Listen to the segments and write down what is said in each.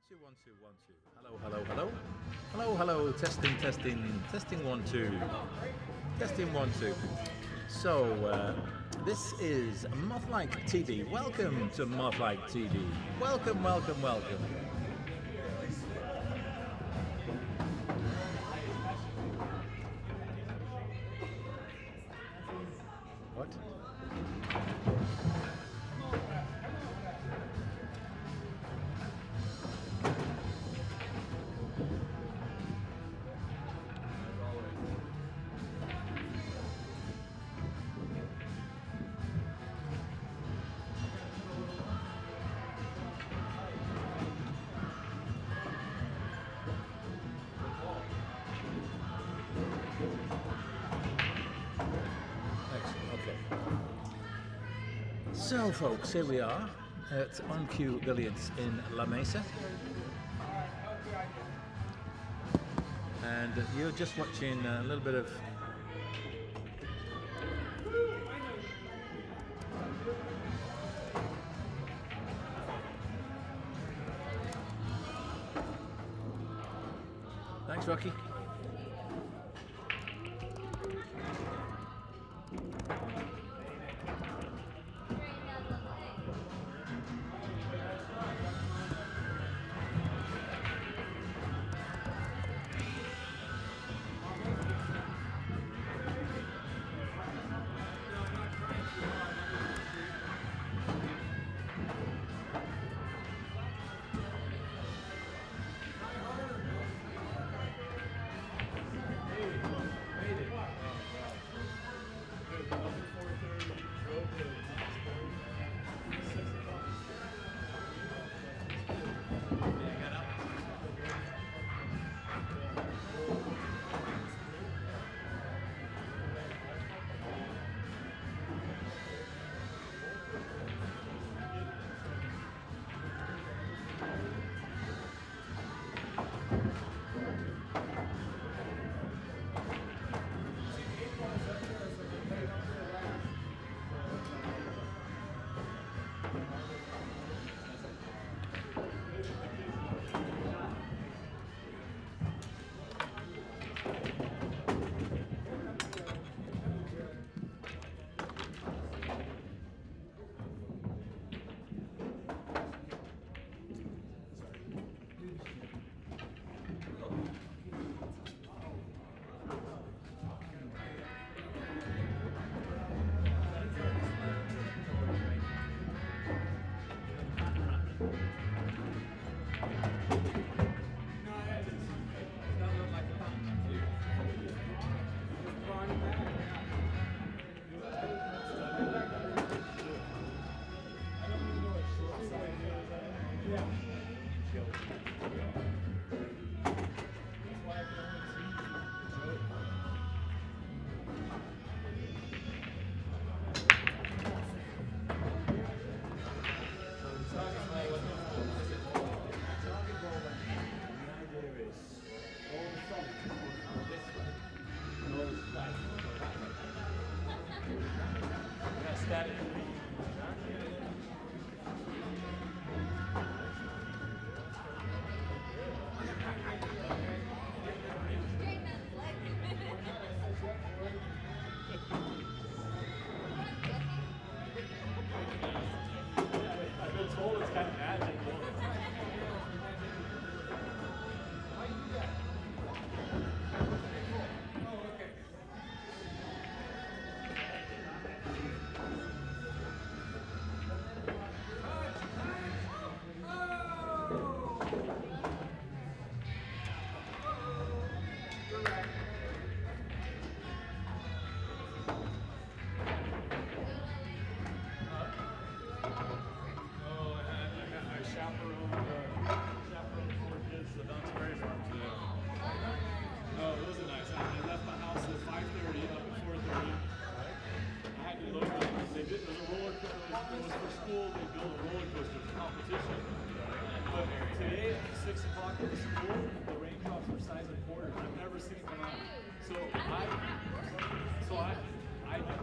two, 1 2 1 2. Hello, hello, hello. Hello, hello. Testing, testing, testing. 1 2. Testing 1 2. So this is Moth-like TV. Welcome to Moth-like TV. Welcome, welcome, welcome. What? So folks, here we are at On Cue Billiards in La Mesa, and you're just watching a little bit of thanks, Rocky.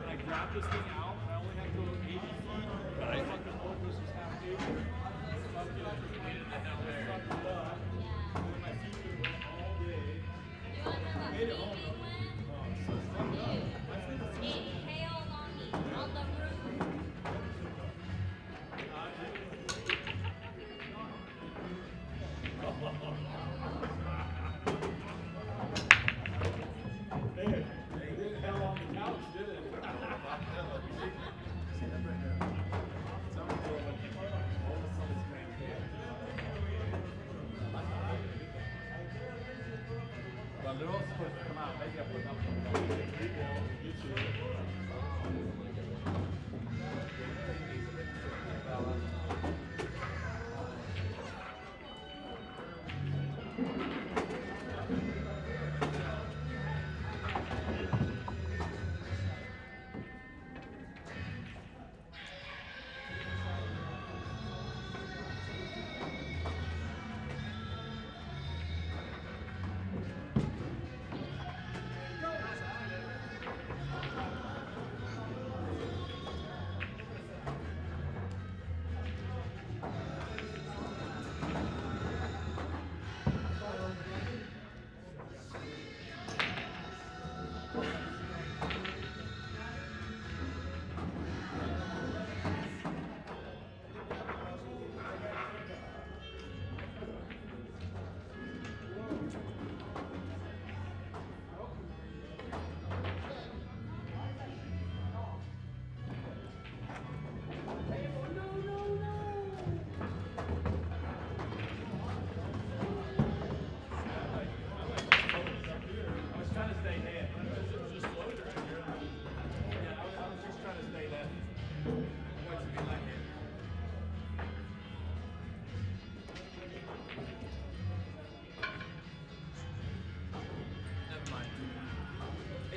I grabbed this thing out, and I only had to go 80 feet, but I thought the roller coaster was half-day. Fucking, they're all supposed to come out. Maybe I put up on YouTube.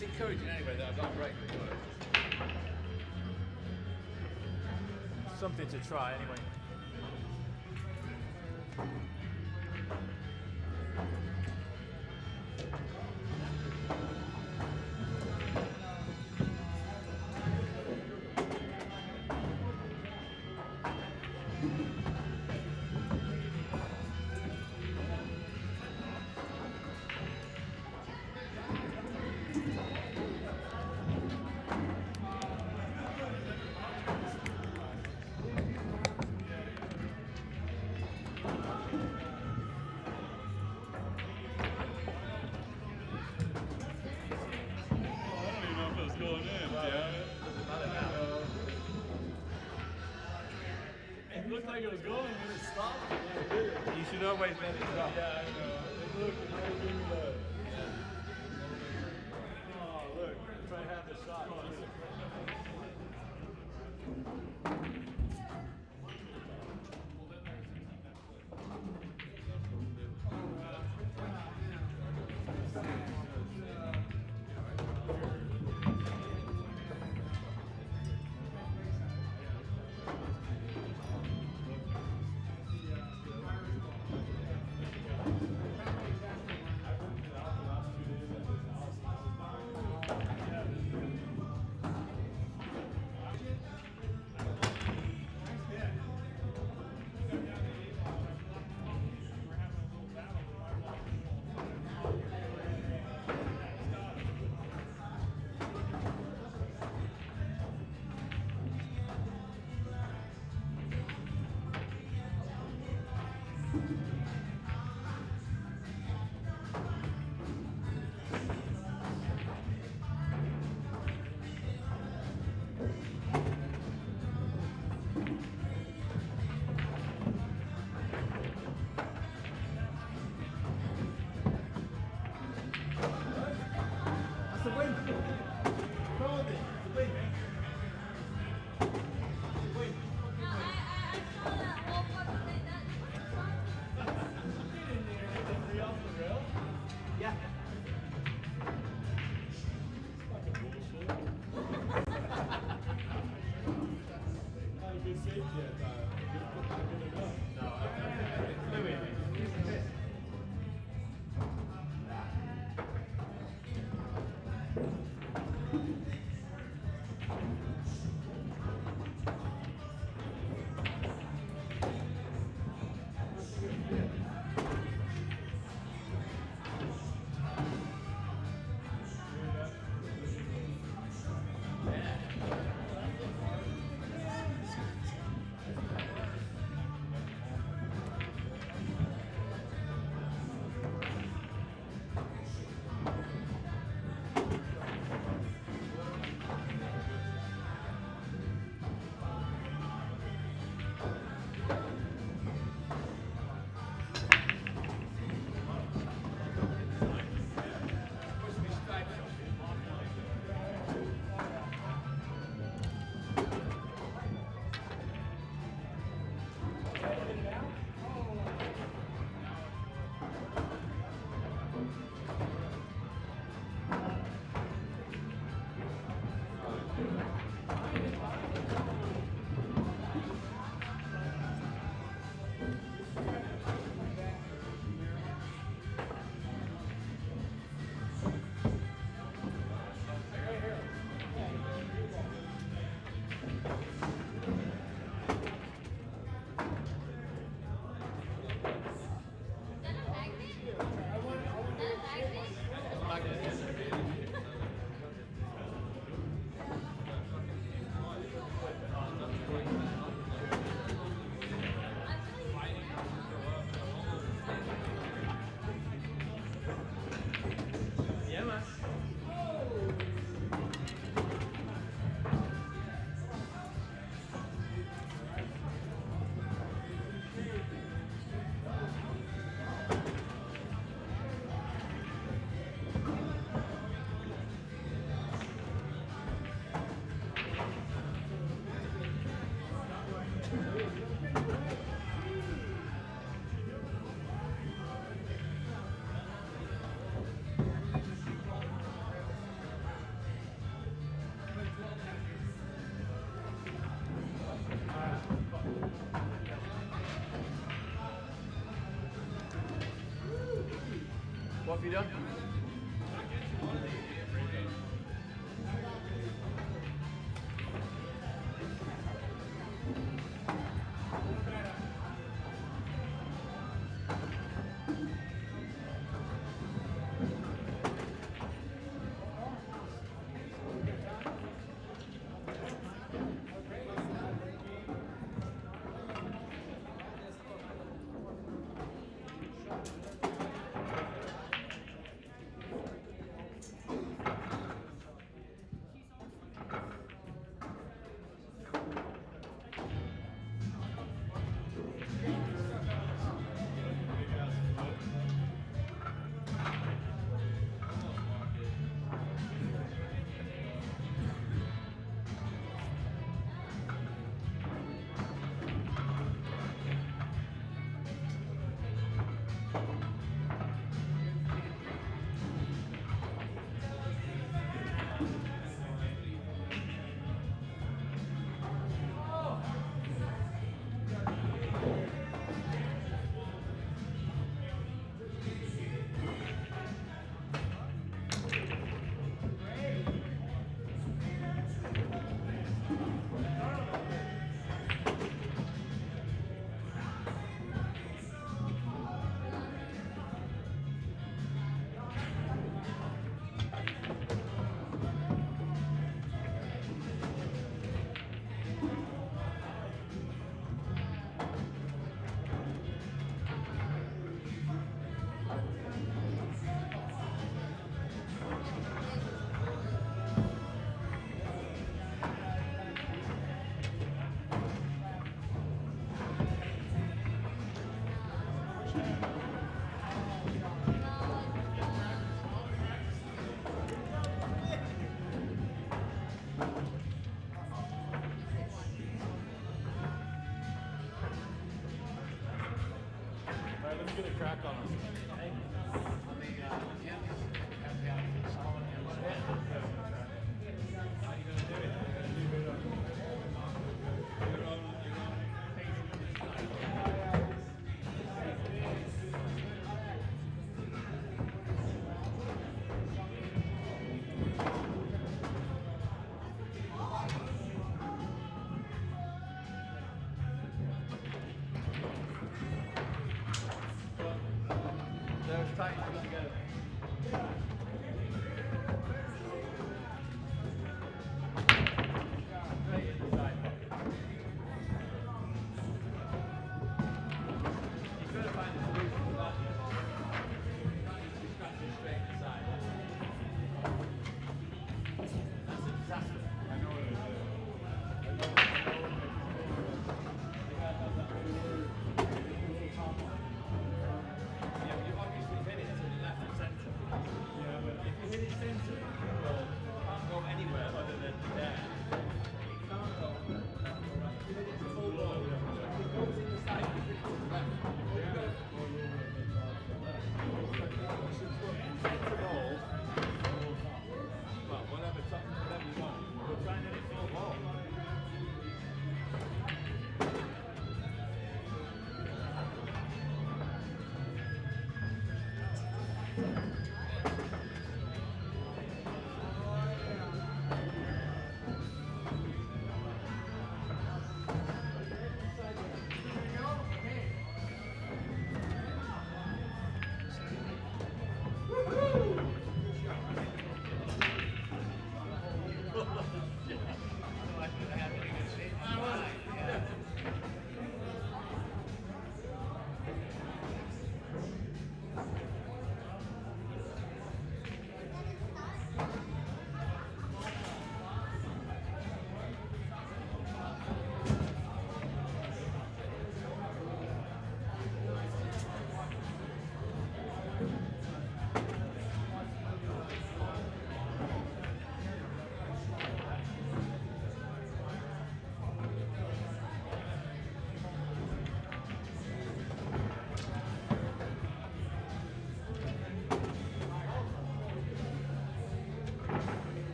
It's encouraging anyway that I've got great work. Something to try anyway. It looked like it was going, but it stopped. You should always let it drop. Yeah, I know. It looked like oh, look. Try to have the shot. What have you done? Get a crack on us. There's tight, let go. Straight in the side. You've got to find a solution to that. You can't just be scratching straight in the side. That's a disaster. I know what it is. Yeah, but you obviously hit it to the left and centre. Yeah, but If you hit it centre, well, you can't go anywhere other than there. You can't go. If you hit it to full ball, if it goes in the side, you hit it to the left. Centre ball, well, whatever you want, but try and hit it full ball.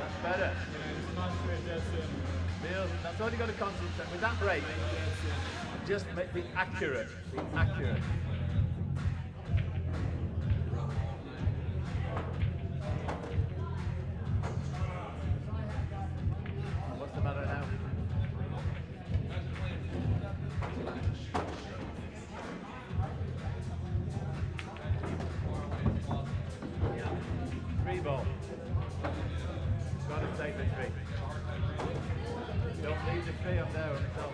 That's better. Just concentrate dead center. Feel, that's all you got to concentrate with that break. Just be accurate. Be accurate. What's the matter now? Three ball. Got to take the three. Don't leave the three up there on its own.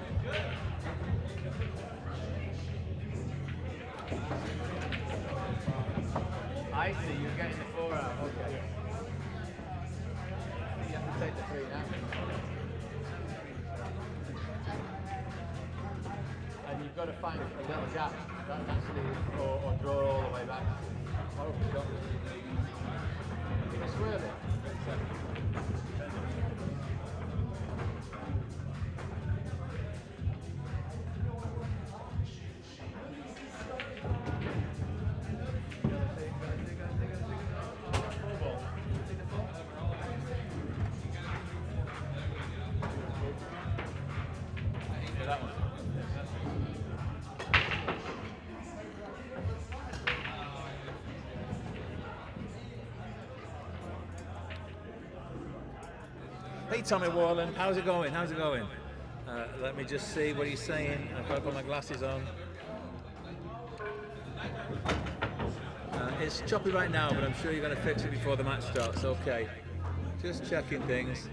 I see, you're getting the four out. Okay. You have to take the three now. And you've got to find a little gap. That's actually, or draw all the way back. Oh, shot. Can you swirl it? That one. Hey Tommy Warland, how's it going? How's it going? Let me just see what he's saying. I've got to put my glasses on. It's choppy right now, but I'm sure you're going to fix it before the match starts. Okay. Just checking things.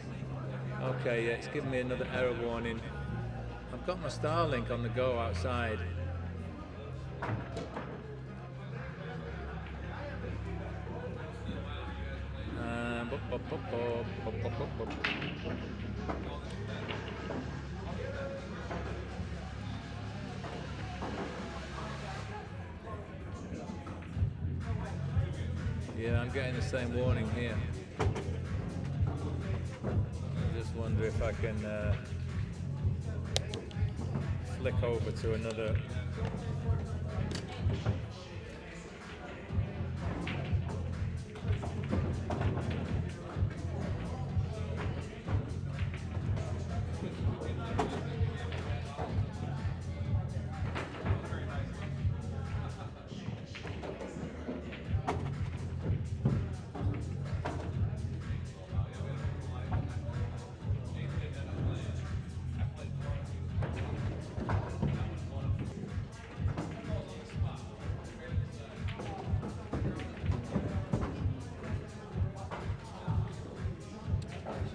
Okay, yeah, it's giving me another error warning. I've got my Starlink on the go outside. Yeah, I'm getting the same warning here. I just wonder if I can flick over to another.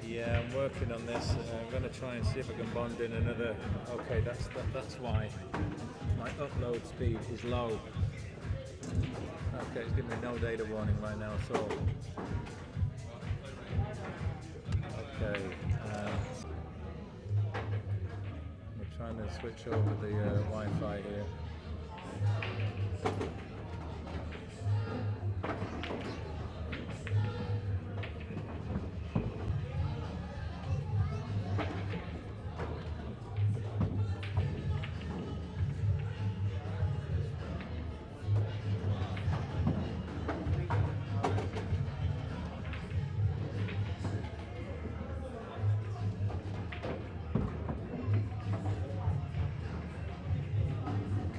Yeah, I'm working on this. I'm going to try and see if I can bond in another. Okay, that's why my upload speed is low. Okay, it's giving me no data warning right now at all. Okay, we're trying to switch over the Wi-Fi here.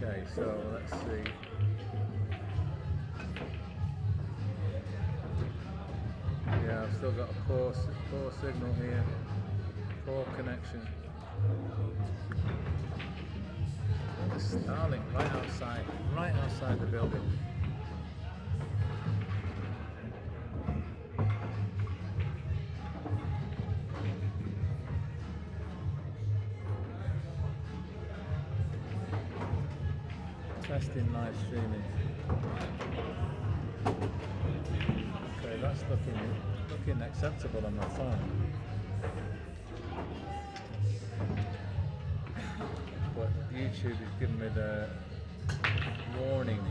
Okay, so let's see. Yeah, I've still got a poor signal here, poor connection. The Starlink right outside the building. Testing live streaming. Okay, that's looking acceptable on my phone. But YouTube is giving me the warning.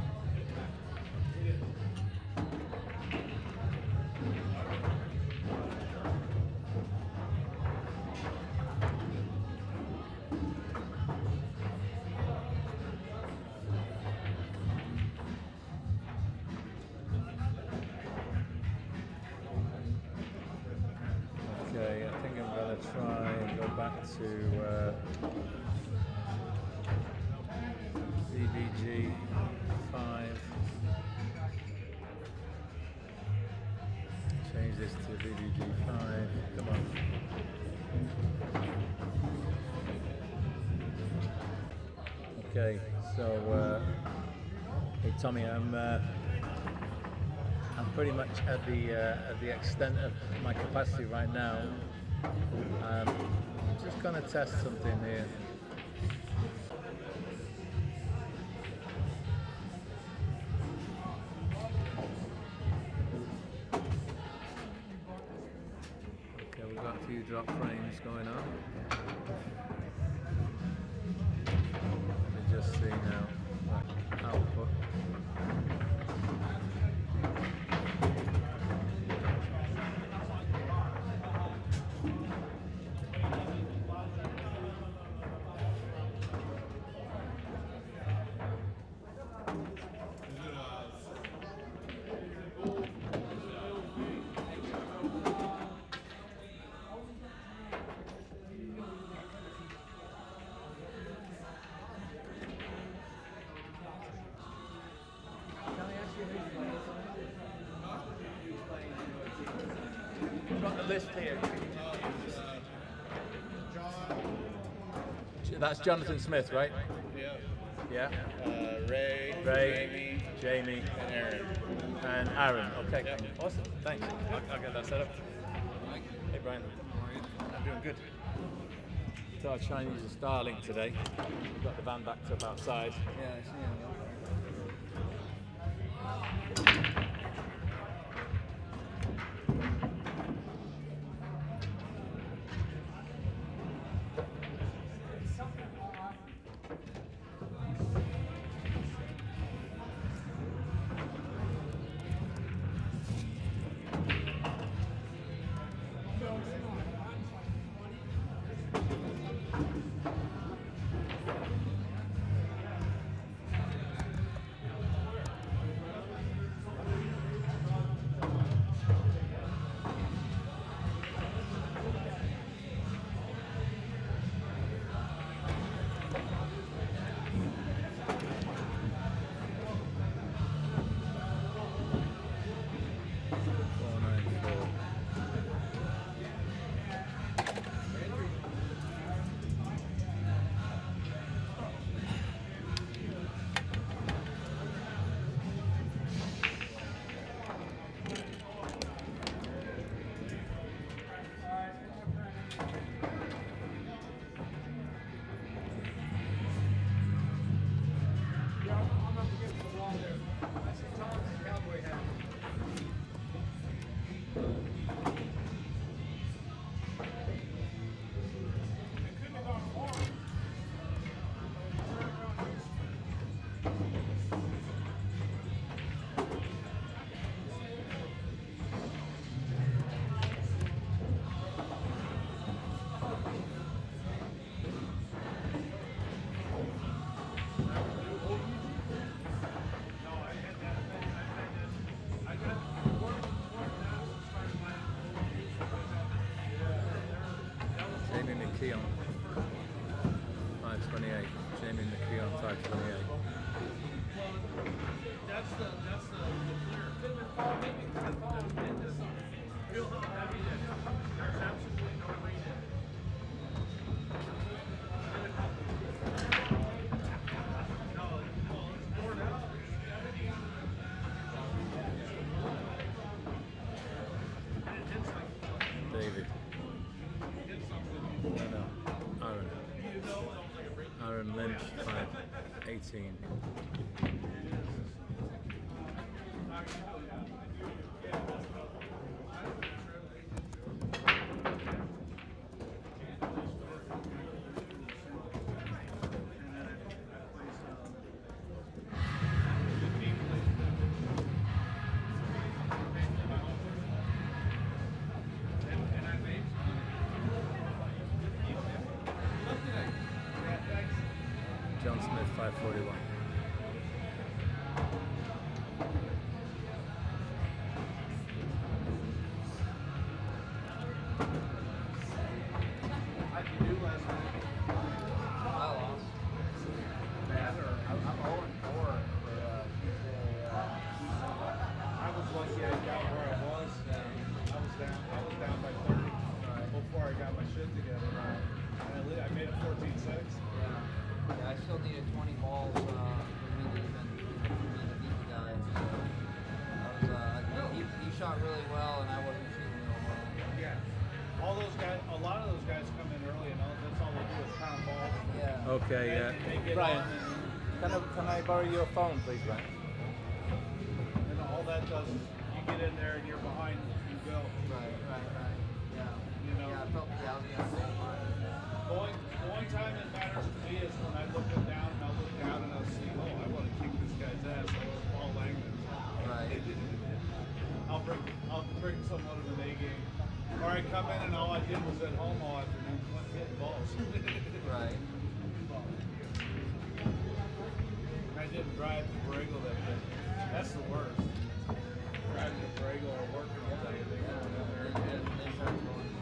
try and go back to VBG 5. Change this to VBG 5. Come on. Okay, so hey Tommy, I'm pretty much at the extent of my capacity right now. Just gonna test something here. Okay, we've got a few drop frames going on. Let me just see now. Right, output. Got the list here. That's Jonathan Smith, right? Yeah. Yeah. Ray, Jamie, and Aaron. Okay, awesome. Thanks. I'll get that set up. Hey, Brian. I'm doing good. So I'll try and use a Starlink today. We've got the van backed up outside. Yeah, I see him. Keon 528. Jamie McKeon 528. That's the clear. Feel how heavy it is. There's absolutely no weight in it. No, it's poured out. David. No. Aaron Lynch 518. John Smith 541. by 30 before I got my shit together. And I made it 14-6. Yeah, I still needed 20 balls for me to even beat the guy. So he shot really well, and I wasn't shooting real well. Yeah. All those guys, a lot of those guys come in early, and that's all they do is pound balls. Yeah. Okay, They get Brian, on can I borrow your phone, please, Brian? and all that does is you get in there and you're behind, you go. Right. Yeah. You know. Yeah, I was gonna say mine. The only time it matters to me is when I look down and I'll look down and I'll see, oh, I want to kick this guy's ass. Like Paul Langman. Right. I'll bring someone to an A game. Or I come in and all I did was at home all afternoon hitting balls. Right. I didn't drive to Borrego that day. That's the worst. Driving to Borrego or working all day. They go down there. They start going out.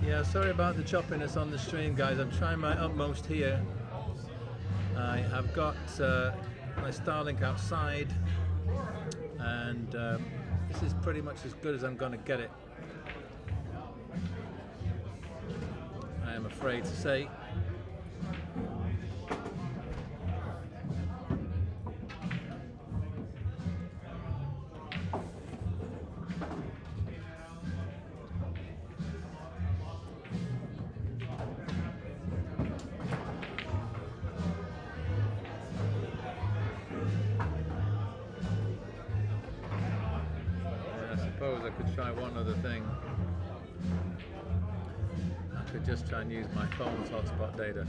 Yeah, sorry about the choppiness on the stream, guys. I'm trying my utmost here. I have got my Starlink outside, and this is pretty much as good as I'm going to get it. I am afraid to say. I could try one other thing. I could just try and use my phone's hotspot data.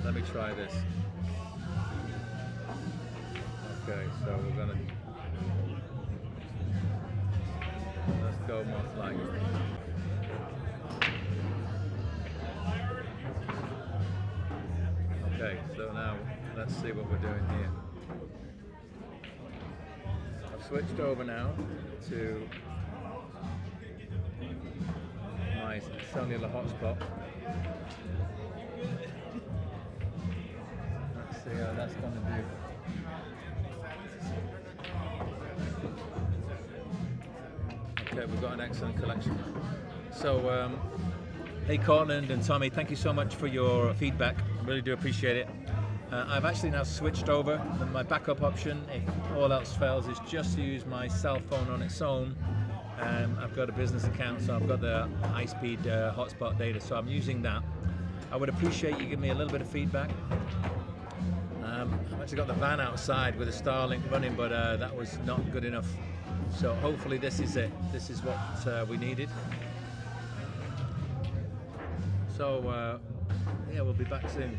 Let me try this. Okay, so we're gonna let's go more flight. Okay, so now let's see what we're doing here. I've switched over now to my cellular hotspot. Let's see how that's going to do. Okay, we've got an excellent collection. So, hey Cortland and Tommy, thank you so much for your feedback. I really do appreciate it. I've actually now switched over, and my backup option, if all else fails, is just to use my cell phone on its own. I've got a business account, so I've got the high-speed hotspot data, so I'm using that. I would appreciate you giving me a little bit of feedback. I've actually got the van outside with a Starlink running, but that was not good enough. So hopefully this is it. This is what we needed. So yeah, we'll be back soon.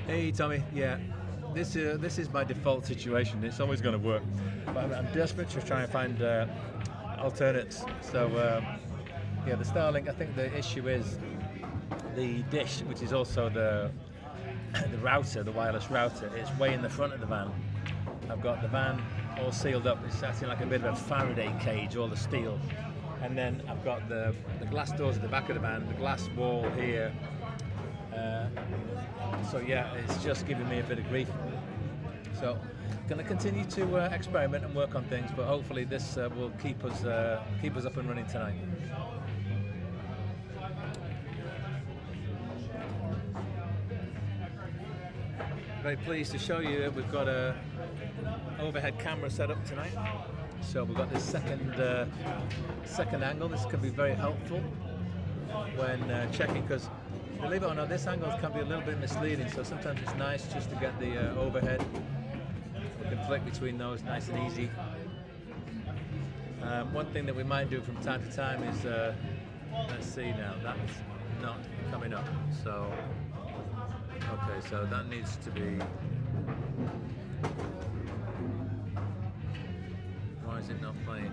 Hey Tommy, yeah, this is my default situation. It's always going to work, but I'm desperate to try and find alternates. So yeah, the Starlink. I think the issue is the dish, which is also the router, the wireless router. It's way in the front of the van. I've got the van all sealed up. It's acting like a bit of a Faraday cage, all the steel. And then I've got the glass doors at the back of the van, the glass wall here. So yeah, it's just giving me a bit of grief. So, going to continue to experiment and work on things, but hopefully this will keep us up and running tonight. Very pleased to show you that we've got a overhead camera set up tonight. So we've got this second angle. This can be very helpful when checking, because believe it or not, this angle can be a little bit misleading. So sometimes it's nice just to get the overhead. We can flick between those nice and easy. One thing that we might do from time to time is, let's see now, that's not coming up. So, okay, so that needs to be. Why is it not playing?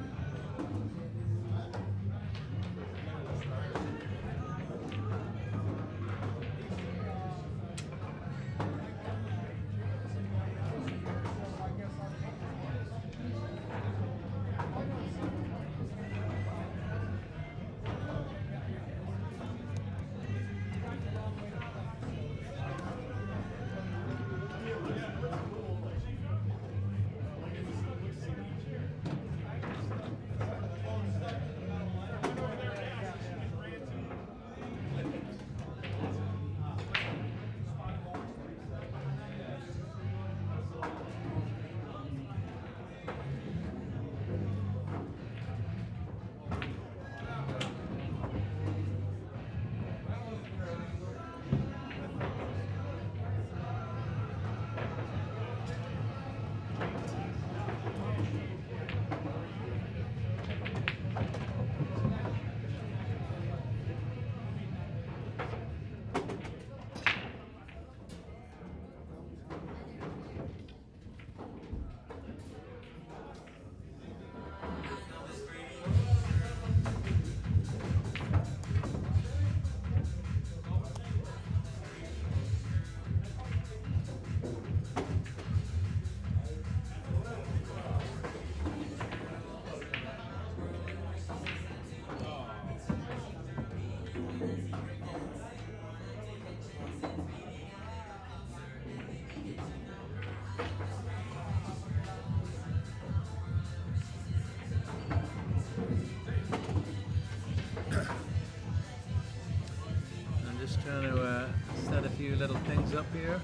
here.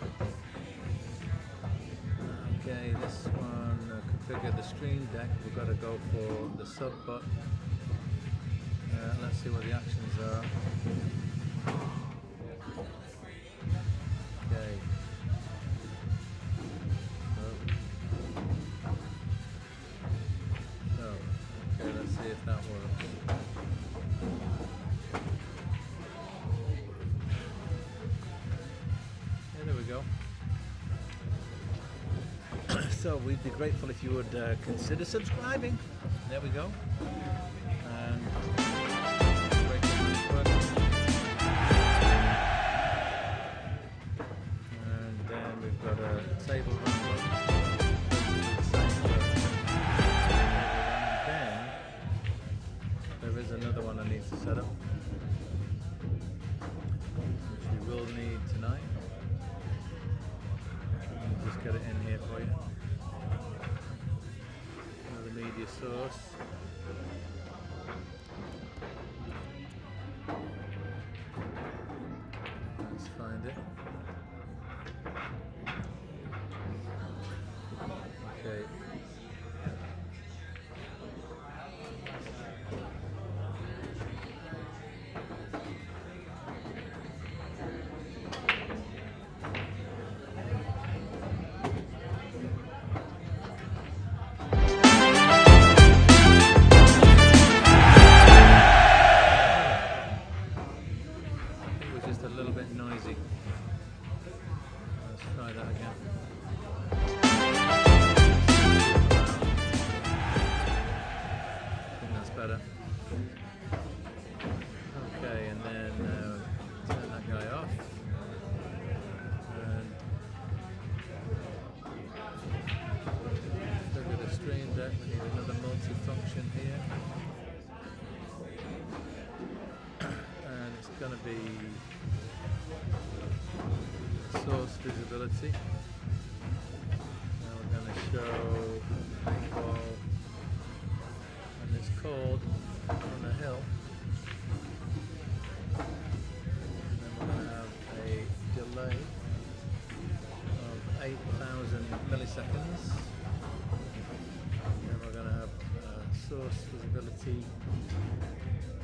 Okay, this one, configure the Stream Deck. We've got to go for the sub button. Let's see what the actions are. Okay. Okay, let's see if that works. Yeah, there we go. So we'd be grateful if you would consider subscribing. There we go. And then we've got a table run. Then there is another one I need to set up, which we will need tonight. I'll just get it in here for you. Another media source. Let's find it. Okay. Okay, and then turn that guy off. And look at the Stream Deck. We need another multi-function here. And it's going to be source visibility. Now we're going to show paintball. And it's called On the Hill. And then we're going to have a delay of 8,000 milliseconds. And then we're going to have source visibility.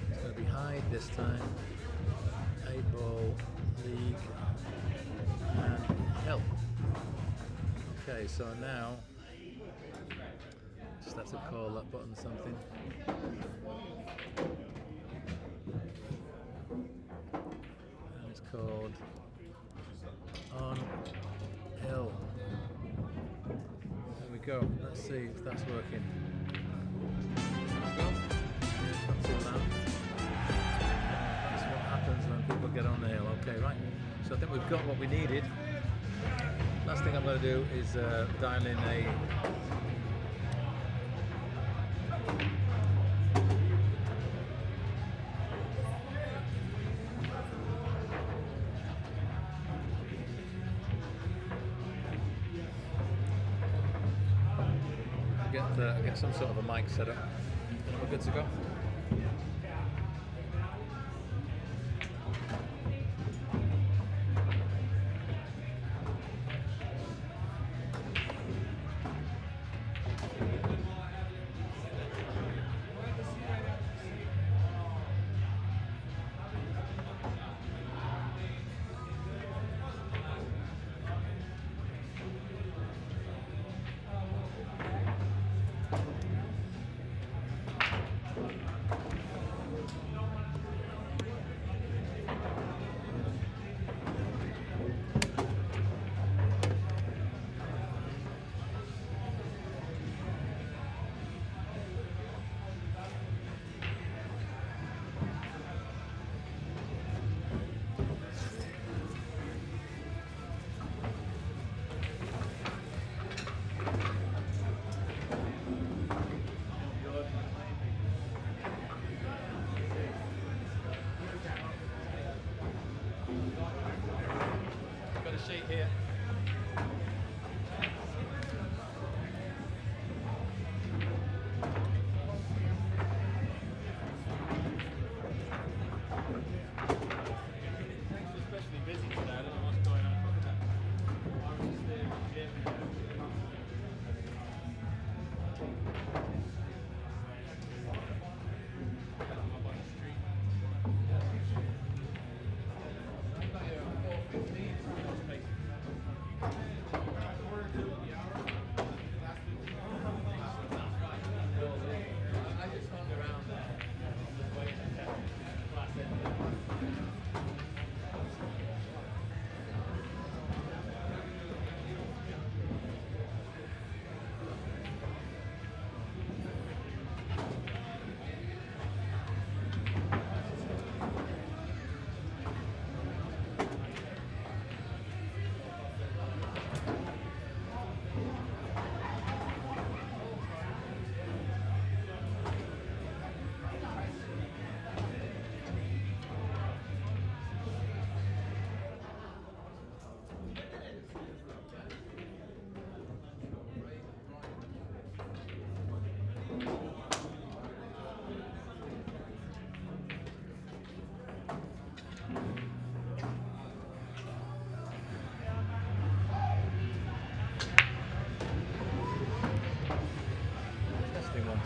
It's going to be hide this time. 8-ball, league, and hill. Okay, so now just have to call that button something. And it's called On Hill. There we go. Let's see if that's working. There we go. It's not too loud. That's what happens when people get on the hill. Okay, right. So I think we've got what we needed. Last thing I'm going to do is dial in a get some sort of a mic set up. We're good to go.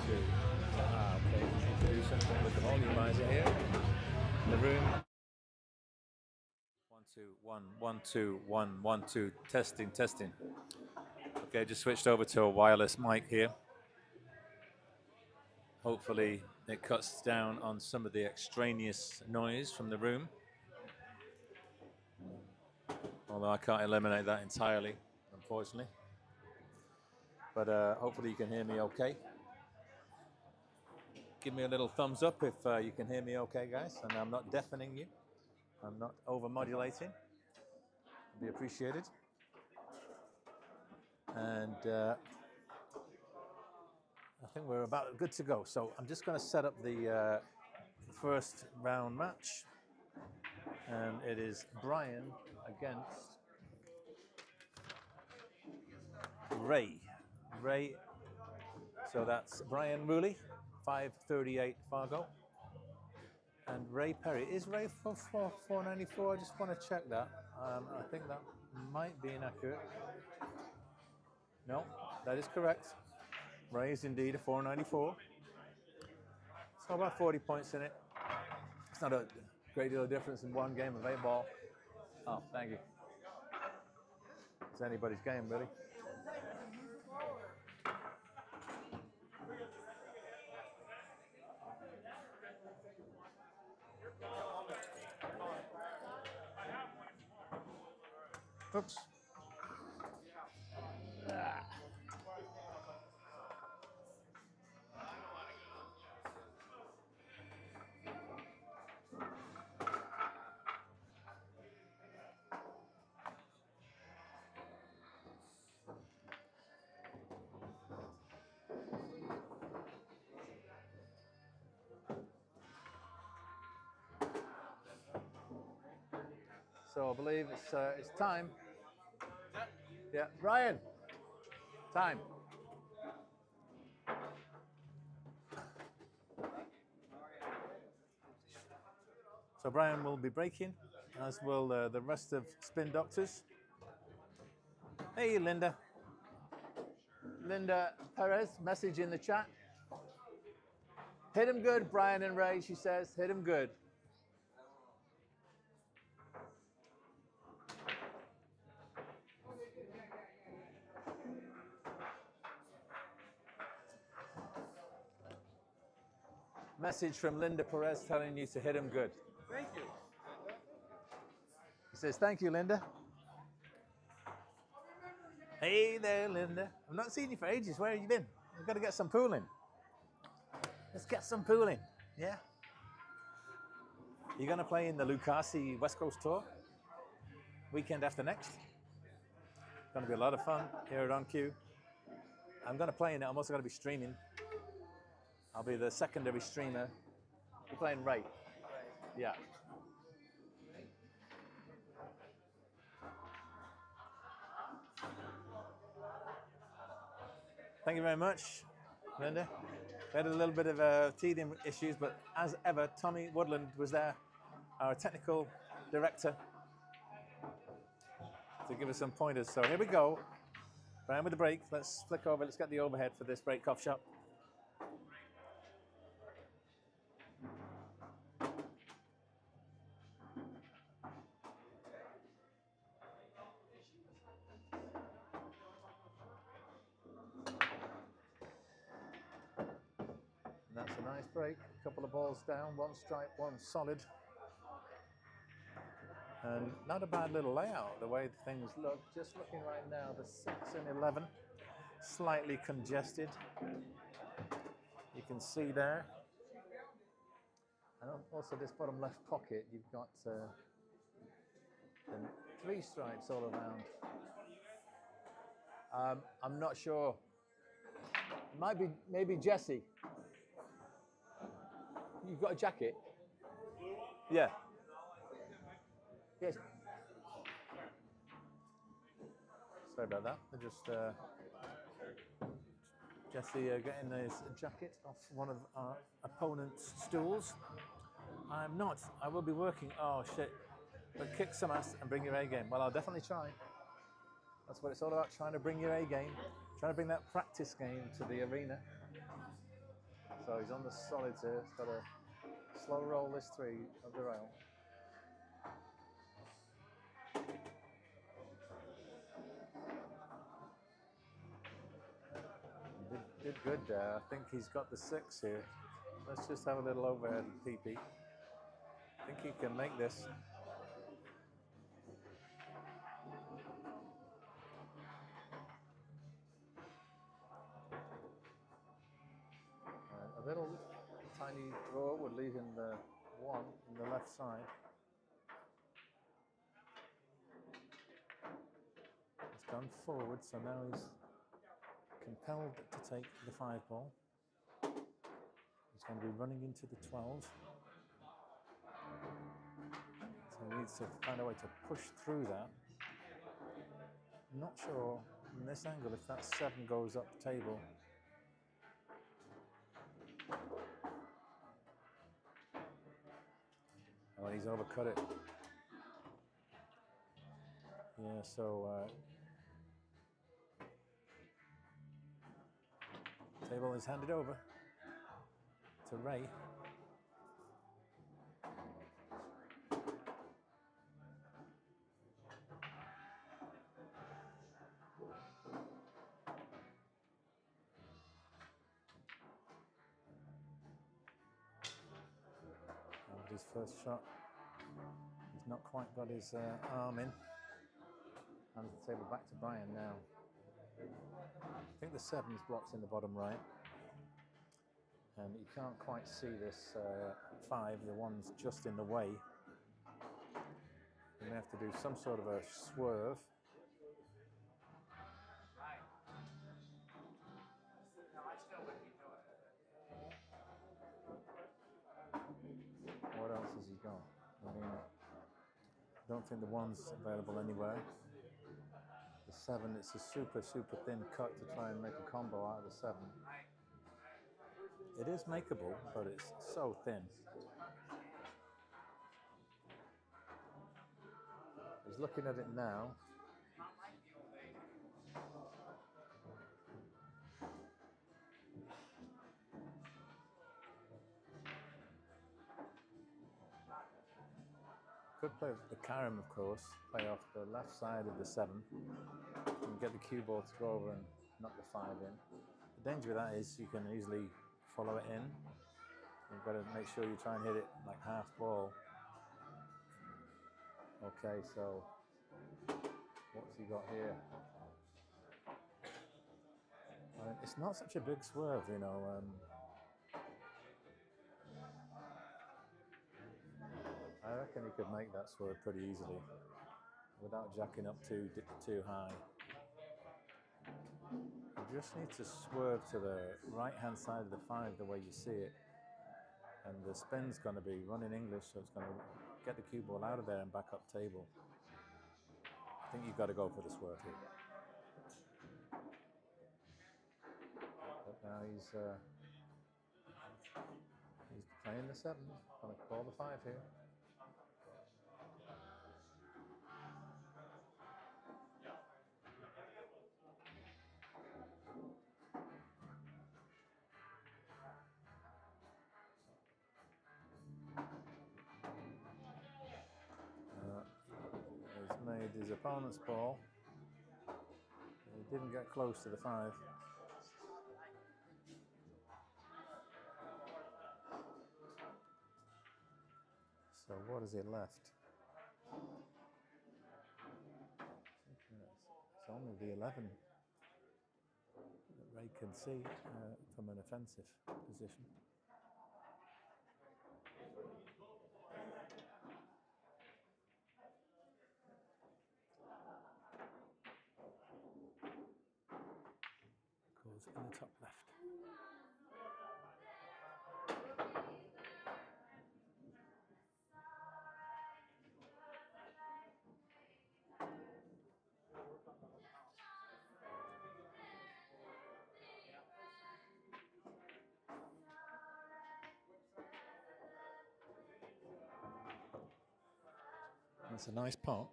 2. Okay. Need to do something with the volumizer here in the room. 1 2 1 1 2 1 1 2. Testing, testing. Okay, just switched over to a wireless mic here. Hopefully it cuts down on some of the extraneous noise from the room. Although I can't eliminate that entirely, unfortunately. But hopefully you can hear me okay. Give me a little thumbs up if you can hear me okay, guys, and I'm not deafening you. I'm not over-modulating. It'd be appreciated. And I think we're about good to go. So I'm just going to set up the first round match. And it is Brian against Ray. So that's Brian Rooley, 538 Fargo. And Ray Perry. Is Ray for 494? I just want to check that. I think that might be inaccurate. No, that is correct. Ray is indeed a 494. So about 40 points in it. It's not a great deal of difference in one game of 8 ball. Oh, thank you. It's anybody's game, really. Oops. So I believe it's time. Yeah, Brian. Time. So Brian will be breaking, as will the rest of Spin Doctors. Hey, Linda. Linda Perez, message in the chat. Hit him good, Brian and Ray, she says. Hit him good. Message from Linda Perez telling you to hit him good. Thank you. He says, thank you, Linda. Hey there, Linda. I've not seen you for ages. Where have you been? We've got to get some pooling. Let's get some pooling. Yeah? You're going to play in the Lucasi West Coast Tour? Weekend after next? Going to be a lot of fun here at On Cue. I'm going to play in it. I'm also going to be streaming. I'll be the secondary streamer. You're playing Ray? Yeah. Thank you very much, Linda. We had a little bit of teething issues, but as ever, Tommy Woodland was there, our technical director, to give us some pointers. So here we go. Brian with the break. Let's flick over. Let's get the overhead for this break cough shot. That's a nice break. A couple of balls down, one strike, one solid. And not a bad little layout, the way things look. Just looking right now, the 6 and 11, slightly congested. You can see there. And also this bottom left pocket, you've got the 3 stripes all around. I'm not sure. It might be maybe Jesse. You've got a jacket? Yeah. Yes. Sorry about that. I just Jesse getting his jacket off one of our opponent's stools. I'm not. I will be working. Oh shit! But kick some ass and bring your A game. Well, I'll definitely try. That's what it's all about. Trying to bring your A game. Trying to bring that practice game to the arena. So he's on the solids here. He's got to slow roll this 3 of the rail. Did good there. I think he's got the 6 here. Let's just have a little overhead PP. I think he can make this. A little tiny draw would leave him the 1 on the left side. He's gone forward, so now he's compelled to take the 5 ball. He's going to be running into the 12. So he needs to find a way to push through that. Not sure in this angle if that 7 goes up table. Oh, he's overcut it. Yeah, so table is handed over to Ray. And his first shot, he's not quite got his arm in. Hands the table back to Brian now. I think the 7's blocked in the bottom right. And you can't quite see this 5, the 1's just in the way. You may have to do some sort of a swerve. What else has he got? I mean, I don't think the 1's available anywhere. The 7, it's a super thin cut to try and make a combo out of the 7. It is makeable, but it's so thin. He's looking at it now. Could play the carom, of course, play off the left side of the 7 and get the cue ball to go over and knock the 5 in. The danger with that is you can easily follow it in. You've got to make sure you try and hit it like half ball. Okay, so what's he got here? It's not such a big swerve, you know. I reckon he could make that swerve pretty easily without jacking up too high. You just need to swerve to the right-hand side of the 5 the way you see it. And the spin's going to be running English, so it's going to get the cue ball out of there and back up table. I think you've got to go for the swerve here. But now he's playing the 7, going to call the 5 here. He's made his opponent's ball. He didn't get close to the 5. So what is it left? It's only the 11 that Ray can see from an offensive position. Goes in the top left. That's a nice pot.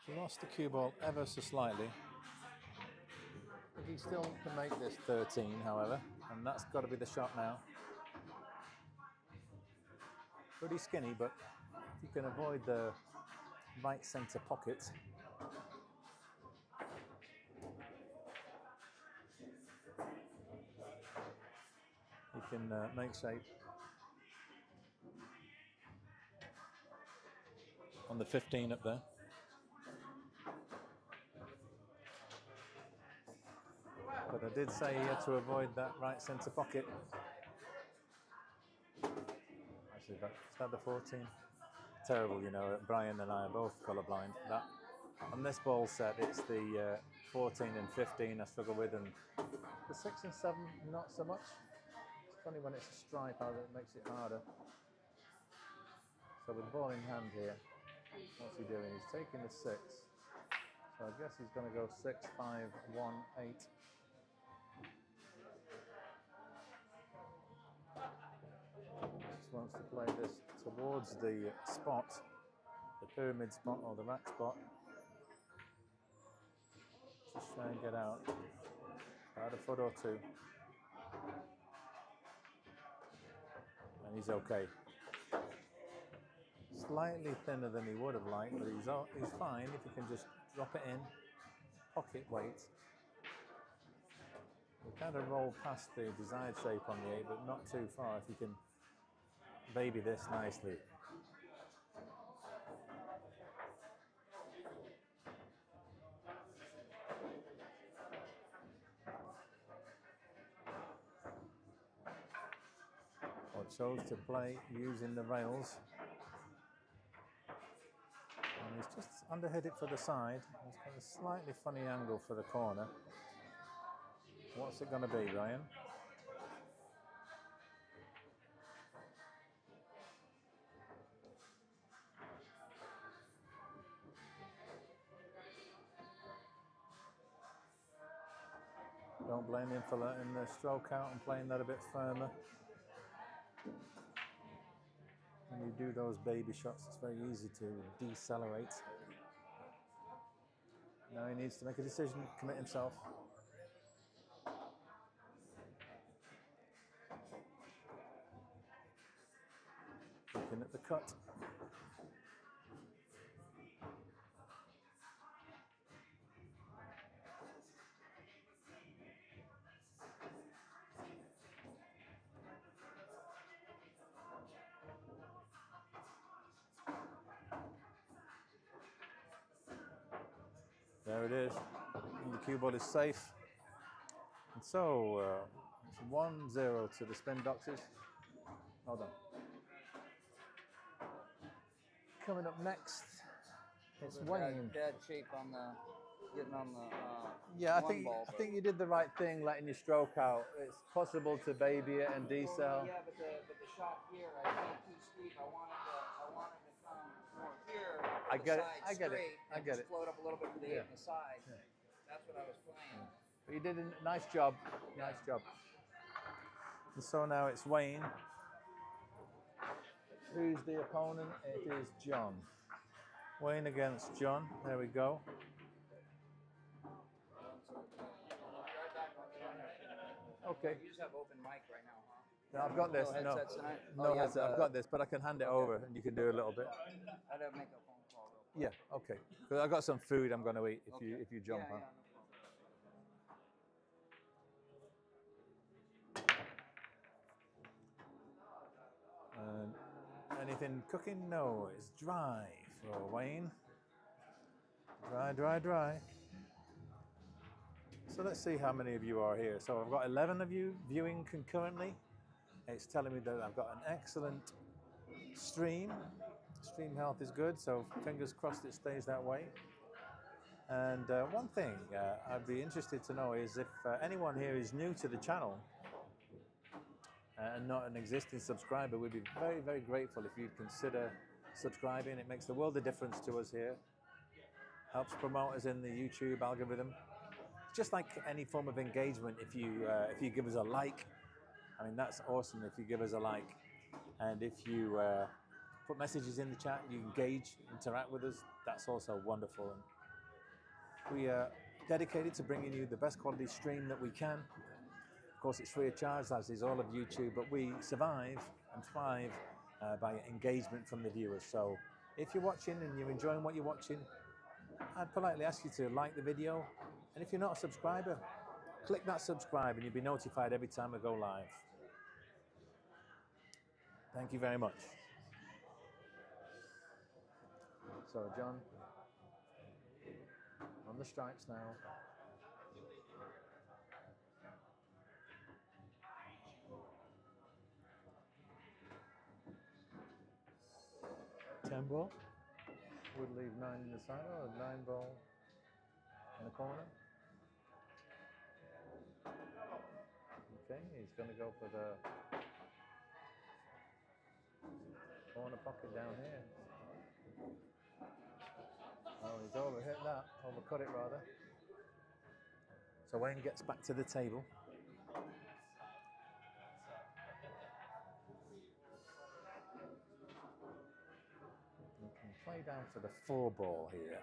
He lost the cue ball ever so slightly. I think he still can make this 13, however. And that's got to be the shot now. Pretty skinny, but if you can avoid the right centre pocket, you can make shape. On the 15 up there. But I did say he had to avoid that right centre pocket. Actually, is that the 14? Terrible, you know, Brian and I are both colourblind. That, on this ball set, it's the 14 and 15 I struggle with, and the 6 and 7, not so much. It's funny when it's a stripe, how it makes it harder. So with the ball in hand here, what's he doing? He's taking the 6. So I guess he's going to go 6, 5, 1, 8. Just wants to play this towards the spot, the pyramid spot or the rack spot. Just try and get out about a foot or two. And he's okay. Slightly thinner than he would have liked, but he's fine if you can just drop it in, pocket weight. We kind of roll past the desired shape on the 8, but not too far if you can baby this nicely. Or chose to play using the rails. And he's just underhit it for the side. He's got a slightly funny angle for the corner. What's it going to be, Ryan? Don't blame him for letting the stroke out and playing that a bit firmer. When you do those baby shots, it's very easy to decelerate. Now he needs to make a decision, commit himself. Looking at the cut. There it is. And the cue ball is safe. And so it's 1-0 to the spin doctors. Hold on. Coming up next, it's Wayne. Bad shape on the getting on the. Yeah, I ball, think you did the right thing, letting your stroke out. It's possible to baby it and decel. Yeah, but the shot here, I can't too steep. I wanted to come more here. I get it. Float up a little bit for the 8 Yeah. on the side. Yeah. That's what I was playing. But you did a nice job. Nice job. And so now it's Wayne. Who's the opponent? It is John. Wayne against John. There we go. Okay. You just have open mic right now, huh? No, I've got this. No headsets tonight? No headset. I've got this, but I can hand it over and you can do a little bit. I'd have to make a phone call real quick. Yeah, okay. Because I've got some food I'm going to eat if you jump Yeah, on. no problem. Anything cooking? No, it's dry for Wayne. Dry, dry, dry. So let's see how many of you are here. So I've got 11 of you viewing concurrently. It's telling me that I've got an excellent stream. Stream health is good, so fingers crossed it stays that way. And one thing I'd be interested to know is if anyone here is new to the channel and not an existing subscriber, we'd be very, very grateful if you'd consider subscribing. It makes the world of difference to us here. Helps promote us in the YouTube algorithm. Just like any form of engagement, if you give us a like, I mean, that's awesome if you give us a like. And if you put messages in the chat, you engage, interact with us, that's also wonderful. And we are dedicated to bringing you the best quality stream that we can. Of course, it's free of charge, as is all of YouTube, but we survive and thrive by engagement from the viewers. So if you're watching and you're enjoying what you're watching, I'd politely ask you to like the video. And if you're not a subscriber, click that subscribe and you'll be notified every time I go live. Thank you very much. So John, on the strikes now. Ten ball. Would leave 9 in the side or 9 ball in the corner. Okay, he's going to go for the corner pocket down here. Oh, he's overhit that, overcut it rather. So Wayne gets back to the table. We can play down for the 4 ball here.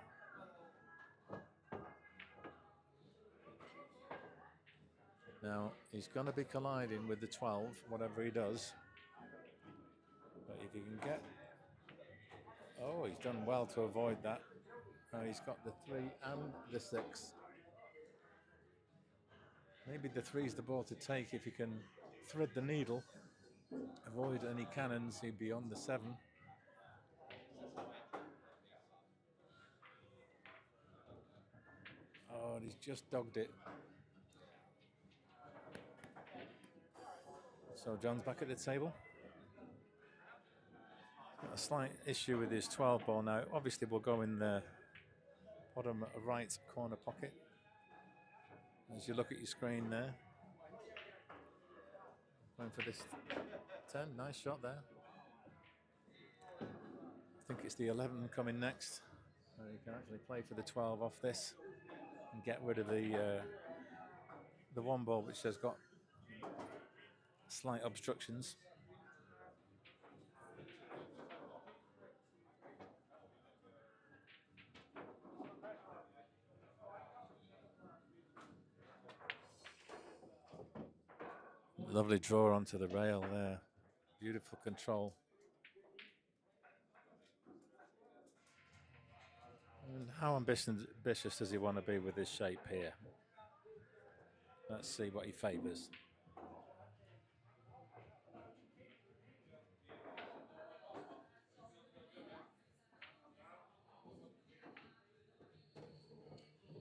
Now, he's going to be colliding with the 12, whatever he does. But if he can get... Oh, he's done well to avoid that. He's got the 3 and the 6. Maybe the 3's the ball to take if he can thread the needle. Avoid any cannons, he'd be on the 7. Oh, and he's just dogged it. So John's back at the table. Got a slight issue with his 12 ball now. Obviously we'll go in the bottom right corner pocket. As you look at your screen there. Going for this 10, nice shot there. I think it's the 11 coming next. So you can actually play for the 12 off this and get rid of the 1 ball which has got slight obstructions. Lovely draw onto the rail there. Beautiful control. And how ambitious does he want to be with this shape here? Let's see what he favours.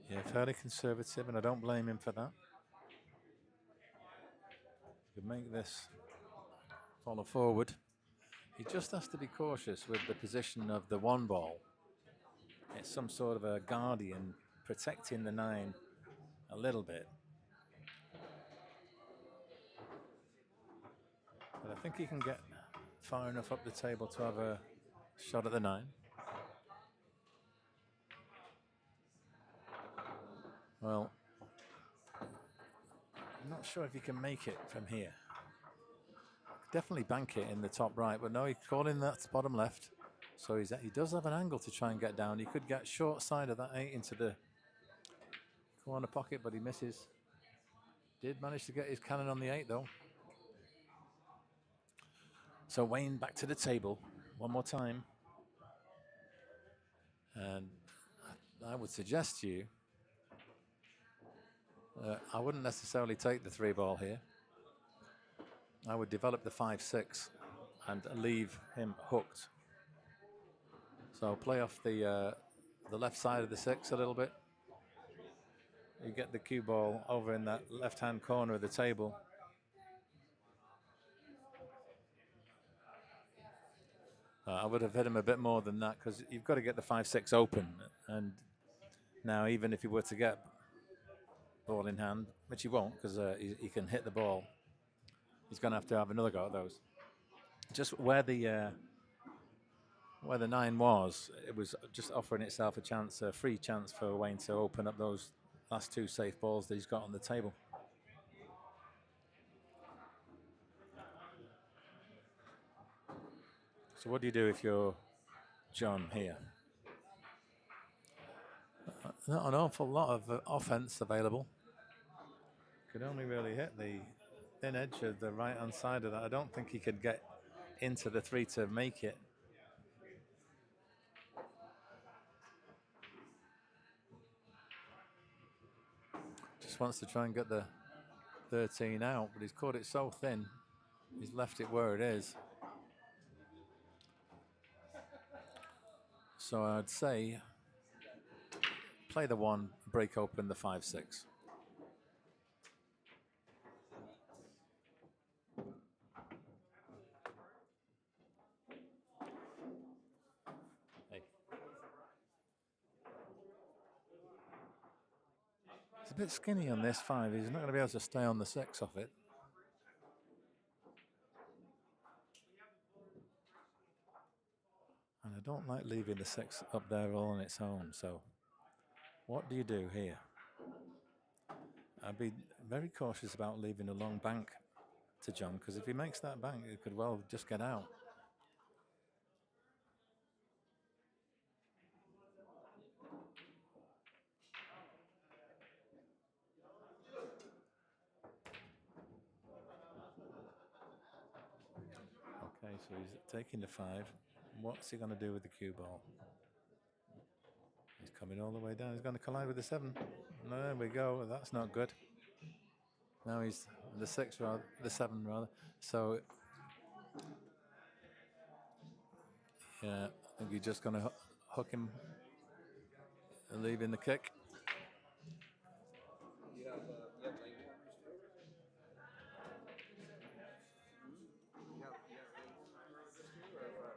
Yeah, fairly conservative, and I don't blame him for that. He could make this follow forward. He just has to be cautious with the position of the 1 ball. It's some sort of a guardian protecting the 9 a little bit. But I think he can get far enough up the table to have a shot at the 9. Well, I'm not sure if he can make it from here. Definitely bank it in the top right, but no, he's calling that bottom left. So he does have an angle to try and get down. He could get short side of that 8 into the corner pocket, but he misses. Did manage to get his cannon on the 8 though. So Wayne back to the table one more time. And I would suggest to you, I wouldn't necessarily take the 3 ball here. I would develop the 5-6 and leave him hooked. So play off the left side of the 6 a little bit. You get the cue ball over in that left-hand corner of the table. I would have hit him a bit more than that because you've got to get the 5-6 open. And now even if he were to get ball in hand, which he won't because he can hit the ball, he's going to have another go at those. Just where the 9 was, it was just offering itself a chance, a free chance for Wayne to open up those last 2 safe balls that he's got on the table. So what do you do if you're John here? Not an awful lot of offense available. Could only really hit the thin edge of the right-hand side of that. I don't think he could get into the 3 to make it. Just wants to try and get the 13 out, but he's caught it so thin. He's left it where it is. So I'd say play the 1, break open the 5-6. Hey. He's a bit skinny on this 5. He's not going to be able to stay on the 6 off it. And I don't like leaving the 6 up there all on its own. So what do you do here? I'd be very cautious about leaving a long bank to John, because if he makes that bank, he could well just get out. Okay, so he's taking the 5. What's he going to do with the cue ball? He's coming all the way down. He's going to collide with the 7. There we go. That's not good. Now he's the 6 rather, the 7 rather. So yeah, I think he's just going to hook him, leaving the kick. You have leg warmers too? You got leg warmers too, or what?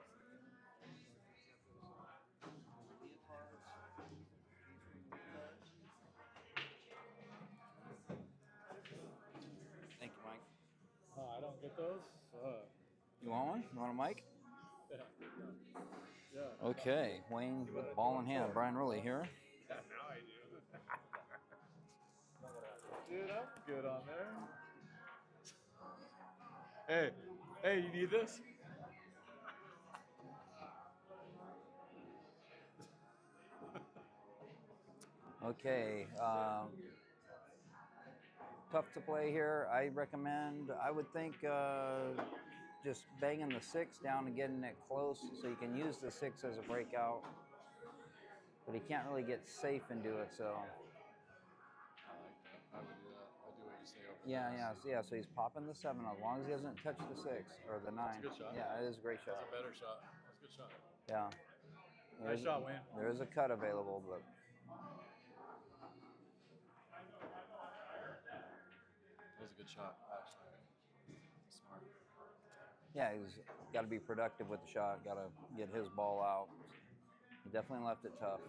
Thank you, Mike. Oh, I don't get those? You want one? You want a mic? Yeah. Yeah. Okay, Wayne with ball in hand. Brian Rowley here. Yeah, now I do. Dude, I'm good on there. Hey, you need this? Okay, tough to play here. I would think just banging the 6 down and getting it close so you can use the 6 as a breakout. But he can't really get safe into it, so. I would do that. I'll do what you say. Yeah. So he's popping the 7 as long as he doesn't touch the 6 or the 9. That's a good shot. Yeah, it is a great shot. That's a better shot. That's a good shot. Yeah. Nice shot, Wayne. There is a cut available, but. That was a good shot, actually. Smart. Yeah, he's got to be productive with the shot. Got to get his ball out. He definitely left it tough.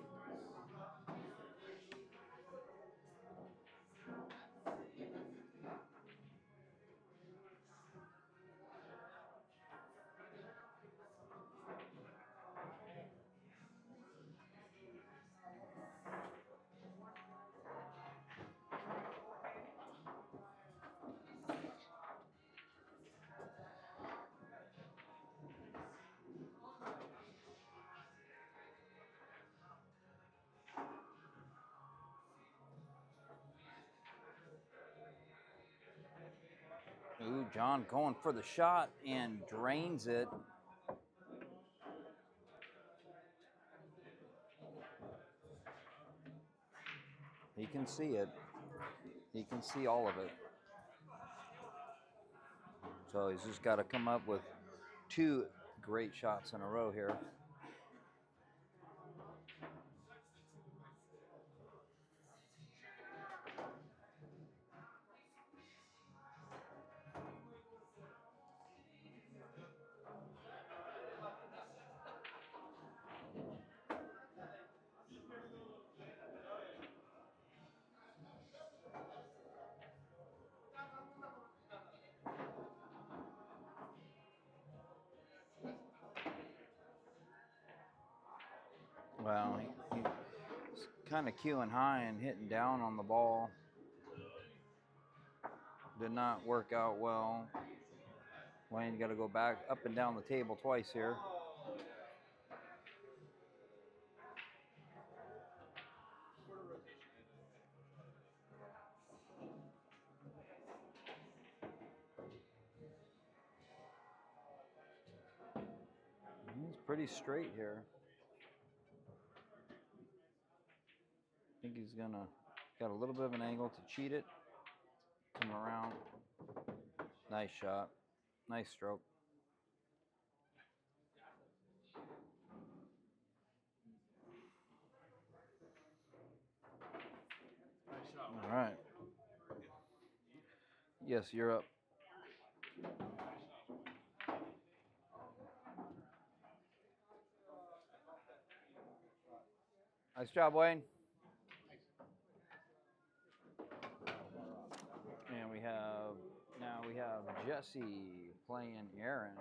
Ooh, John going for the shot and drains it. He can see it. He can see all of it. So he's just got to come up with 2 great shots in a row here. Well, he's kind of cueing high and hitting down on the ball. Did not work out well. Wayne got to go back up and down the table twice here. pretty straight here. I think he's gonna got a little bit of an angle to cheat it. Come around. Nice shot. Nice stroke. All right. Yes, you're up. Nice job, Wayne. And we have Jesse playing Aaron.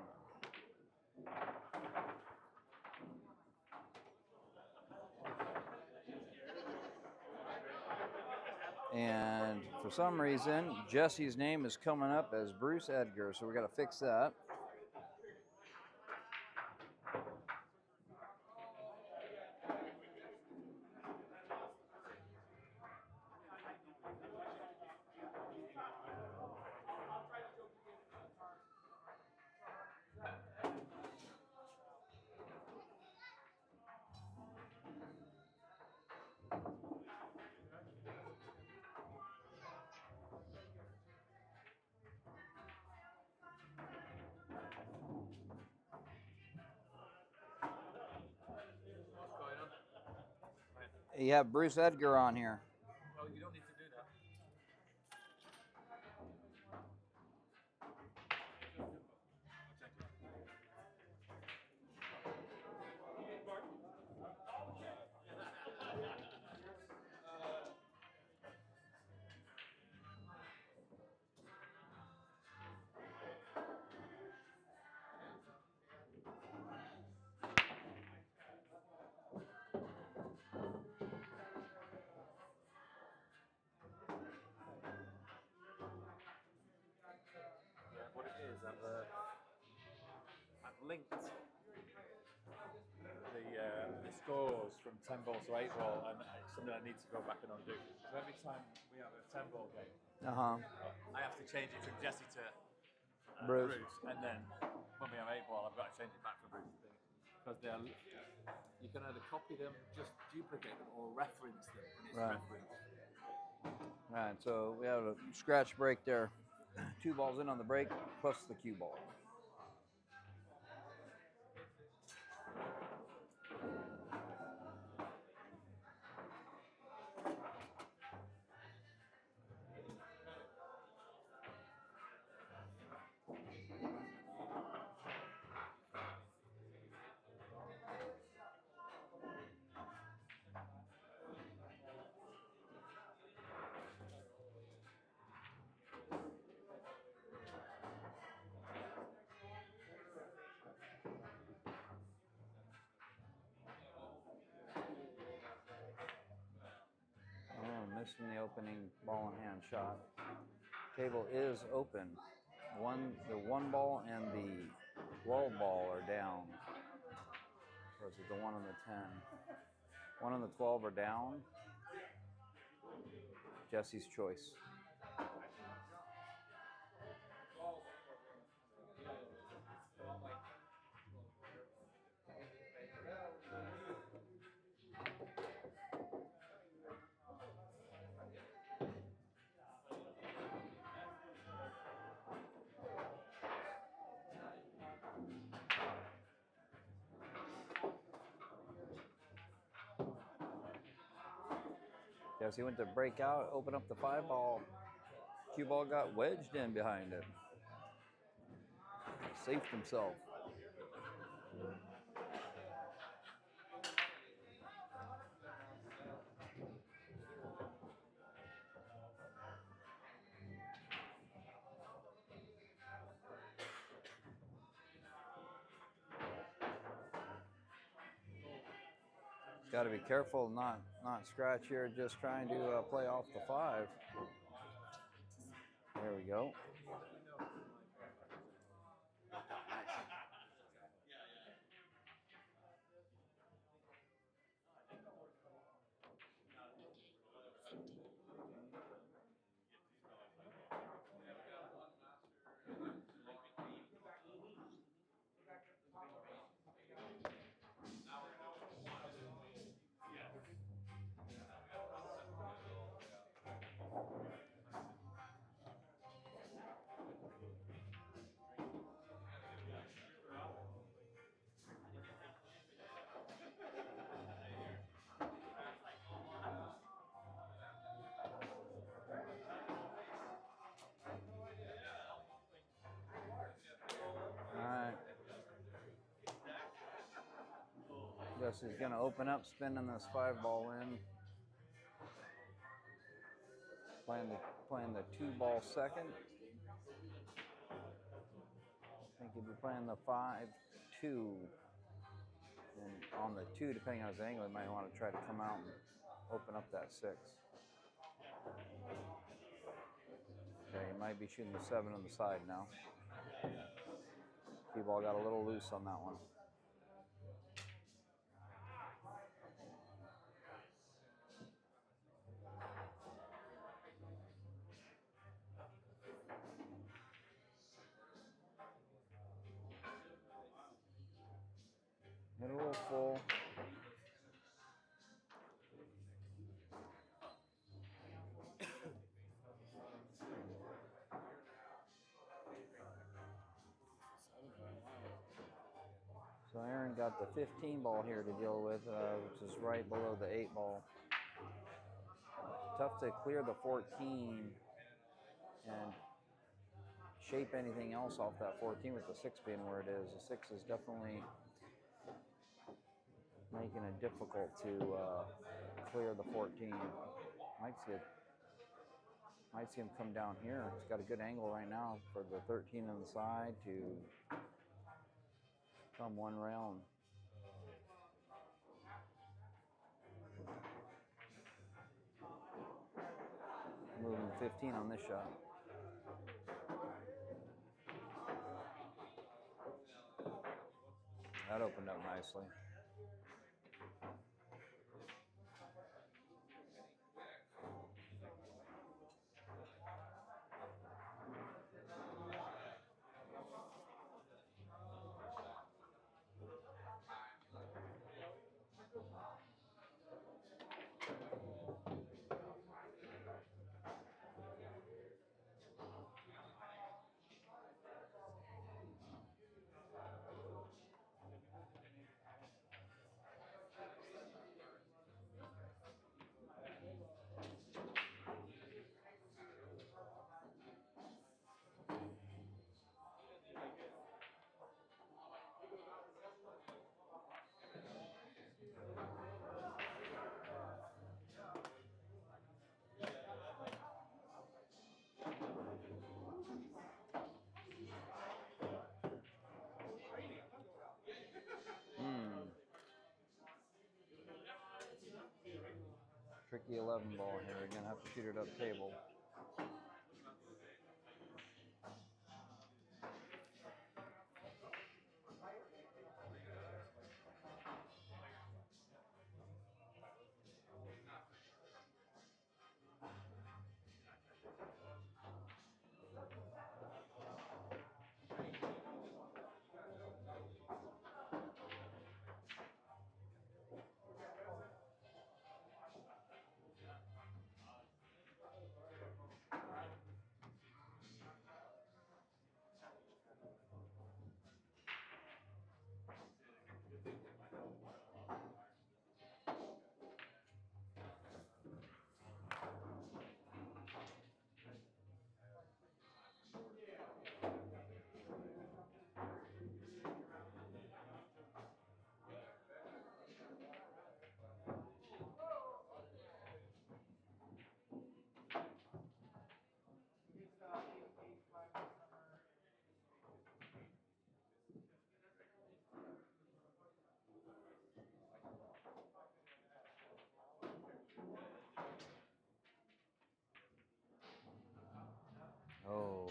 And for some reason, Jesse's name is coming up as Bruce Edgar, so we got to fix that. You have Bruce Edgar on here. Oh, you don't need to do that. Yeah, what it is, I've linked the scores from 10 ball to 8 ball, and it's something I need to go back and undo. So every time we have a 10 ball game, I have to change it from Jesse to Bruce. and then when we have 8 ball, I've got to change it back from Bruce to thing. Because you can either copy them, just duplicate them, or reference them, and it's Right. reference. All right, so we have a scratch break there. 2 balls in on the break, plus the cue ball. Oh, missing the opening ball and hand shot. Table is open. The 1 ball and the 12 ball are down. Or is it the 1 and the 10? 1 and the 12 are down. Jesse's choice. Jesse went to break out, open up the 5 ball. Cue ball got wedged in behind it. Safed himself. Got to be careful not scratch here, just trying to play off the 5. There we go. Jesse's going to open up spinning this 5-ball in. Playing the 2-ball second. I think he'd be playing the 5-2. And on the 2, depending on his angle, he might want to try to come out and open up that 6. Okay, he might be shooting the 7 on the side now. Cue ball got a little loose on that one. Hit a little full. So Aaron got the 15 ball here to deal with, which is right below the 8 ball. Tough to clear the 14 and shape anything else off that 14 with the 6 being where it is. The 6 is definitely making it difficult to clear the 14. Might see him come down here. He's got a good angle right now for the 13 on the side to come one round. Moving 15 on this shot. That opened up nicely. Tricky 11 ball here. You're going to have to shoot it up table. Oh,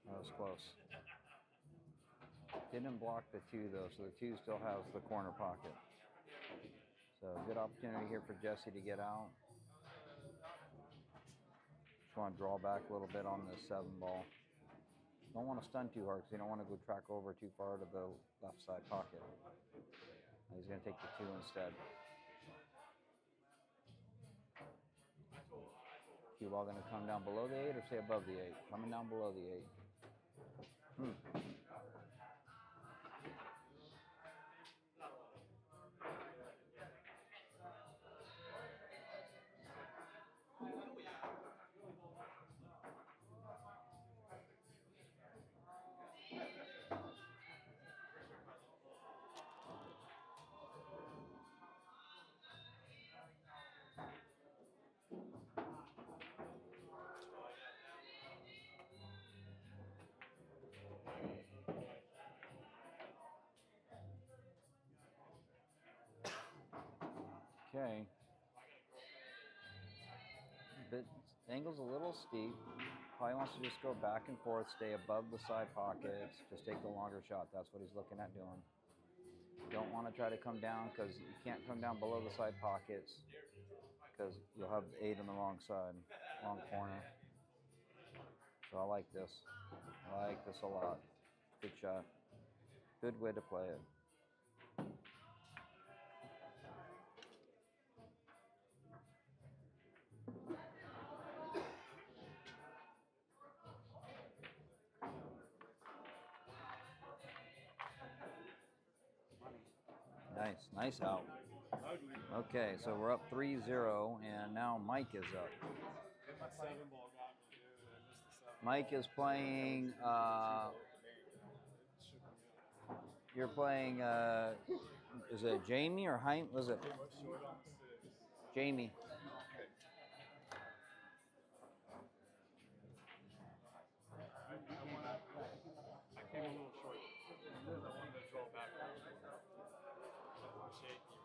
that was close. Didn't block the 2 though, so the 2 still has the corner pocket. So good opportunity here for Jesse to get out. Just want to draw back a little bit on this 7 ball. Don't want to stun too hard because you don't want to go track over too far to the left side pocket. He's going to take the 2 instead. Cue ball going to come down below the 8 or stay above the 8? Coming down below the 8. The angle's a little steep. Probably wants to just go back and forth, stay above the side pockets, just take the longer shot. That's what he's looking at doing. Don't want to try to come down because you can't come down below the side pockets because you'll have the 8 on the wrong side, wrong corner. So I like this. I like this a lot. Good shot. Good way to play it. Nice out. Okay, so we're up 3-0, and now Mike is up. Mike is playing, you're playing, is it Jamie or Hein? Was it? Jamie. I came a little short. I wanted to draw back. Shaky.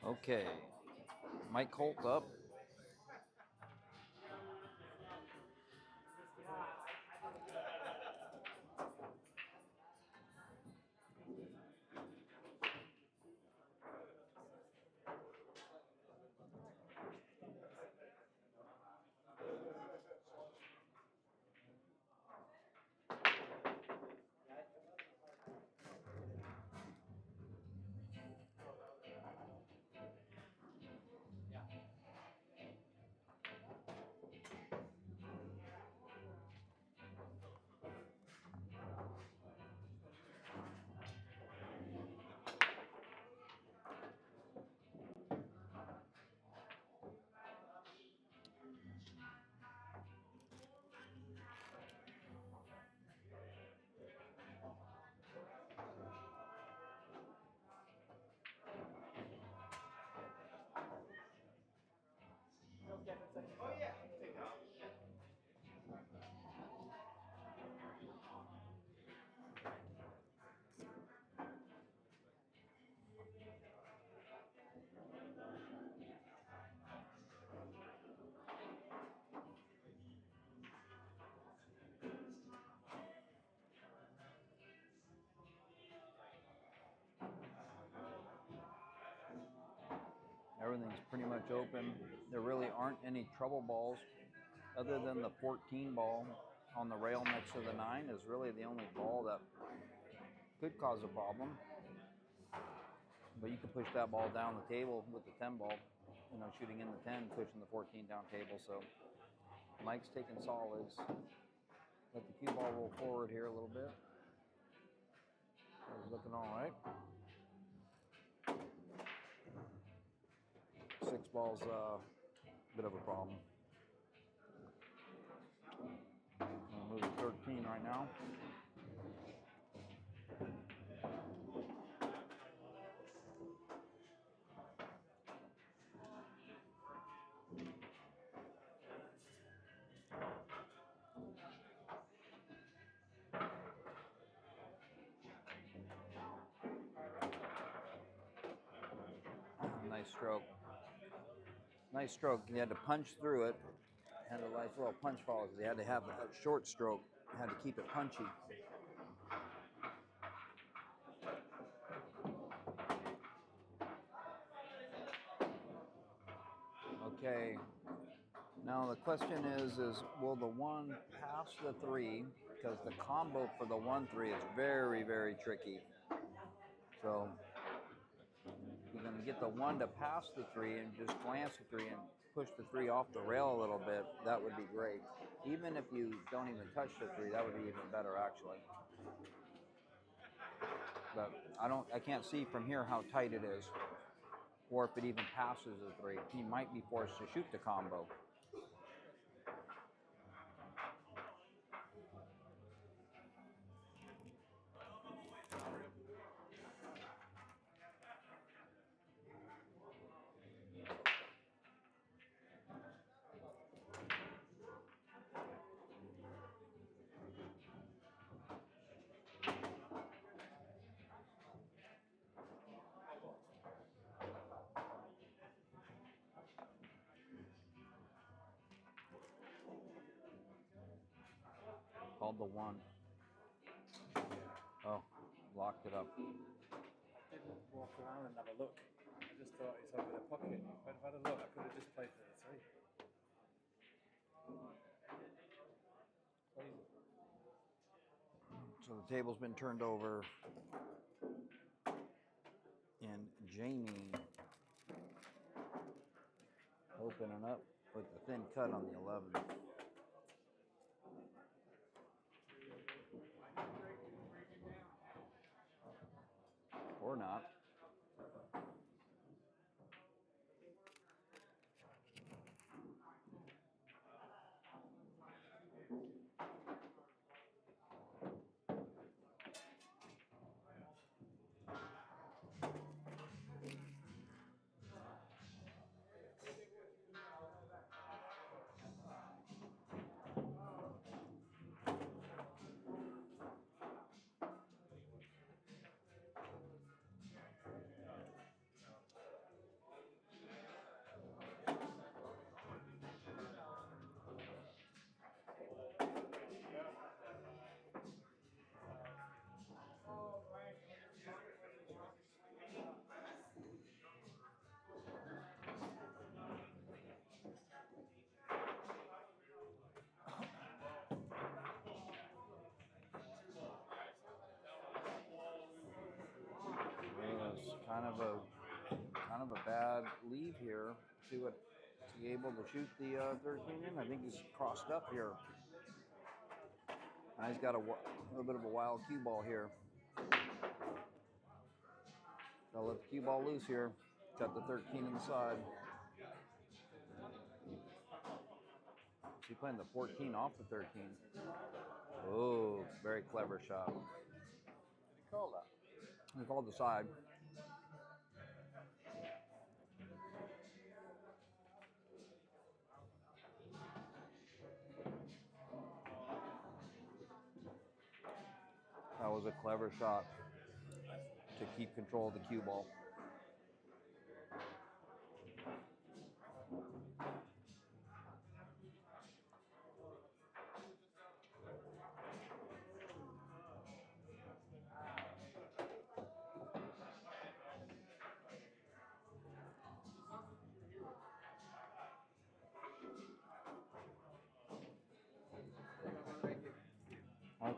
Okay, Mike Holt up. Everything's pretty much open. There really aren't any trouble balls other than the 14 ball on the rail next to the 9 is really the only ball that could cause a problem. But you could push that ball down the table with the 10 ball, shooting in the 10, pushing the 14 down table. So Mike's taking solids. Let the cue ball roll forward here a little bit. It's looking all right. 6 ball's a bit of a problem. I'll move to 13 right now. Nice stroke. Nice stroke. You had to punch through it. Had a nice little punch fall because you had to have a short stroke. You had to keep it punchy. Okay. Now the question is will the 1 pass the 3? Because the combo for the 1-3 is very, very tricky. So you're going to get the 1 to pass the 3 and just glance the 3 and push the 3 off the rail a little bit. That would be great. Even if you don't even touch the 3, that would be even better actually. But I can't see from here how tight it is, or if it even passes the 3. He might be forced to shoot the combo. Called the 1. Oh, locked it up. I didn't walk around and have a look. I just thought it's over the pocket. But if I'd have looked, I could have just played for the 3. Crazy. So the table's been turned over, and Jamie opening up with a thin cut on the 11. Or not. It's kind of a bad leave here. See what is he able to shoot the 13 in? I think he's crossed up here. And he's got a little bit of a wild cue ball here. I'll let the cue ball loose here. Got the 13 inside. Is he playing the 14 off the 13? Oh, very clever shot. Did he call that? He called the side. That was a clever shot to keep control of the cue ball.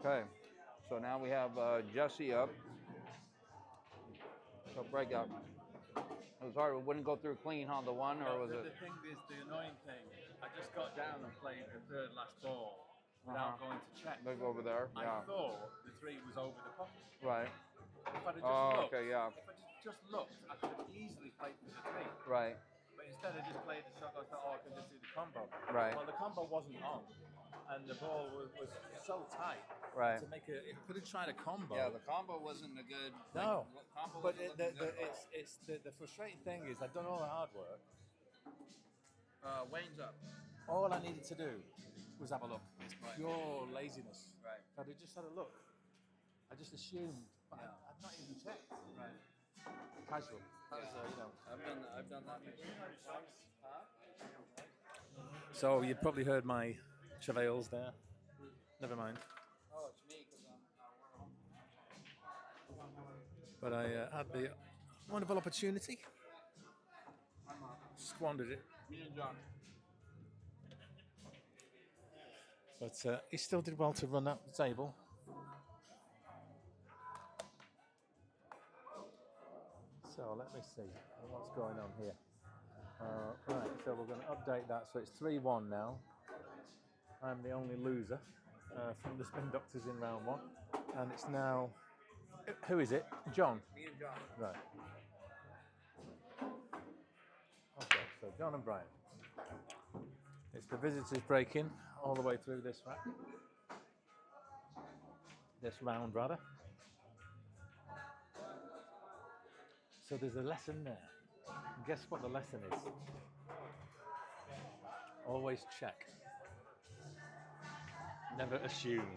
Okay, so now we have Jesse up. So break up. It was hard. It wouldn't go through clean on the 1, or was it? The thing is, the annoying thing, I just got down and played the 3rd last ball without going to check. They go over there. Yeah. I thought the 3 was over the pocket. Right. If I'd have just looked, okay, yeah. if I just looked, I could have easily played for the 3. Right. But instead I just played the shot, I thought, oh, I can just do the combo. Right. Well, the combo wasn't on, and the ball was so tight. Right. To make a, could have tried a combo. Yeah, the combo wasn't a good. No. Combo But wasn't the, looking good at it's the frustrating thing is I've done all the hard work. all. Wayne's up. All I needed to do was have a look. It's Right. pure laziness. Right. If I'd have just had a look, I just assumed, but Yeah. I'd not even checked. Right. Casual. That was, you know. I've done that many times. Huh? So you probably heard my travails there. Never mind. Oh, it's me because But I had the wonderful opportunity. Squandered it Me and John. But he still did well to run up the table. So let me see what's going on here. Right, so we're going to update that. So it's 3-1 now. I'm the only loser from the Spin Doctors in round 1. And it's now, who is it? John? Me and John. Right. Okay, so John and Brian. It's the visitors breaking all the way through this rack. This round, rather. So there's a lesson there. Guess what the lesson is? Always check. Never assume.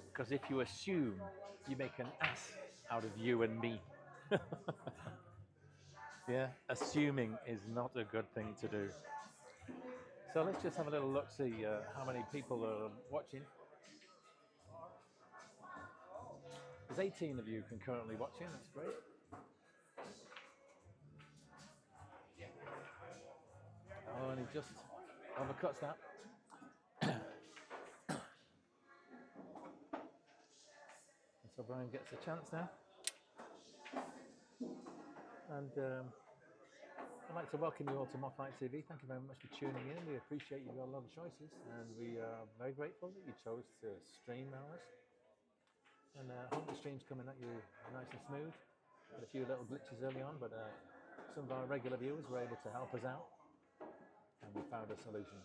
Because if you assume, you make an ass out of you and me. Yeah, assuming is not a good thing to do. So let's just have a little look, see how many people are watching. There's 18 of you concurrently watching, that's great. Oh, and he just overcuts that. And so Brian gets a chance now. And I'd like to welcome you all to Mothlight TV. Thank you very much for tuning in. We appreciate you've got a lot of choices, and we are very grateful that you chose to stream ours. And I hope the stream's coming at you nice and smooth. Had a few little glitches early on, but some of our regular viewers were able to help us out, and we found a solution.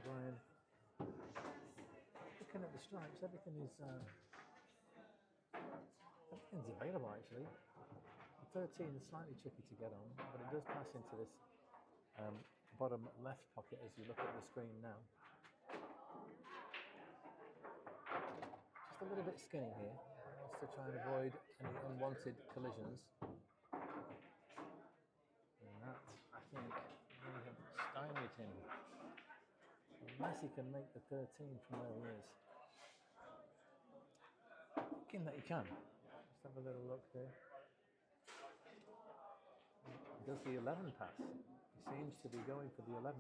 Brian, looking at the stripes, everything's available actually. The 13 is slightly tricky to get on, but it does pass into this bottom left pocket as you look at the screen now. Just a little bit skinny here, just to try and avoid any unwanted collisions. And that, I think, may have stymied him. Unless he can make the 13 from where he is. Thinking that he can. Let's have a little look there. He does the 11 pass. He seems to be going for the 11.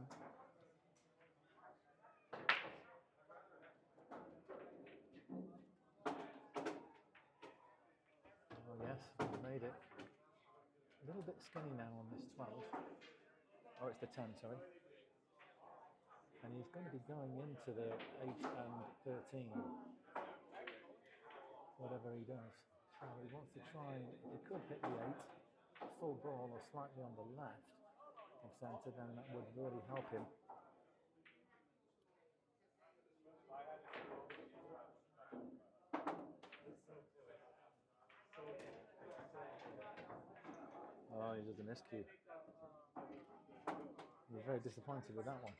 Oh yes, he made it. A little bit skinny now on this 12. Oh, it's the 10, sorry. And he's going to be going into the 8 and 13. Whatever he does. So he wants to try, he could hit the 8, full ball or slightly on the left of centre, then that would really help him. Oh, he does a miscue. He was very disappointed with that one.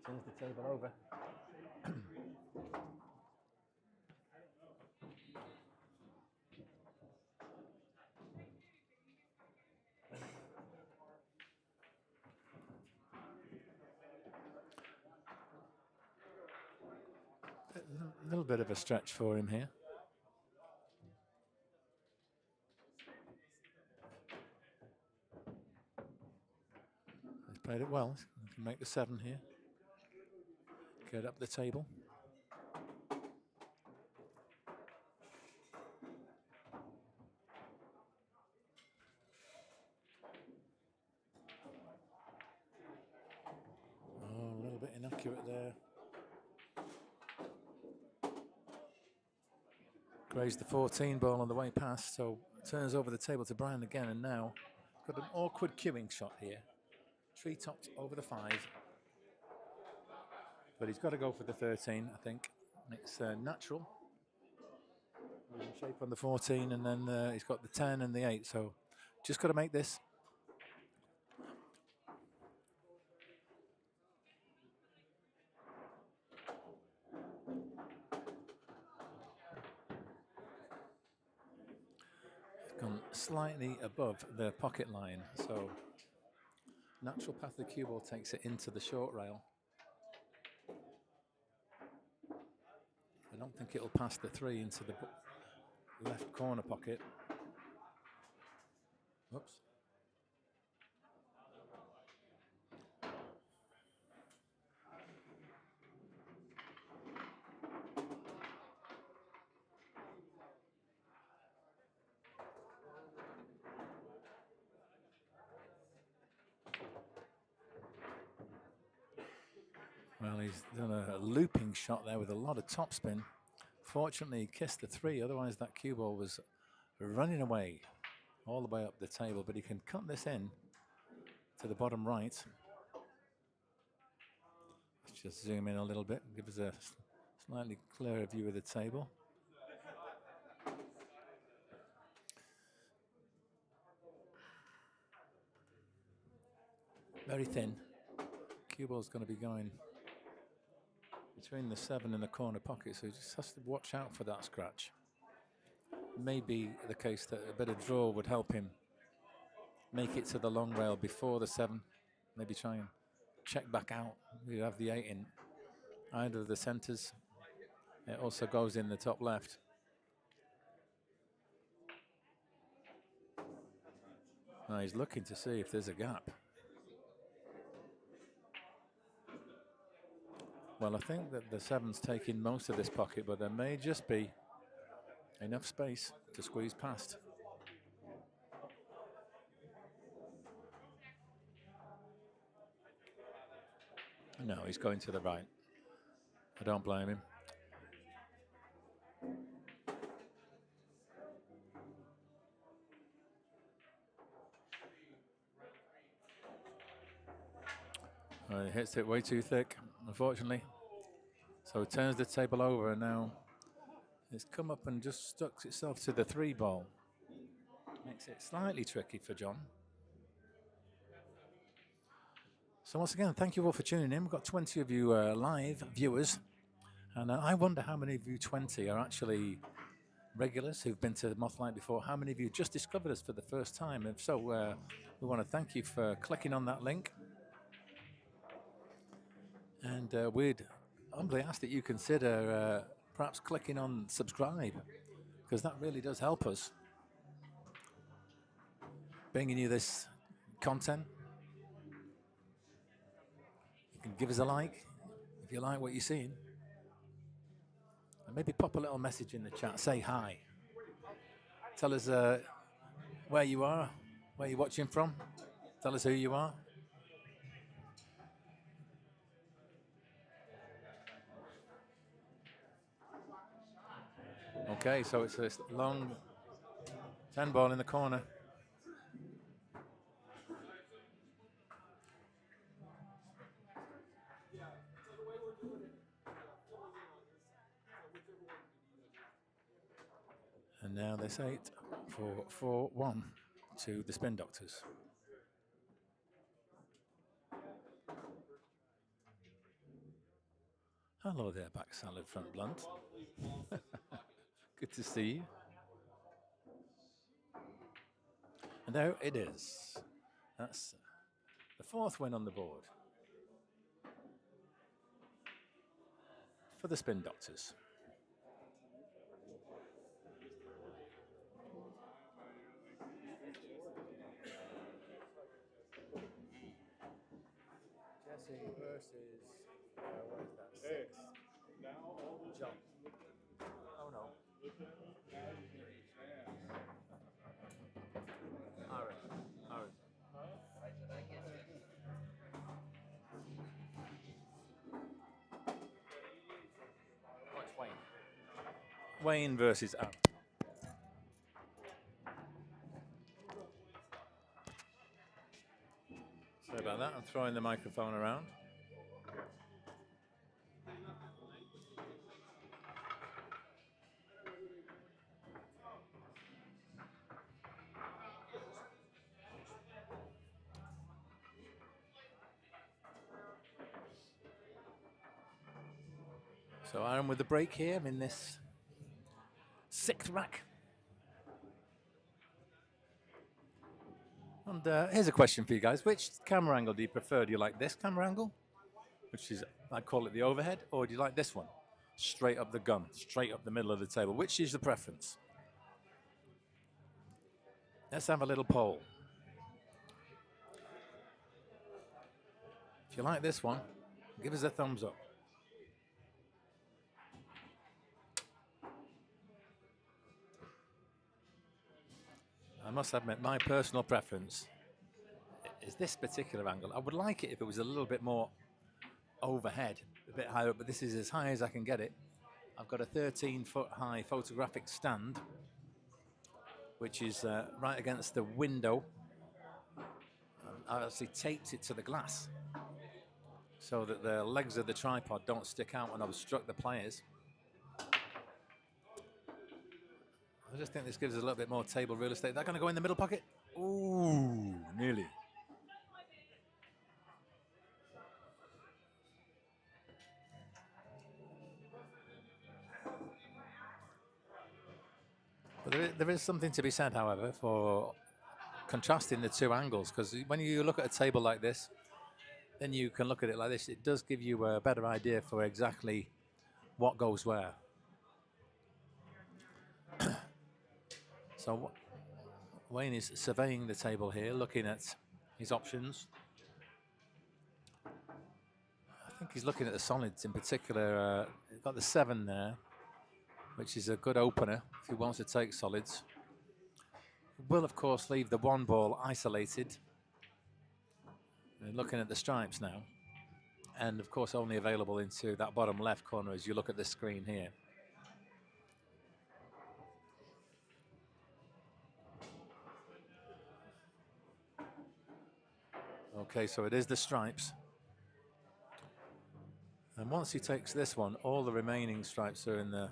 Turns the table over. A little bit of a stretch for him here. He's played it well. He can make the 7 here. Get up the table. Oh, a little bit inaccurate there. Grazed the 14 ball on the way past, so turns over the table to Brian again, and now got an awkward queuing shot here. Tree topped over the 5. But he's got to go for the 13, I think. It's natural. He's in shape on the 14, and then he's got the 10 and the 8, so just got to make this. Gone slightly above the pocket line, so natural path of the cue ball takes it into the short rail. don't think it'll pass the 3 into the left corner pocket. Oops. Well, he's done a looping shot there with a lot of topspin. Fortunately, he kissed the 3, otherwise that cue ball was running away all the way up the table, but he can cut this in to the bottom right. Let's just zoom in a little bit, give us a slightly clearer view of the table. Very thin. Cue ball's going to be going between the 7 and the corner pocket, so he just has to watch out for that scratch. Maybe the case that a bit of draw would help him make it to the long rail before the 7. Maybe try and check back out. You have the 8 in either of the centres. It also goes in the top left. Now he's looking to see if there's a gap. Well, I think that the 7's taking most of this pocket, but there may just be enough space to squeeze past. No, he's going to the right. I don't blame him. He hits it way too thick, unfortunately. So he turns the table over, and now it's come up and just stuck itself to the 3 ball. Makes it slightly tricky for John. So once again, thank you all for tuning in. We've got 20 of you live viewers. And I wonder how many of you 20 are actually regulars who've been to Mothlight before. How many of you just discovered us for the first time? If so, we want to thank you for clicking on that link. And we'd humbly ask that you consider perhaps clicking on subscribe, because that really does help us bringing you this content. You can give us a like if you like what you're seeing. And maybe pop a little message in the chat, say hi. Tell us where you are, where you're watching from. Tell us who you are. Okay, so it's a long 10 ball in the corner. And now this 8 for 4-1 to the Spin Doctors. Hello there, back salad front blunt. Good to see you. And there it is. That's the 4th win on the board for the Spin Doctors. Jesse versus, what is that, 6? John. Oh no. Aaron. What's Wayne? Wayne versus Aaron. Sorry about that, I'm throwing the microphone around. So Aaron with the break here in this 6th rack. And here's a question for you guys. Which camera angle do you prefer? Do you like this camera angle, which is, I call it the overhead, or do you like this one, straight up the gun, straight up the middle of the table? Which is the preference? Let's have a little poll. If you like this one, give us a thumbs up. I must admit, my personal preference is this particular angle. I would like it if it was a little bit more overhead, a bit higher up, but this is as high as I can get it. I've got a 13-foot high photographic stand, which is right against the window. I've actually taped it to the glass so that the legs of the tripod don't stick out and obstruct the players. I just think this gives us a little bit more table real estate. That's going to go in the middle pocket. Ooh, nearly. But there is something to be said, however, for contrasting the two angles, because when you look at a table like this, then you can look at it like this. It does give you a better idea for exactly what goes where. So Wayne is surveying the table here, looking at his options. I think he's looking at the solids in particular. He's got the 7 there, which is a good opener if he wants to take solids. Will, of course, leave the 1 ball isolated. Looking at the stripes now. And, of course, only available into that bottom left corner as you look at the screen here. Okay, so it is the stripes. And once he takes this one, all the remaining stripes are in the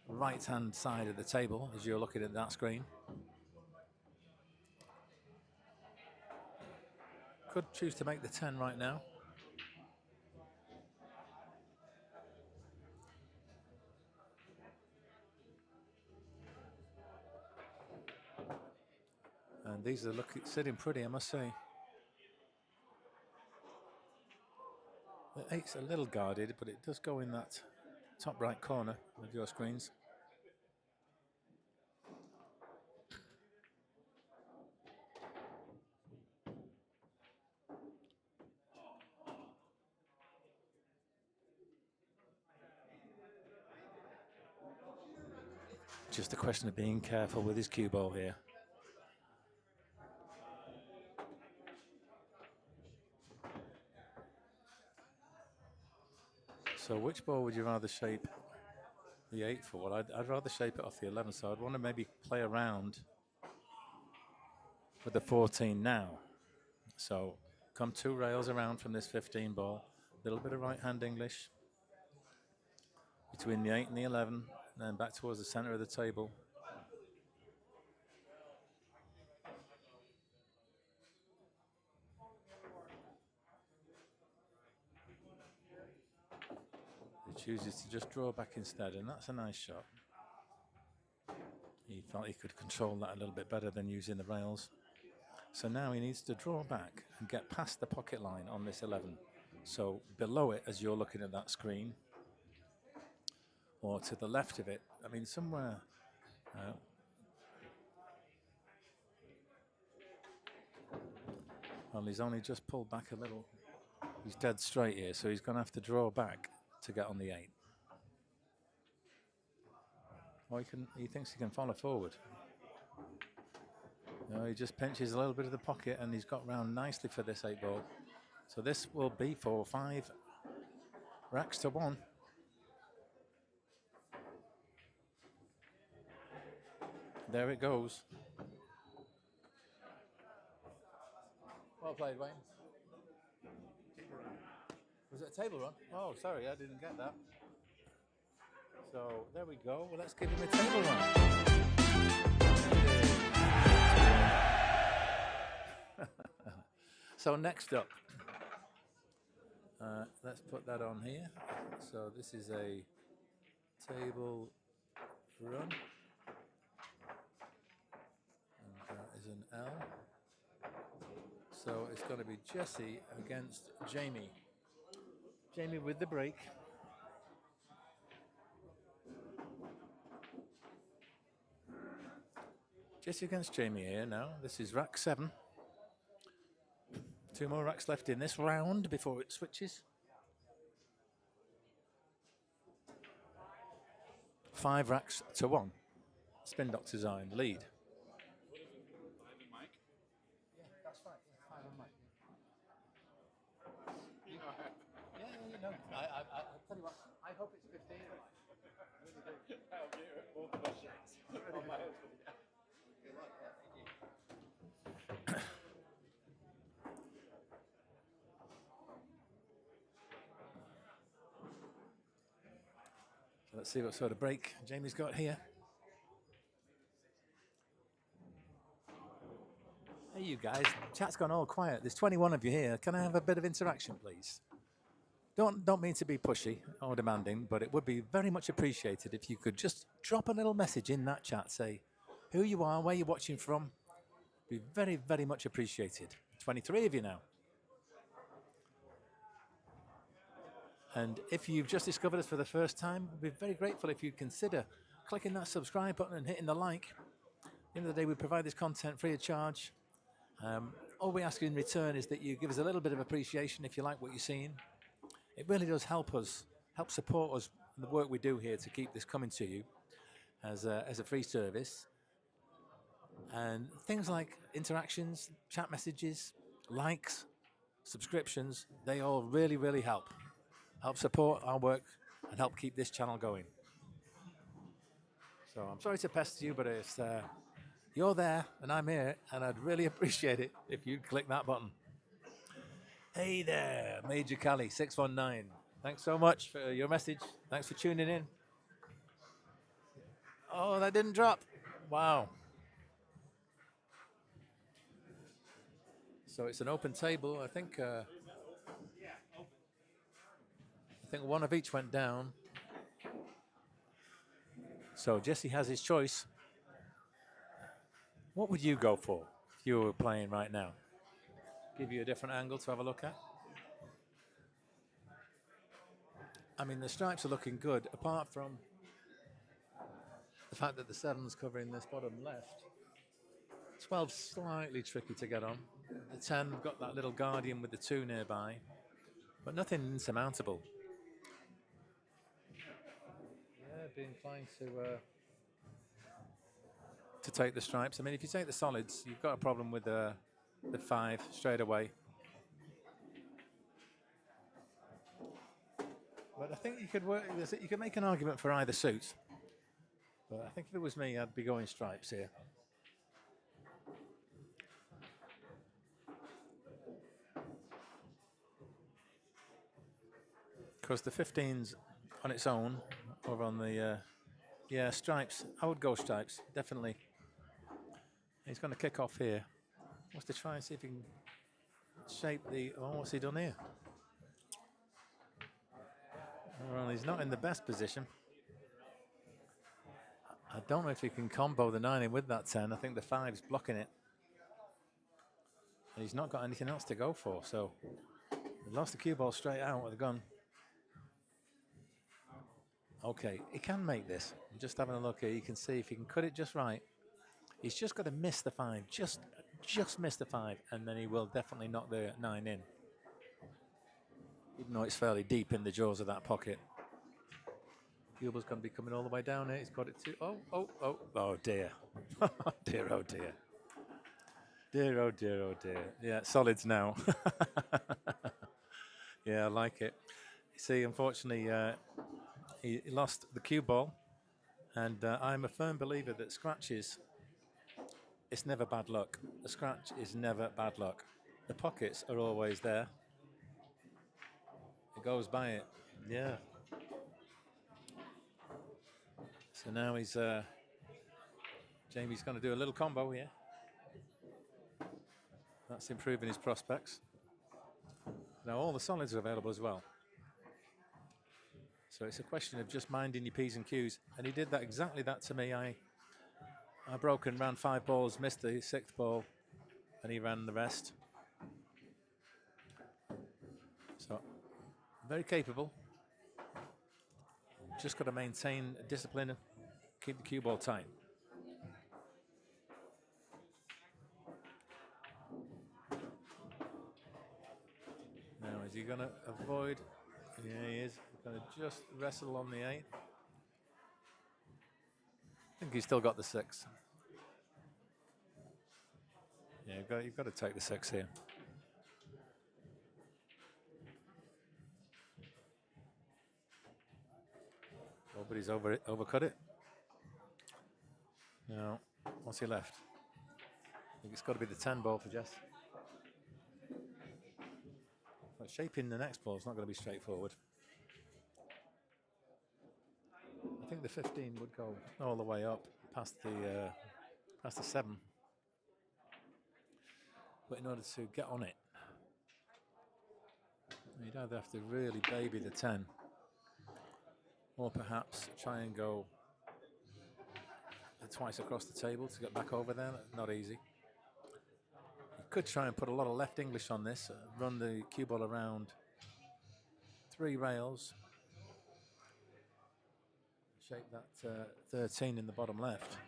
right-hand side of the table as you're looking at that screen. Could choose to make the 10 right now. And these are sitting pretty, I must say. The 8's a little guarded, but it does go in that top right corner of your screens. Just a question of being careful with his cue ball here. So which ball would you rather shape the 8 for? Well, I'd rather shape it off the 11, so I'd want to maybe play around with the 14 now. So come 2 rails around from this 15 ball, a little bit of right-hand English between the 8 and the 11, and then back towards the center of the table. He chooses to just draw back instead, and that's a nice shot. He felt he could control that a little bit better than using the rails. So now he needs to draw back and get past the pocket line on this 11. So below it, as you're looking at that screen, or to the left of it, I mean somewhere. Well, he's only just pulled back a little. He's dead straight here, so he's going to have to draw back to get on the 8. Or he thinks he can follow forward. No, he just pinches a little bit of the pocket, and he's got round nicely for this 8 ball. So this will be for 5 racks to 1. There it goes. Well played, Wayne. Was it a table run? Oh, sorry, I didn't get that. So there we go. Well, let's give him a table run. So next up, let's put that on here. So this is a table run. And that is an L. So it's going to be Jesse against Jamie. Jamie with the break. Jesse against Jamie here now. This is rack 7. 2 more racks left in this round before it switches. 5 racks to 1. Spin Doctors are in the lead. Yeah, that's right. 5 on mic. Yeah, no. I tell you what, I hope it's 15. So let's see what sort of break Jamie's got here. Hey, you guys, chat's gone all quiet. There's 21 of you here. Can I have a bit of interaction, please? Don't mean to be pushy or demanding, but it would be very much appreciated if you could just drop a little message in that chat. Say who you are, where you're watching from. Be very, very much appreciated. 23 of you now. And if you've just discovered us for the first time, we'd be very grateful if you'd consider clicking that subscribe button and hitting the like. At the end of the day, we provide this content free of charge. All we ask in return is that you give us a little bit of appreciation if you like what you're seeing. It really does help us, help support us in the work we do here to keep this coming to you as a free service. And things like interactions, chat messages, likes, subscriptions, they all really, really help. Help support our work and help keep this channel going. So I'm sorry to pester you, but if you're there and I'm here, and I'd really appreciate it if you'd click that button. Hey there, Major Cali 619. Thanks so much for your message. Thanks for tuning in. Oh, that didn't drop. Wow. So it's an open table. I think one of each went down. So Jesse has his choice. What would you go for if you were playing right now? Give you a different angle to have a look at. I mean, the stripes are looking good, apart from the fact that the 7's covering this bottom left. 12's slightly tricky to get on. The 10 got that little guardian with the 2 nearby, but nothing insurmountable. Yeah, be inclined to take the stripes. I mean, if you take the solids, you've got a problem with the 5 straight away. But I think you could make an argument for either suit. But I think if it was me, I'd be going stripes here. Because the 15's on its own, over on the, yeah, stripes. I would go stripes, definitely. He's going to kick off here. Wants to try and see if he can shape the, oh, what's he done here? Well, he's not in the best position. I don't know if he can combo the 9 in with that 10. I think the 5's blocking it. And he's not got anything else to go for, so he lost the cue ball straight out with a gun. Okay, he can make this. I'm just having a look here. You can see if he can cut it just right. He's just got to miss the 5, just miss the 5, and then he will definitely knock the 9 in. Even though it's fairly deep in the jaws of that pocket. Gilbert's going to be coming all the way down here. He's got it to, oh dear. Oh dear, oh dear. Dear, oh dear, oh dear. Yeah, solids now. Yeah, I like it. You see, unfortunately, he lost the cue ball, and I'm a firm believer that scratches, it's never bad luck. A scratch is never bad luck. The pockets are always there. It goes by it, yeah. So now he's, Jamie's going to do a little combo here. That's improving his prospects. Now all the solids are available as well. So it's a question of just minding your P's and Q's. And he did that exactly that to me. I broke and ran 5 balls, missed the 6th ball, and he ran the rest. So very capable. Just got to maintain discipline, keep the cue ball tight. Is he going to avoid? Yeah, he is. He's going to just wrestle on the 8. I think he's still got the 6. Yeah, you've got to take the 6 here. Oh, but he's overcut it. Now, what's he left? I think it's got to be the 10 ball for Jess. But shaping the next ball is not going to be straightforward. I think the 15 would go all the way up past the 7. But in order to get on it, you'd either have to really baby the 10, or perhaps try and go twice across the table to get back over there. Not easy. You could try and put a lot of left English on this, run the cue ball around 3 rails, shape that 13 in the bottom left.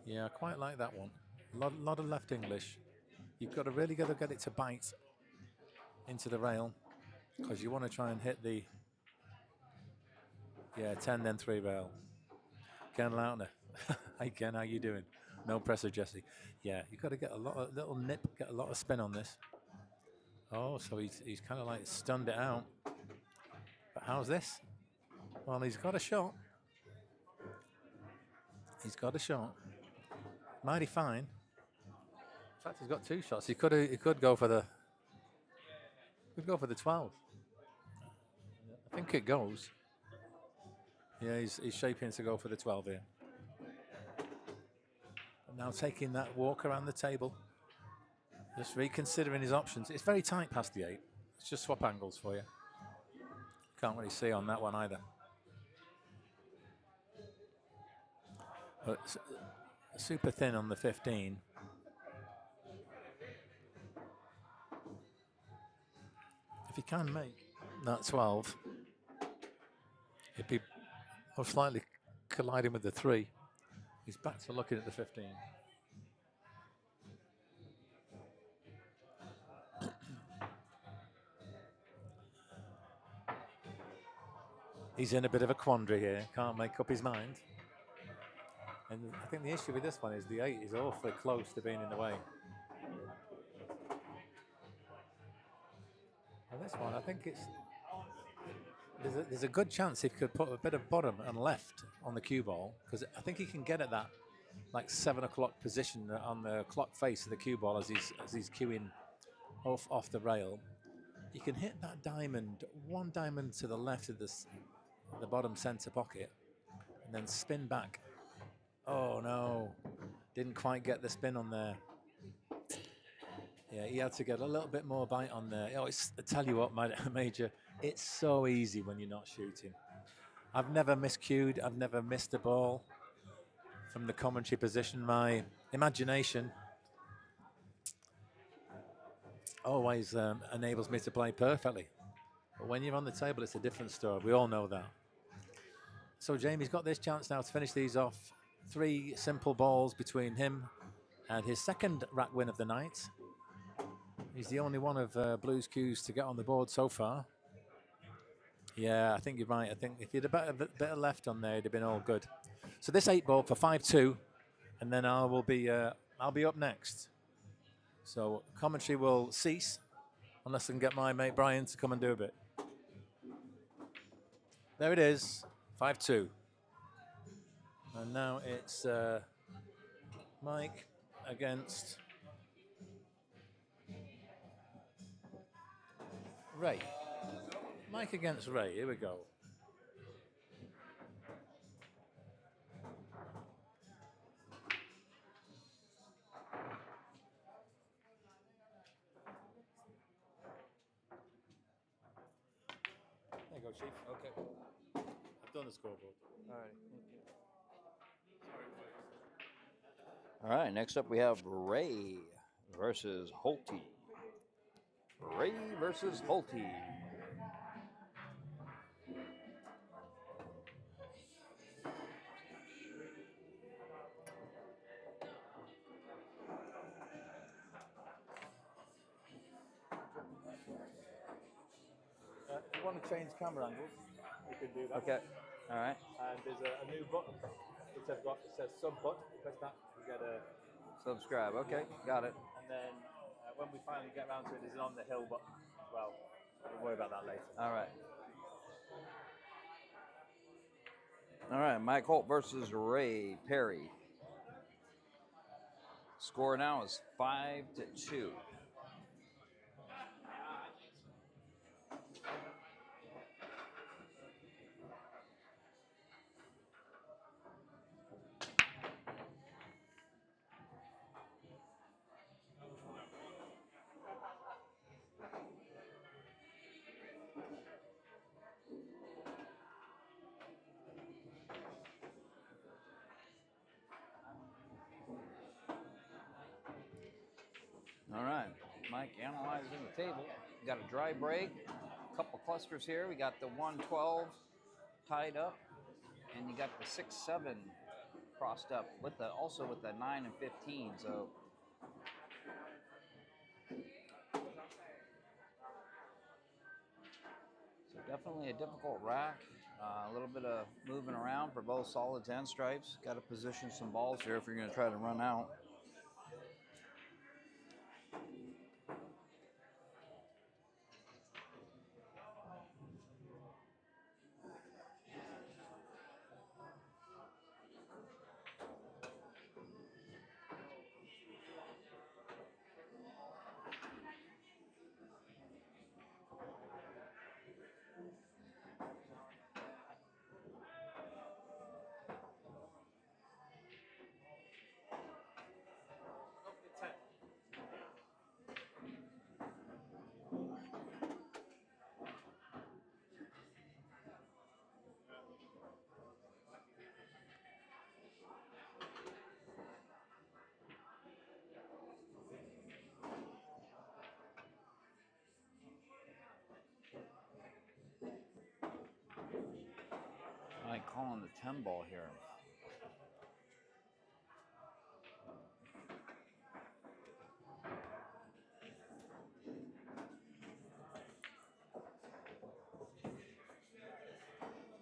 Yeah, I quite like that one. A lot of left English. You've got to really get it to bite into the rail, because you want to try and hit the 10 then 3 rail. Ken Lautner. Hey Ken, how you doing? No pressure, Jesse. Yeah, you've got to get a little nip, get a lot of spin on this. Oh, so he's kind of like stunned it out. But how's this? Well, he's got a shot. He's got a shot. Mighty fine. In fact, he's got 2 shots. He could go for the 12. I think it goes. Yeah, he's shaping to go for the 12 here. But now taking that walk around the table, just reconsidering his options. It's very tight past the 8. It's just swap angles for you. Can't really see on that one either. But super thin on the 15. If he can make that 12, it'd be most likely colliding with the 3. He's back to looking at the 15. He's in a bit of a quandary here. Can't make up his mind. And I think the issue with this one is the 8 is awfully close to being in the way. And this one, I think there's a good chance he could put a bit of bottom and left on the cue ball, because I think he can get at that like 7 o'clock position on the clock face of the cue ball as he's cueing off the rail. You can hit that diamond, 1 diamond to the left of the bottom center pocket, and then spin back. Oh no, didn't quite get the spin on there. Yeah, he had to get a little bit more bite on there. Oh, I tell you what, Major, it's so easy when you're not shooting. I've never miscued, I've never missed a ball from the commentary position. My imagination always enables me to play perfectly. But when you're on the table, it's a different story. We all know that. So Jamie's got this chance now to finish these off. 3 simple balls between him and his second rack win of the night. He's the only one of Blues cues to get on the board so far. Yeah, I think you're right. I think if he had a bit of left on there, it'd have been all good. So this 8 ball for 5-2, and then I'll be up next. So commentary will cease unless I can get my mate Brian to come and do a bit. There it is, 5-2. And now it's Mike against Ray. Mike against Ray, here we go. There you go, Chief. Okay. I've done the scoreboard. All right. All right, next up we have Ray versus Holte. Ray versus Holte. want to change camera angles, you can do that. Okay. All right. And there's a new button which I've got. It says sub button. Press that. You get a. Subscribe. Okay. Got it. And then when we finally get around to it, there's an on the hill button. Well, we'll worry about that later. All right. All right. Mike Holt versus Ray Perry. Score now is 5-2. All right, Mike analyzing the table. We got a dry break, a couple clusters here. We got the 112 tied up, and you got the 6-7 crossed up with the also with the 9 and 15. So definitely a difficult rack. A little bit of moving around for both solids and stripes. Got to position some balls here if you're going to try to run out. Mike calling the 10 ball here.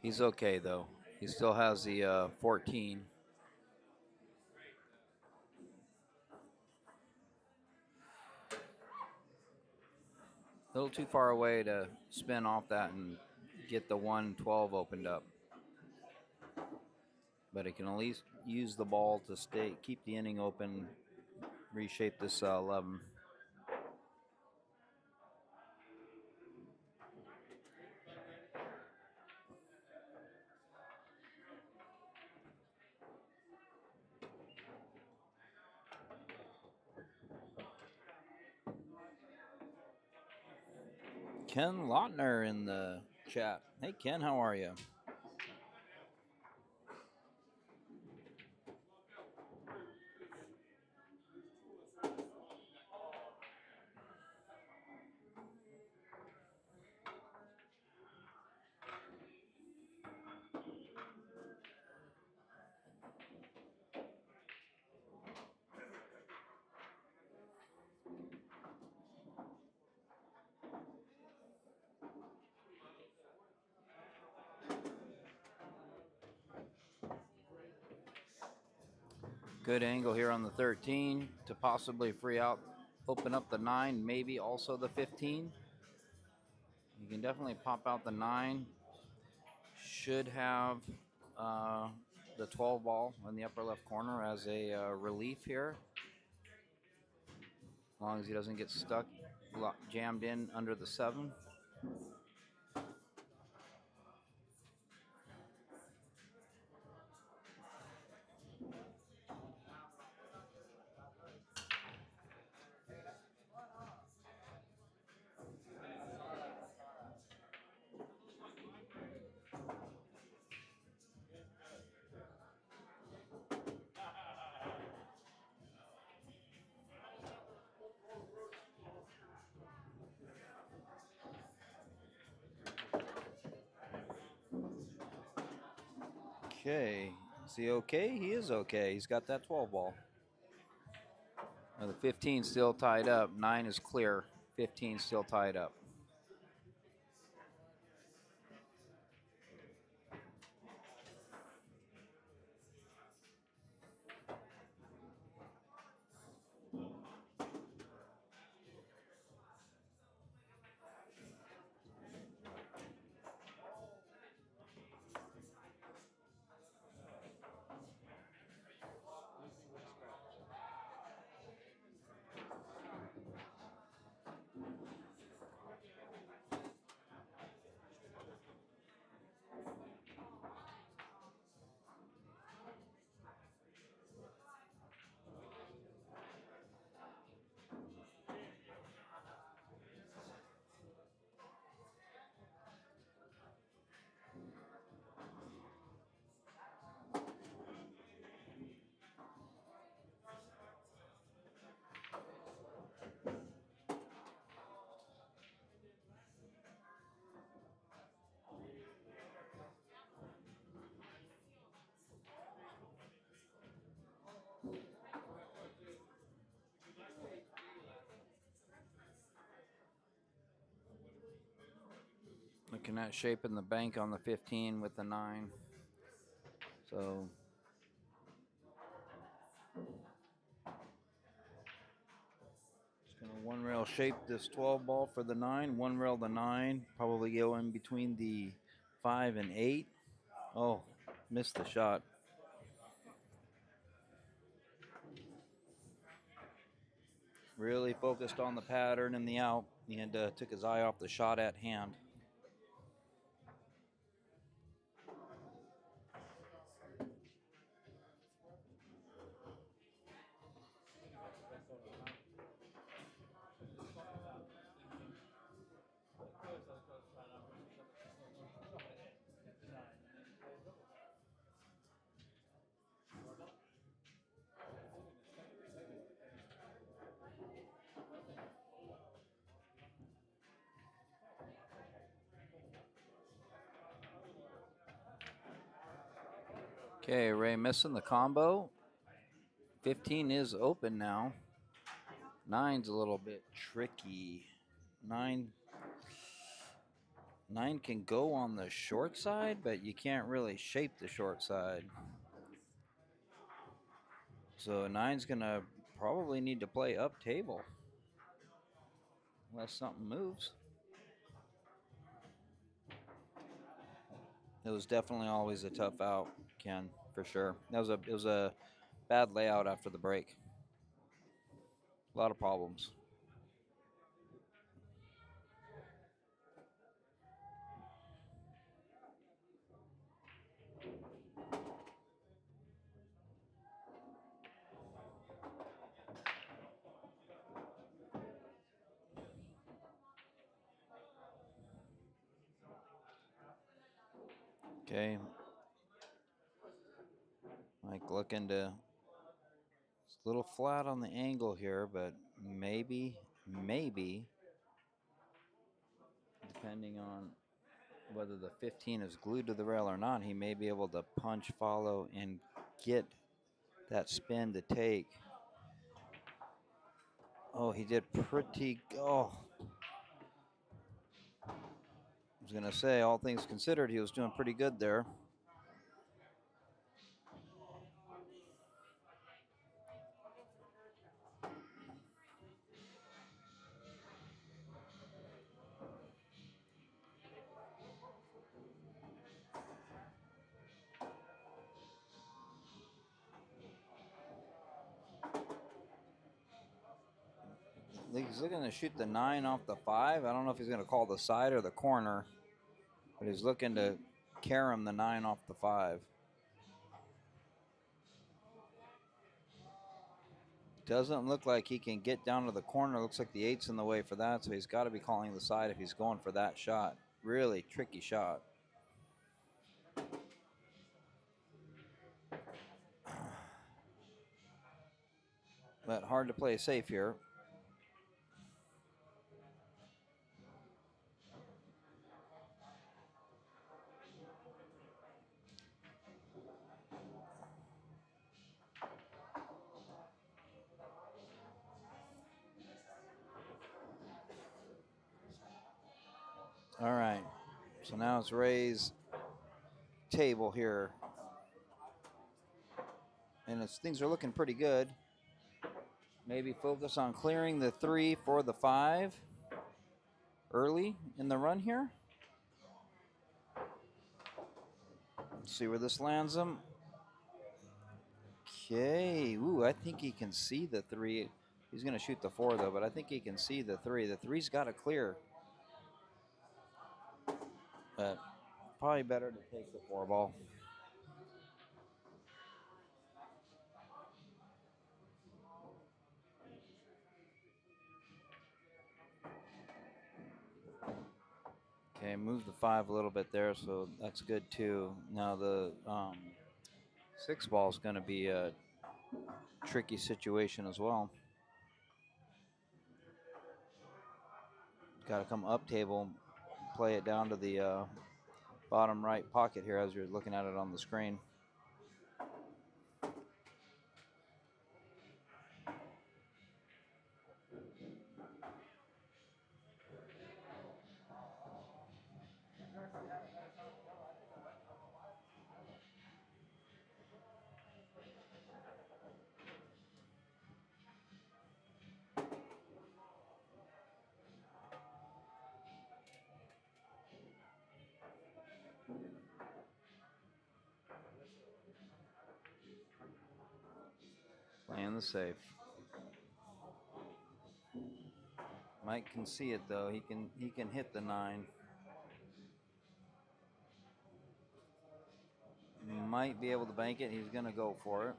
He's okay though. He still has the 14. A little too far away to spin off that and get the 112 opened up. But he can at least use the ball to keep the inning open, reshape this 11. Ken Lautner in the chat. Hey, Ken, how are you? Good angle here on the 13 to possibly free out, open up the 9, maybe also the 15. You can definitely pop out the 9. Should have the 12 ball in the upper left corner as a relief here. As long as he doesn't get stuck, jammed in under the 7. Okay, is he okay? He is okay. He's got that 12 ball. Now the 15 still tied up. 9 is clear. 15 still tied up. looking at shaping the bank on the 15 with the 9. So just gonna one rail shape this 12 ball for the 9, one rail the 9, probably go in between the 5 and 8. Oh, missed the shot. Really focused on the pattern and the out, and took his eye off the shot at hand. Okay, Ray missing the combo. 15 is open now. 9's a little bit tricky. 9 can go on the short side, but you can't really shape the short side. So 9's gonna probably need to play up table unless something moves. It was definitely always a tough out, Ken, for sure. It was a bad layout after the break. A lot of problems. Okay. Mike looking to, it's a little flat on the angle here, but maybe, depending on whether the 15 is glued to the rail or not, he may be able to punch, follow, and get that spin to take. Oh, he did pretty, oh. I was going to say, all things considered, he was doing pretty good there. He's looking to shoot the 9 off the 5. I don't know if he's going to call the side or the corner, but he's looking to carom the 9 off the 5. Doesn't look like he can get down to the corner. Looks like the 8's in the way for that, so he's got to be calling the side if he's going for that shot. Really tricky shot. But hard to play safe here. All right, so now it's Ray's table here. And things are looking pretty good. Maybe focus on clearing the 3 for the 5 early in the run here. Let's see where this lands him. Okay, ooh, I think he can see the 3. He's gonna shoot the 4 though, but I think he can see the 3. The 3's got to clear. But probably better to take the 4 ball. Okay, move the 5 a little bit there, so that's good too. Now the 6 ball is going to be a tricky situation as well. Got to come up table, play it down to the bottom right pocket here as you're looking at it on the screen. in the safe. Mike can see it though. He can hit the 9. Might be able to bank it. He's gonna go for it.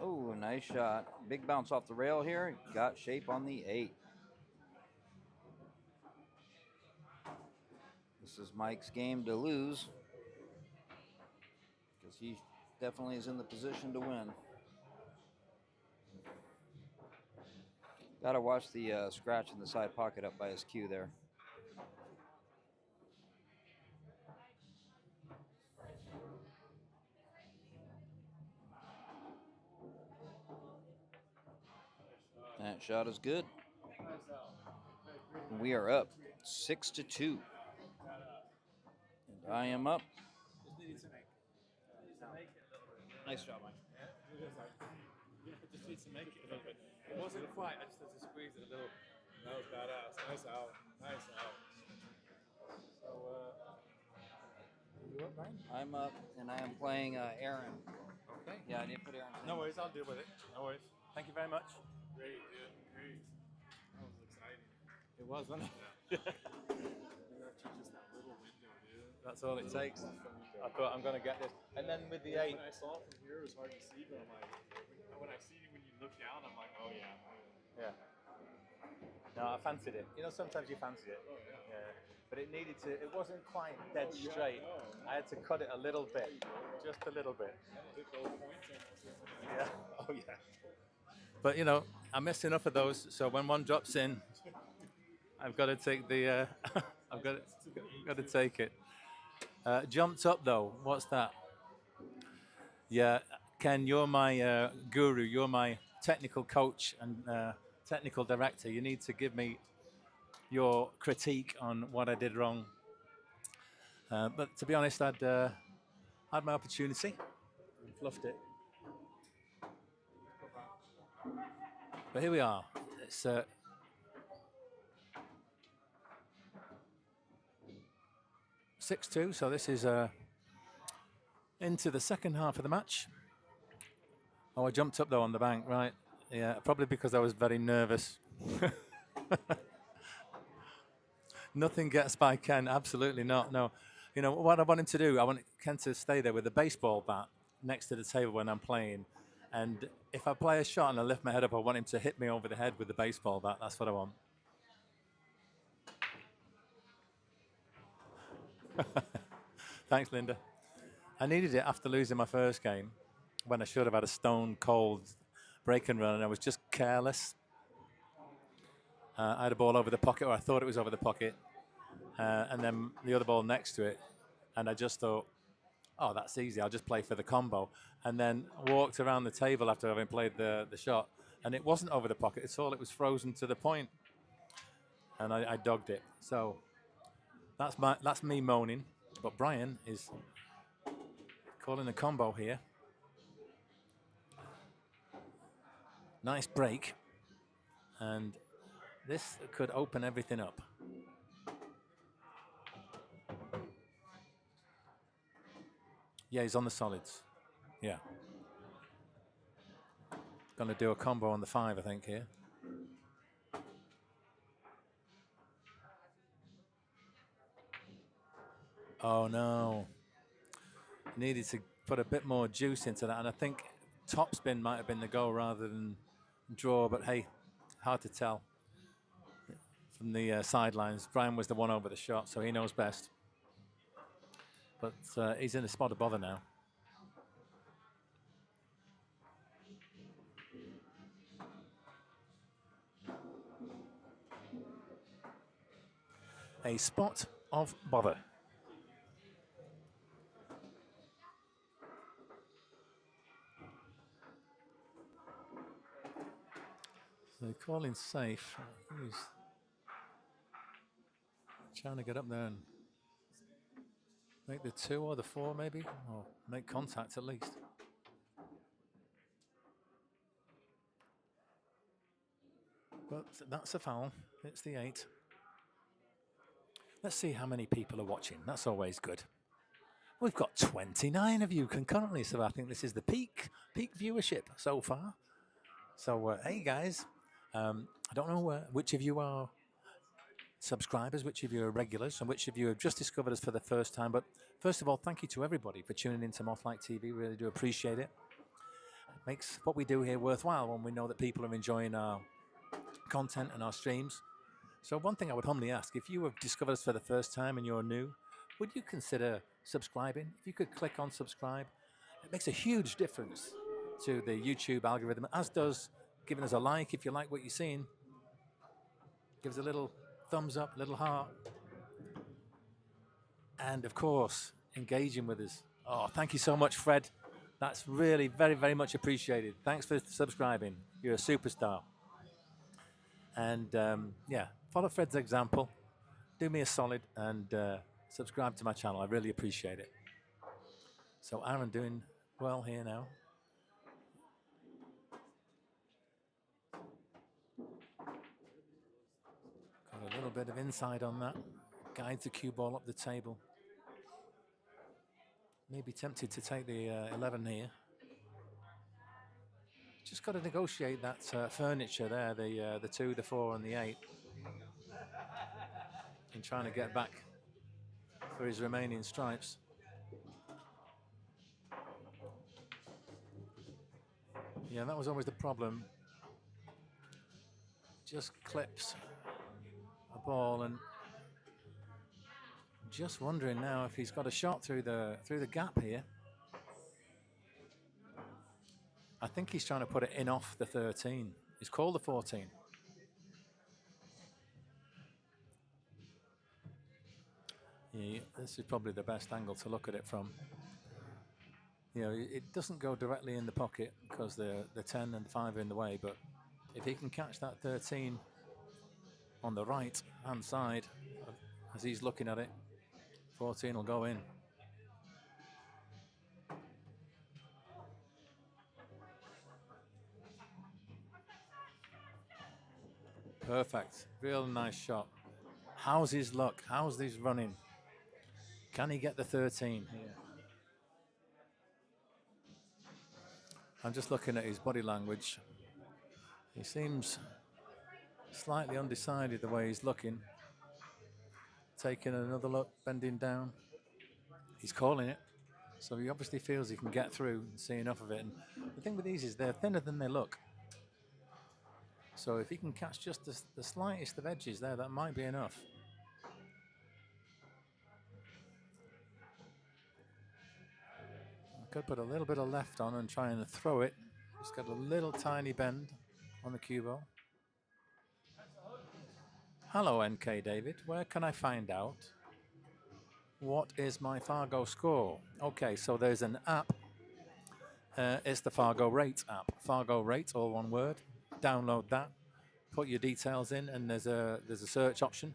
Oh, nice shot. Big bounce off the rail here. Got shape on the 8. This is Mike's game to lose because he definitely is in the position to win. Got to watch the scratch in the side pocket up by his cue there. That shot is good. We are up 6-2. And I am up. Nice job, Mike. Just need to make it a little bit. It wasn't quite. I just had to squeeze it a little. That was badass. Nice out. Nice out. So, you up, Brian? I'm up, and I am playing Aaron. Okay. Yeah, I didn't put Aaron. No worries. I'll deal with it. No worries. Thank you very much. Great, dude. Great. That was exciting. It was, wasn't it? Yeah. After just that little window, dude. That's all it takes. I thought I'm going to get this. And then with the 8. When I saw it from here, it was hard to see, but I'm like, when I see you when you look down, I'm like, oh yeah. Yeah. No, I fancied it. You know, sometimes you fancy it. Oh yeah. Yeah. But it needed to, it wasn't quite dead straight. I had to cut it a little bit. Just a little bit. Yeah. Oh yeah. But you know, I missed enough of those, so when one drops in, I've got to take the, I've got to take it. Jumped up though, what's that? Yeah, Ken, you're my guru, you're my technical coach and technical director. You need to give me your critique on what I did wrong. But to be honest, I'd had my opportunity and fluffed it. But here we are. It's 6-2, so this is into the second half of the match. Oh, I jumped up though on the bank, right? Yeah, probably because I was very nervous. Nothing gets by Ken, absolutely not, no. You know, what I want him to do, I want Ken to stay there with a baseball bat next to the table when I'm playing. And if I play a shot and I lift my head up, I want him to hit me over the head with the baseball bat. That's what I want. Thanks, Linda. I needed it after losing my first game when I should have had a stone cold break and run, and I was just careless. I had a ball over the pocket, or I thought it was over the pocket, and then the other ball next to it, and I just thought, oh, that's easy, I'll just play for the combo. And then walked around the table after having played the shot, and it wasn't over the pocket at all, it was frozen to the point, and I dogged it. So that's me moaning, but Brian is calling a combo here. Nice break, and this could open everything up. Yeah, he's on the solids. Yeah. Gonna do a combo on the 5, I think, here. Oh no. Needed to put a bit more juice into that, and I think topspin might have been the goal rather than draw, but hey, hard to tell from the sidelines. Brian was the one over the shot, so he knows best. But he's in a spot of bother now. A spot of bother. So calling safe. He's trying to get up there and Make the 2 or the 4 maybe, or make contact at least. But that's a foul. It's the 8. Let's see how many people are watching. That's always good. We've got 29 of you concurrently, so I think this is the peak viewership so far. So hey guys, I don't know which of you are subscribers, which of you are regulars, and which of you have just discovered us for the first time. But first of all, thank you to everybody for tuning into Mothlight TV. Really do appreciate it. It makes what we do here worthwhile when we know that people are enjoying our content and our streams. So one thing I would humbly ask, if you have discovered us for the first time and you're new, would you consider subscribing? If you could click on subscribe, it makes a huge difference to the YouTube algorithm, as does giving us a like if you like what you're seeing. Give us a little thumbs up, little heart. And of course, engaging with us. Oh, thank you so much, Fred. That's really very, very much appreciated. Thanks for subscribing. You're a superstar. And yeah, follow Fred's example. Do me a solid and subscribe to my channel. I really appreciate it. So Aaron doing well here now. Got a little bit of inside on that. Guides the cue ball up the table. Maybe tempted to take the 11 here. Just got to negotiate that furniture there, the 2, the 4, and the 8. And trying to get back for his remaining stripes. Yeah, that was always the problem. Just clips a ball, and just wondering now if he's got a shot through the gap here. I think he's trying to put it in off the 13. He's called the 14. Yeah, this is probably the best angle to look at it from. You know, it doesn't go directly in the pocket because the 10 and the 5 are in the way, but if he can catch that 13 on the right hand side as he's looking at it, 14 will go in. Perfect. Real nice shot. How's his luck? How's this running? Can he get the 13 here? I'm just looking at his body language. He seems slightly undecided the way he's looking. Taking another look, bending down. He's calling it. So he obviously feels he can get through and see enough of it. And the thing with these is they're thinner than they look. So if he can catch just the slightest of edges there, that might be enough. I could put a little bit of left on and try and throw it. Just got a little tiny bend on the cue ball. Hello, NK David. Where can I find out what is my Fargo score? Okay, so there's an app. It's the Fargo Rate app. Fargo Rate, all one word. Download that. Put your details in, and there's a search option.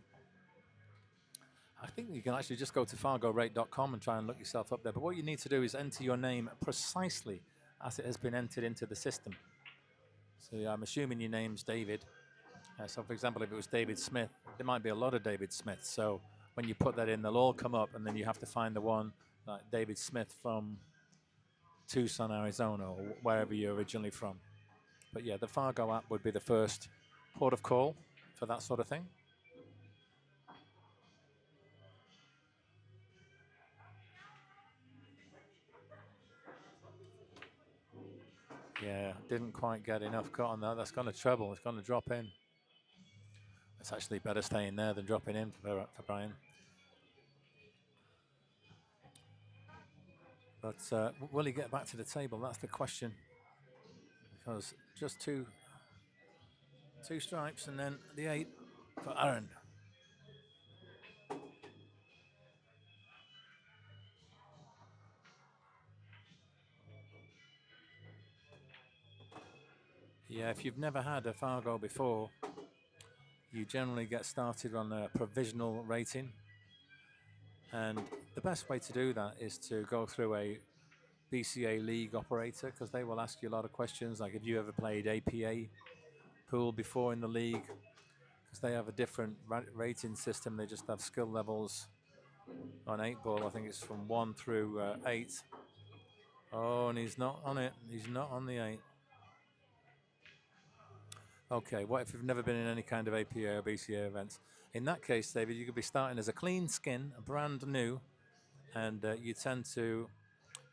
I think you can actually just go to fargorate.com and try and look yourself up there. But what you need to do is enter your name precisely as it has been entered into the system. So I'm assuming your name's David. So for example, if it was David Smith, there might be a lot of David Smiths. So when you put that in, they'll all come up, and then you have to find the one like David Smith from Tucson, Arizona, or wherever you're originally from. But yeah, the Fargo app would be the first port of call for that sort of thing. Yeah, didn't quite get enough cut on that. That's going to treble. It's going to drop in. It's actually better staying there than dropping in for Brian. But will he get back to the table? That's the question. Because just two stripes and then the 8 for Aaron. Yeah, if you've never had a Fargo before, you generally get started on a provisional rating. And The best way to do that is to go through a BCA league operator, because they will ask you a lot of questions, like if you ever played APA pool before in the league, because they have a different rating system. They just have skill levels on 8-ball. I think it's from 1 through 8. Oh, and he's not on it. He's not on the 8. Okay, what if you've never been in any kind of APA or BCA events? In that case, David, you could be starting as a clean skin, brand new, and you tend to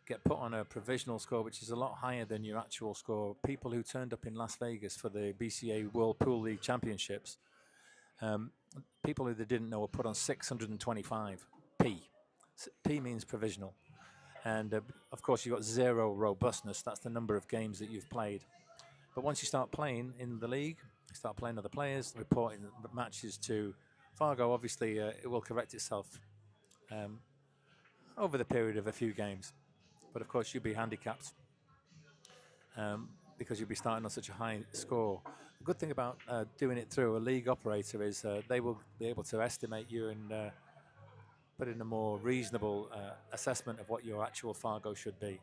get put on a provisional score, which is a lot higher than your actual score. People who turned up in Las Vegas for the BCA World Pool League Championships, people who they didn't know were put on 625 P. P means provisional. And of course, you've got 0 robustness. That's the number of games that you've played. But once you start playing in the league, you start playing other players, reporting matches to Fargo, obviously it will correct itself over the period of a few games. But of course, you'll be handicapped because you'll be starting on such a high score. The good thing about doing it through a league operator is they will be able to estimate you and put in a more reasonable assessment of what your actual Fargo should be.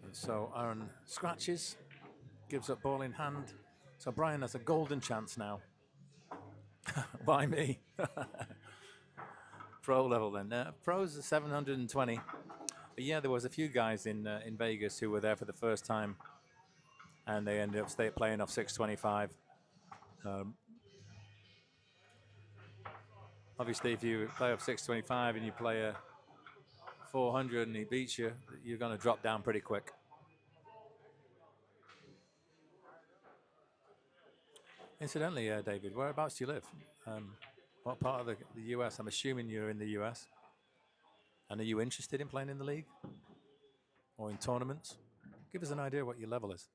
And so Aaron scratches, gives up ball in hand. So Brian has a golden chance now. By me. Pro level then. Pros are 720. But yeah, there was a few guys in Vegas who were there for the first time, and they ended up playing off 625. Obviously, if you play off 625 and you play a 400 and he beats you, you're going to drop down pretty quick. Incidentally, David, whereabouts do you live? What part of the US? I'm assuming you're in the US. And are you interested in playing in the league or in tournaments? Give us an idea what your level is.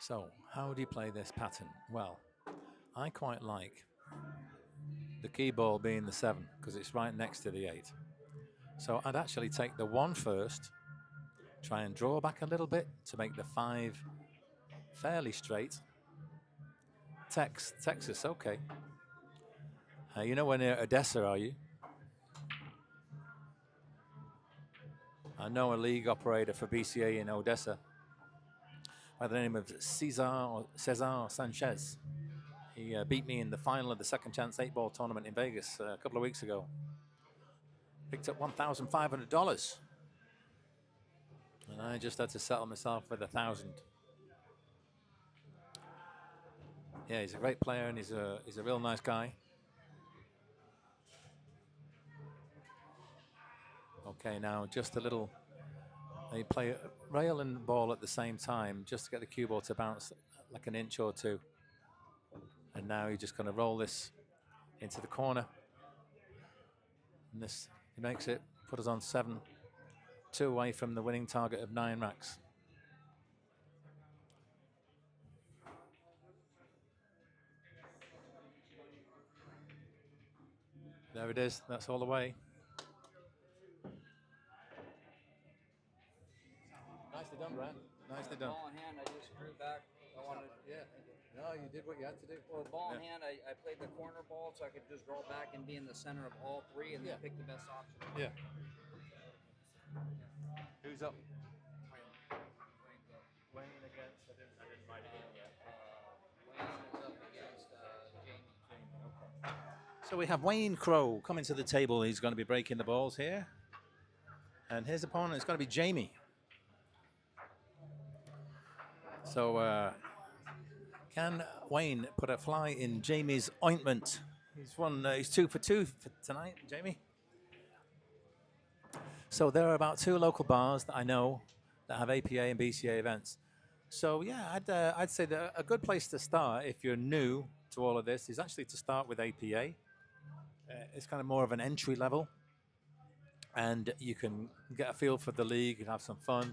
So, how do you play this pattern? Well, I quite like the key ball being the 7 because it's right next to the 8. So I'd actually take the 1 first, try and draw back a little bit to make the 5 fairly straight. Texas, okay. You know where near Odessa are you? I know a league operator for BCA in Odessa by the name of Cesar Sanchez. He beat me in the final of the second chance 8-ball tournament in Vegas a couple of weeks ago. Picked up $1,500. And I just had to settle myself with 1,000. Yeah, he's a great player and he's a real nice guy. Okay, now just a little. They play rail and ball at the same time just to get the cue ball to bounce like an inch or two. And now you're just going to roll this into the corner. And this, he makes it, put us on 7, 2 away from the winning target of 9 racks. There it is, that's all the way. Nicely done, Brian. Nicely done. Ball in hand, I just drew back. I wanted, Yeah. No, you did what you had to do. well, ball in hand, I played the corner ball so I could just draw back and be in the center of all 3 and then pick the best option. Yeah. Who's up? Wayne against, I didn't write it yet. Wayne is up against Jamie. So we have Wayne Crow coming to the table. He's going to be breaking the balls here. And his opponent is going to be Jamie. So can Wayne put a fly in Jamie's ointment? He's 2 for 2 for tonight, Jamie. So there are about 2 local bars that I know that have APA and BCA events. So yeah, I'd say that a good place to start if you're new to all of this is actually to start with APA. It's kind of more of an entry level, and you can get a feel for the league and have some fun.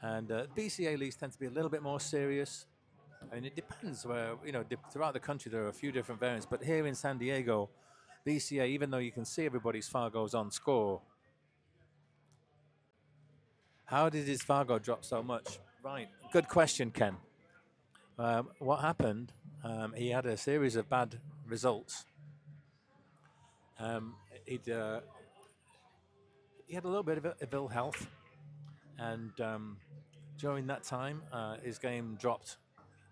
And BCA leagues tend to be a little bit more serious. I mean, it depends where, throughout the country there are a few different variants, but here in San Diego, BCA, even though you can see everybody's Fargo's on score. How did his Fargo drop so much? Right, good question, Ken. What happened? He had a series of bad results. He had a little bit of ill health, and during that time, his game dropped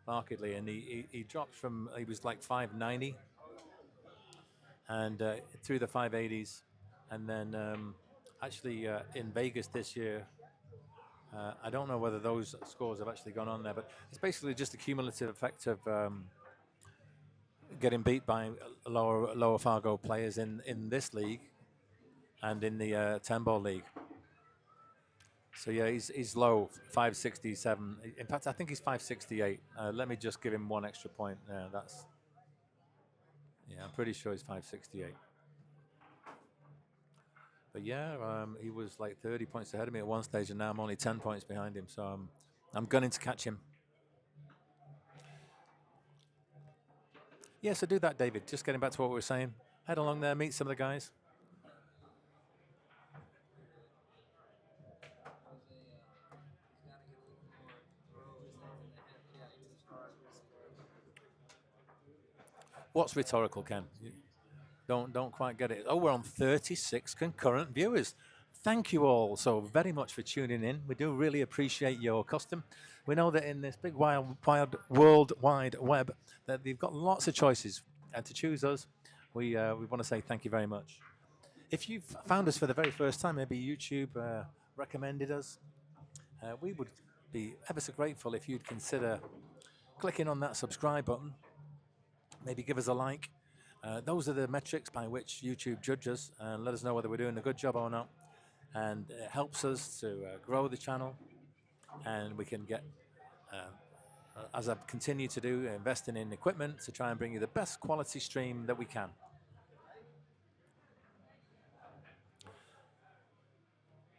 markedly, and he dropped from, he was like 590 and through the 580s, and then actually in Vegas this year, I don't know whether those scores have actually gone on there, but it's basically just a cumulative effect of getting beat by lower Fargo players in this league and in the 10-ball league. So yeah, he's low, 567. In fact, I think he's 568. Let me just give him one extra point. Yeah, I'm pretty sure he's 568. But yeah, he was like 30 points ahead of me at one stage, and now I'm only 10 points behind him. So I'm gunning to catch him. Yeah, so do that, David. Just getting back to what we were saying. Head along there, meet some of the guys. What's rhetorical, Ken? Don't quite get it. Oh, we're on 36 concurrent viewers. Thank you all so very much for tuning in. We do really appreciate your custom. We know that in this big wild world wide web that they've got lots of choices, and to choose us, we want to say thank you very much. If you've found us for the very first time, maybe YouTube recommended us, we would be ever so grateful if you'd consider clicking on that subscribe button. Maybe give us a like. Those are the metrics by which YouTube judges and let us know whether we're doing a good job or not. And it helps us to grow the channel, and we can get, as I've continued to do, investing in equipment to try and bring you the best quality stream that we can.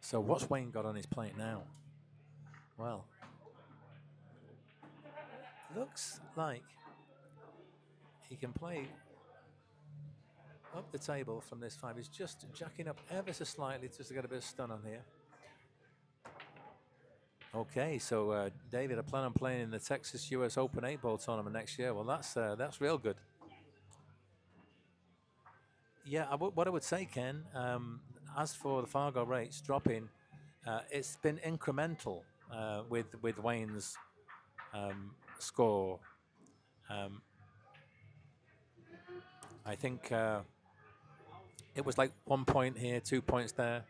So what's Wayne got on his plate now? Well, looks like he can play up the table from this 5. He's just jacking up ever so slightly just to get a bit of stun on here. Okay, so David, I plan on playing in the Texas US Open 8-ball tournament next year. Well, that's real good. Yeah, what I would say, Ken, as for the Fargo rates dropping, it's been incremental with Wayne's score. I think it was like 1 point here, 2 points there.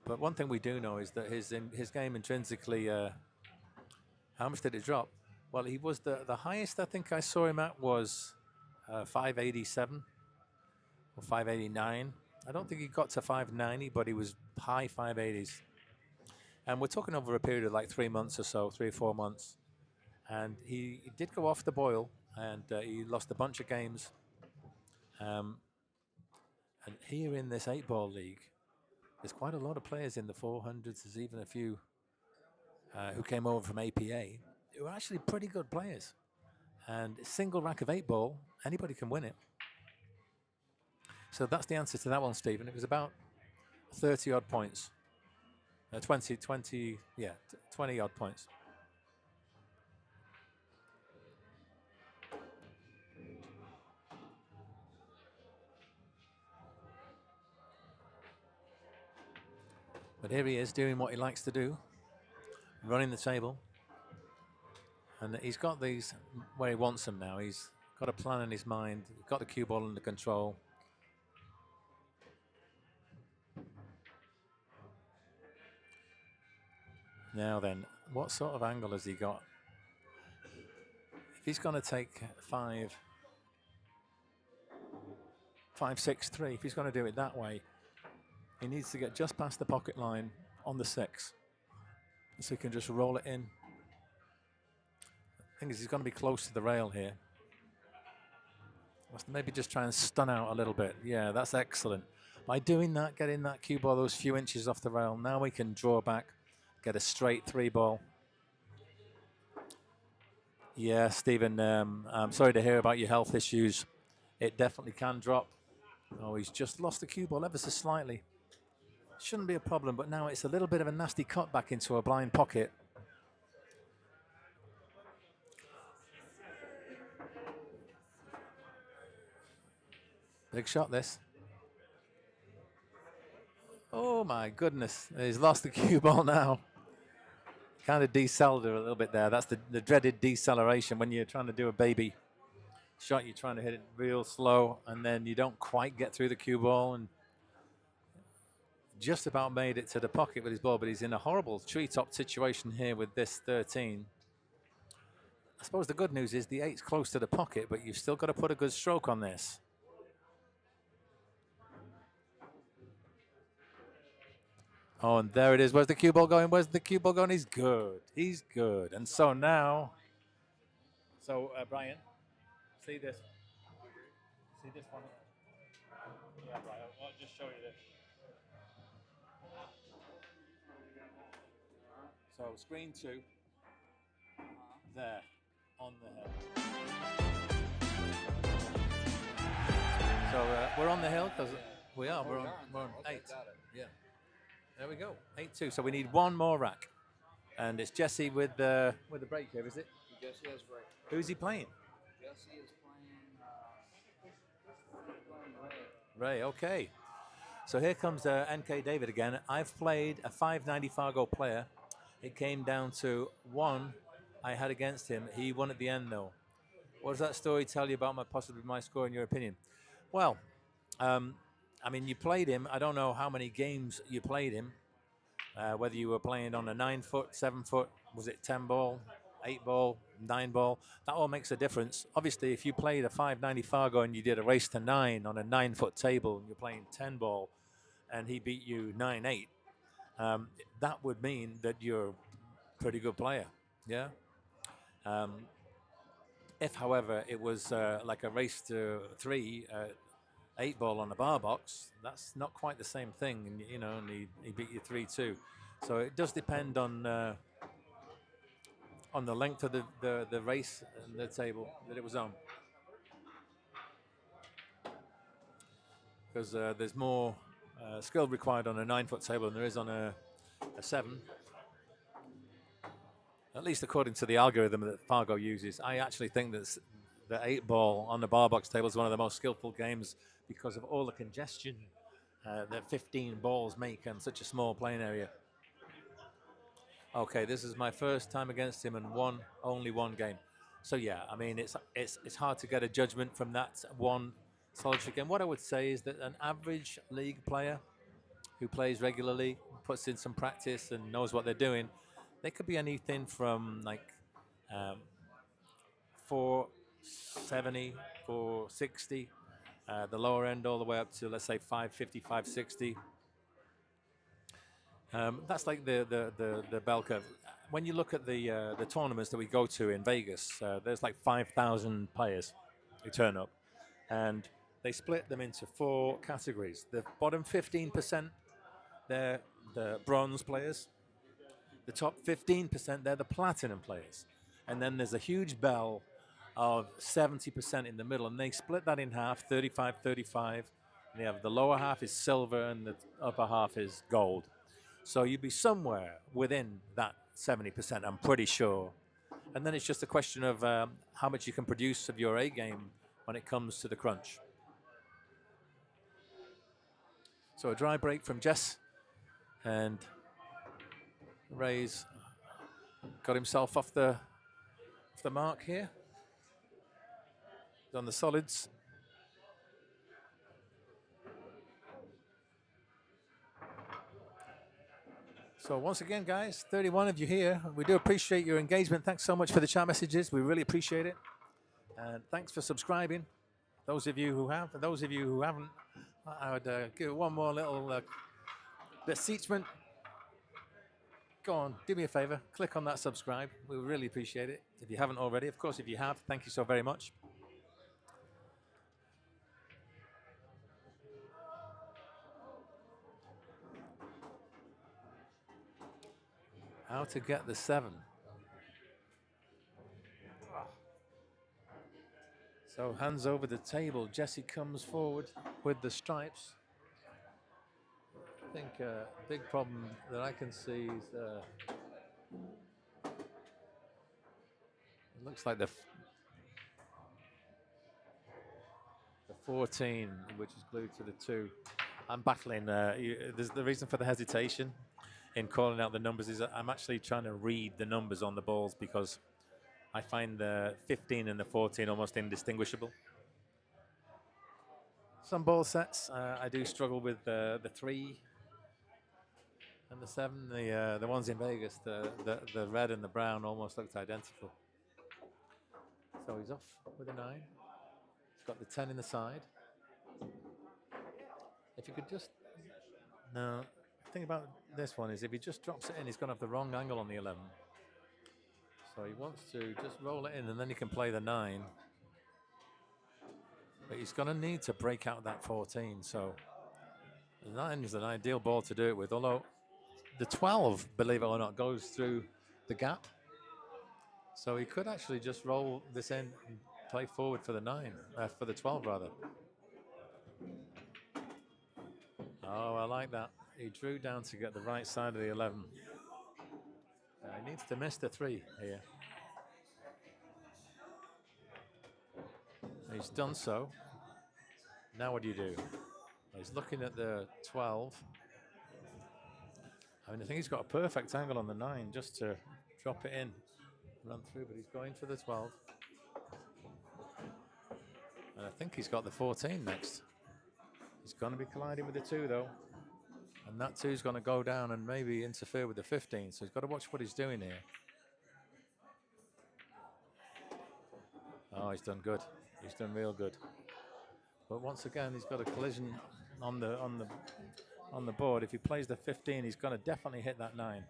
But one thing we do know is that his game intrinsically, how much did it drop? Well, he was the highest I think I saw him at was 587 or 589. I don't think he got to 590, but he was high 580s. And we're talking over a period of like 3 months or so, 3 or 4 months. And he did go off the boil, and he lost a bunch of games. And here in this 8-ball league, there's quite a lot of players in the 400s. There's even a few who came over from APA who are actually pretty good players. And single rack of 8-ball, anybody can win it. So that's the answer to that one, Stephen. It was about 30-odd points. 20-odd points. But here he is doing what he likes to do, running the table. And he's got these where he wants them now. He's got a plan in his mind. He's got the cue ball under control. Now then, what sort of angle has he got? If he's going to take 5-6-3, if he's going to do it that way, he needs to get just past the pocket line on the 6. So he can just roll it in. The thing is, he's going to be close to the rail here. Must maybe just try and stun out a little bit. Yeah, that's excellent. By doing that, getting that cue ball those few inches off the rail, now we can draw back, get a straight 3-ball. Yeah, Stephen, I'm sorry to hear about your health issues. It definitely can drop. Oh, he's just lost the cue ball ever so slightly. Shouldn't be a problem, but now it's a little bit of a nasty cut back into a blind pocket. Big shot, this. Oh my goodness, he's lost the cue ball now. Kind of decelerated a little bit there. That's the dreaded deceleration when you're trying to do a baby shot. You're trying to hit it real slow, and then you don't quite get through the cue ball, and just about made it to the pocket with his ball, but he's in a horrible treetop situation here with this 13. I suppose the good news is the 8's close to the pocket, but you've still got to put a good stroke on this. Oh, and there it is. Where's the cue ball going? Where's the cue ball going? He's good. He's good. And so now, Brian, see this. See this one? Yeah, right. I'll just show you this. So screen 2, there, on the hill. So we're on the hill because we are. We're on 8. Yeah. There we go. 8-2. So we need one more rack, and it's Jesse with the break here, is it? Jesse has break. Who's he playing? Jesse is playing Ray. Okay. So here comes NK David again. I've played a 590 Fargo player. It came down to 1 I had against him. He won at the end, though. What does that story tell you about possibly my score, in your opinion? Well, I mean, you played him. I don't know how many games you played him. Whether you were playing on a 9-foot, 7-foot, was it 10 ball, 8 ball, 9 ball? That all makes a difference. Obviously, if you played a 590 Fargo and you did a race to 9 on a 9-foot table and you're playing 10 ball, and he beat you 9-8, that would mean that you're a pretty good player. Yeah. If, however, it was like a race to 3, 8 ball on a bar box, that's not quite the same thing, and and he beat you 3-2. So it does depend on the length of the race and the table that it was on, because there's more skill required on a 9-foot table than there is on a 7. At least according to the algorithm that Fargo uses. I actually think that the 8 ball on the bar box table is one of the most skillful games because of all the congestion that 15 balls make on such a small playing area. Okay, this is my first time against him and only one game. So yeah, I mean it's hard to get a judgment from that one solitary game. What I would say is that an average league player who plays regularly, puts in some practice and knows what they're doing, they could be anything from like 470, 460, the lower end all the way up to, let's say, 550, 560. That's like the bell curve. When you look at the tournaments that we go to in Vegas, there's like 5,000 players who turn up, and they split them into 4 categories. The bottom 15%, they're the bronze players. The top 15%, they're the platinum players. And then there's a huge bell of 70% in the middle, and they split that in half, 35, 35. And they have the lower half is silver and the upper half is gold. So you'd be somewhere within that 70%, I'm pretty sure. And then it's just a question of how much you can produce of your A game when it comes to the crunch. So a dry break from Jess, and Ray's got himself off the mark here. He's on the solids. So once again, guys, 31 of you here. We do appreciate your engagement. Thanks so much for the chat messages. We really appreciate it. And thanks for subscribing. Those of you who have, and those of you who haven't, I would give one more little beseechment. Go on, do me a favor, click on that subscribe. We would really appreciate it if you haven't already. Of course, if you have, thank you so very much. How to get the 7. So hands over the table. Jesse comes forward with the stripes. I think big problem that I can see is it looks like the 14, which is glued to the 2. I'm battling. There's the reason for the hesitation in calling out the numbers is that I'm actually trying to read the numbers on the balls because I find the 15 and the 14 almost indistinguishable. Some ball sets I do struggle with the 3 and the 7. The ones in Vegas, the red and the brown almost looked identical. So he's off with a 9. He's got the 10 in the side. If you could just no. The thing about this one is if he just drops it in, he's going to have the wrong angle on the 11. So he wants to just roll it in and then he can play the 9. But he's going to need to break out that 14. So the 9 is an ideal ball to do it with. Although the 12, believe it or not, goes through the gap. So he could actually just roll this in and play forward for the 9, for the 12 rather. Oh, I like that. He drew down to get the right side of the 11. He needs to miss the 3 here. He's done so. Now what do you do? He's looking at the 12. I mean, I think he's got a perfect angle on the 9 just to drop it in, run through, but he's going for the 12. And I think he's got the 14 next. He's going to be colliding with the 2 though. And that 2 is going to go down and maybe interfere with the 15. So he's got to watch what he's doing here. Oh, he's done good. He's done real good. But once again, he's got a collision on the board. If he plays the 15, he's going to definitely hit that 9.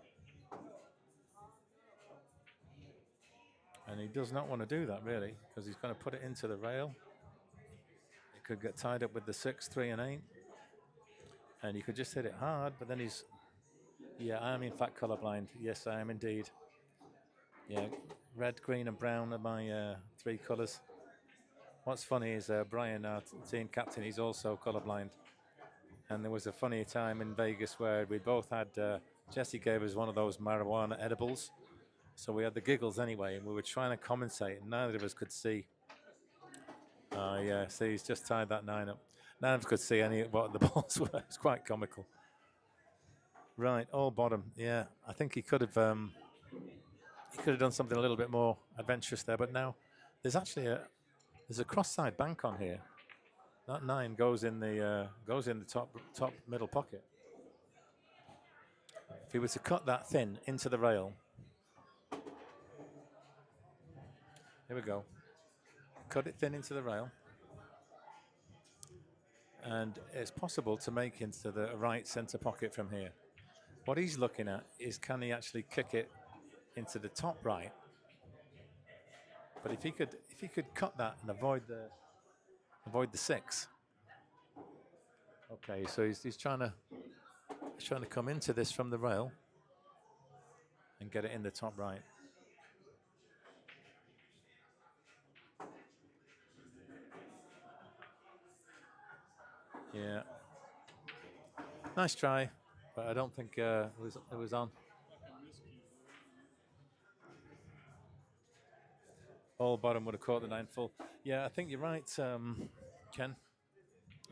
And he does not want to do that really, because he's going to put it into the rail. It could get tied up with the 6, 3, and 8. And he could just hit it hard, but then he's... Yeah, I am in fact colorblind. Yes, I am indeed. Yeah, red, green, and brown are my 3 colors. What's funny is Brian, our team captain, he's also colorblind. And there was a funny time in Vegas where we both had... Jesse gave us one of those marijuana edibles. So we had the giggles anyway, and we were trying to commentate, and neither of us could see. Oh, yeah, see, he's just tied that 9 up. None of us could see what the balls were. It's quite comical. Right, all bottom. Yeah, I think he could have done something a little bit more adventurous there, but now there's actually there's a cross-side bank on here. That 9 goes in the top middle pocket. If he were to cut that thin into the rail, here we go. Cut it thin into the rail. And it's possible to make into the right centre pocket from here. What he's looking at is can he actually kick it into the top right? But if he could cut that and avoid the 6. Okay, so he's trying to come into this from the rail and get it in the top right. Yeah. Nice try, but I don't think it was on. All bottom would have caught the 9 full. Yeah, I think you're right, Ken,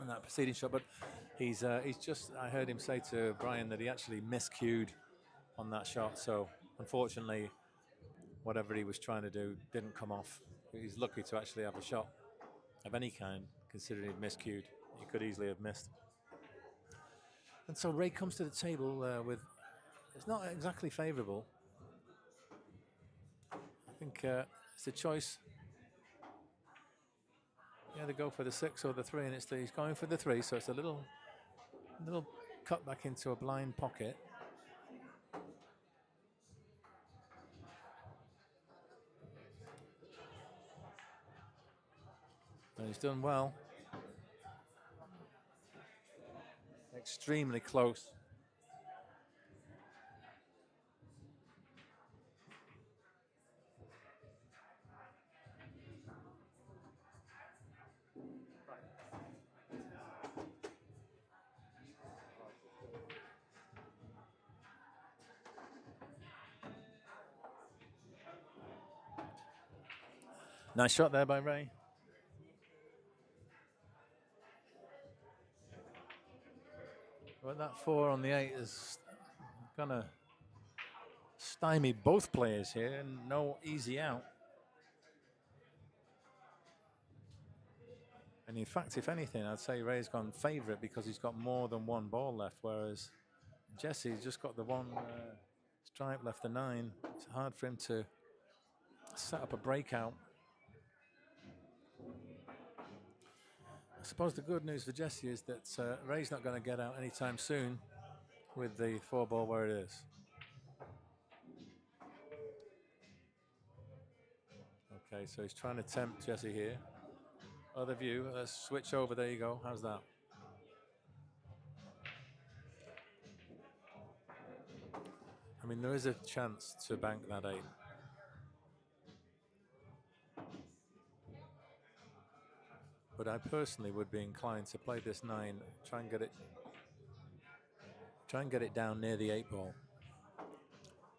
on that preceding shot. But he's just. I heard him say to Brian that he actually miscued on that shot. So unfortunately, whatever he was trying to do didn't come off. He's lucky to actually have a shot of any kind, considering he'd miscued. He could easily have missed. And so Ray comes to the table with, it's not exactly favourable. I think it's a choice. Yeah, they go for the 6 or the 3, and he's going for the 3, so it's a little cut back into a blind pocket. And he's done well. Extremely close. Nice shot there by Ray. But that 4 on the 8 is gonna stymie both players here, and no easy out. And in fact, if anything, I'd say Ray's gone favourite because he's got more than one ball left, whereas Jesse's just got the one stripe left, the 9. It's hard for him to set up a breakout. I suppose the good news for Jesse is that Ray's not going to get out anytime soon with the 4 ball where it is. Okay, so he's trying to tempt Jesse here. Other view, let's switch over, there you go, how's that? I mean, there is a chance to bank that 8. But I personally would be inclined to play this 9, try and get it down near the 8 ball.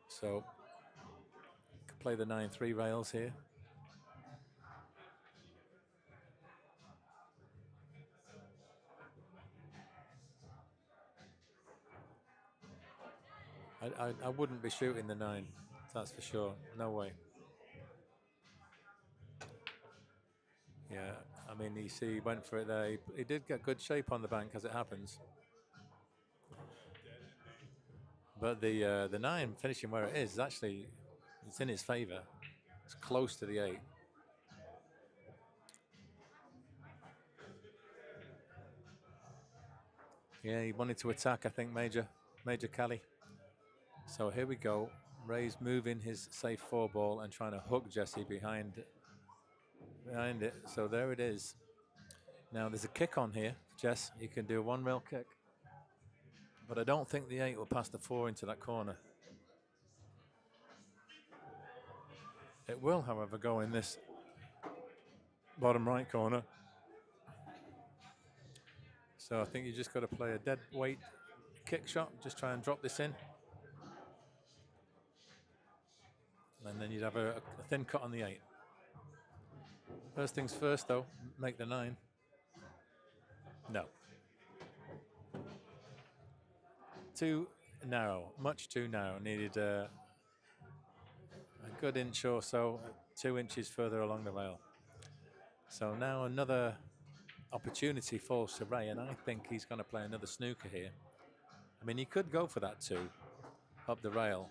So, could play the 9 3 rails here. I wouldn't be shooting the 9, that's for sure. No way. Yeah, I mean, he went for it there. He did get good shape on the bank, as it happens. But the 9 finishing where it is actually, it's in his favour. It's close to the 8. Yeah, he wanted to attack, I think, Major Cali. So here we go. Ray's moving his safe 4 ball and trying to hook Jesse behind it. So there it is. Now there's a kick on here, Jess. You can do a 1 rail kick. But I don't think the 8 will pass the 4 into that corner. It will, however, go in this bottom right corner. So I think you just got to play a dead weight kick shot. Just try and drop this in. And then you'd have a thin cut on the 8. First things first, though, make the 9. No. Too narrow, much too narrow. Needed a good inch or so, 2 inches further along the rail. So now another opportunity falls to Ray, and I think he's going to play another snooker here. I mean, he could go for that 2 up the rail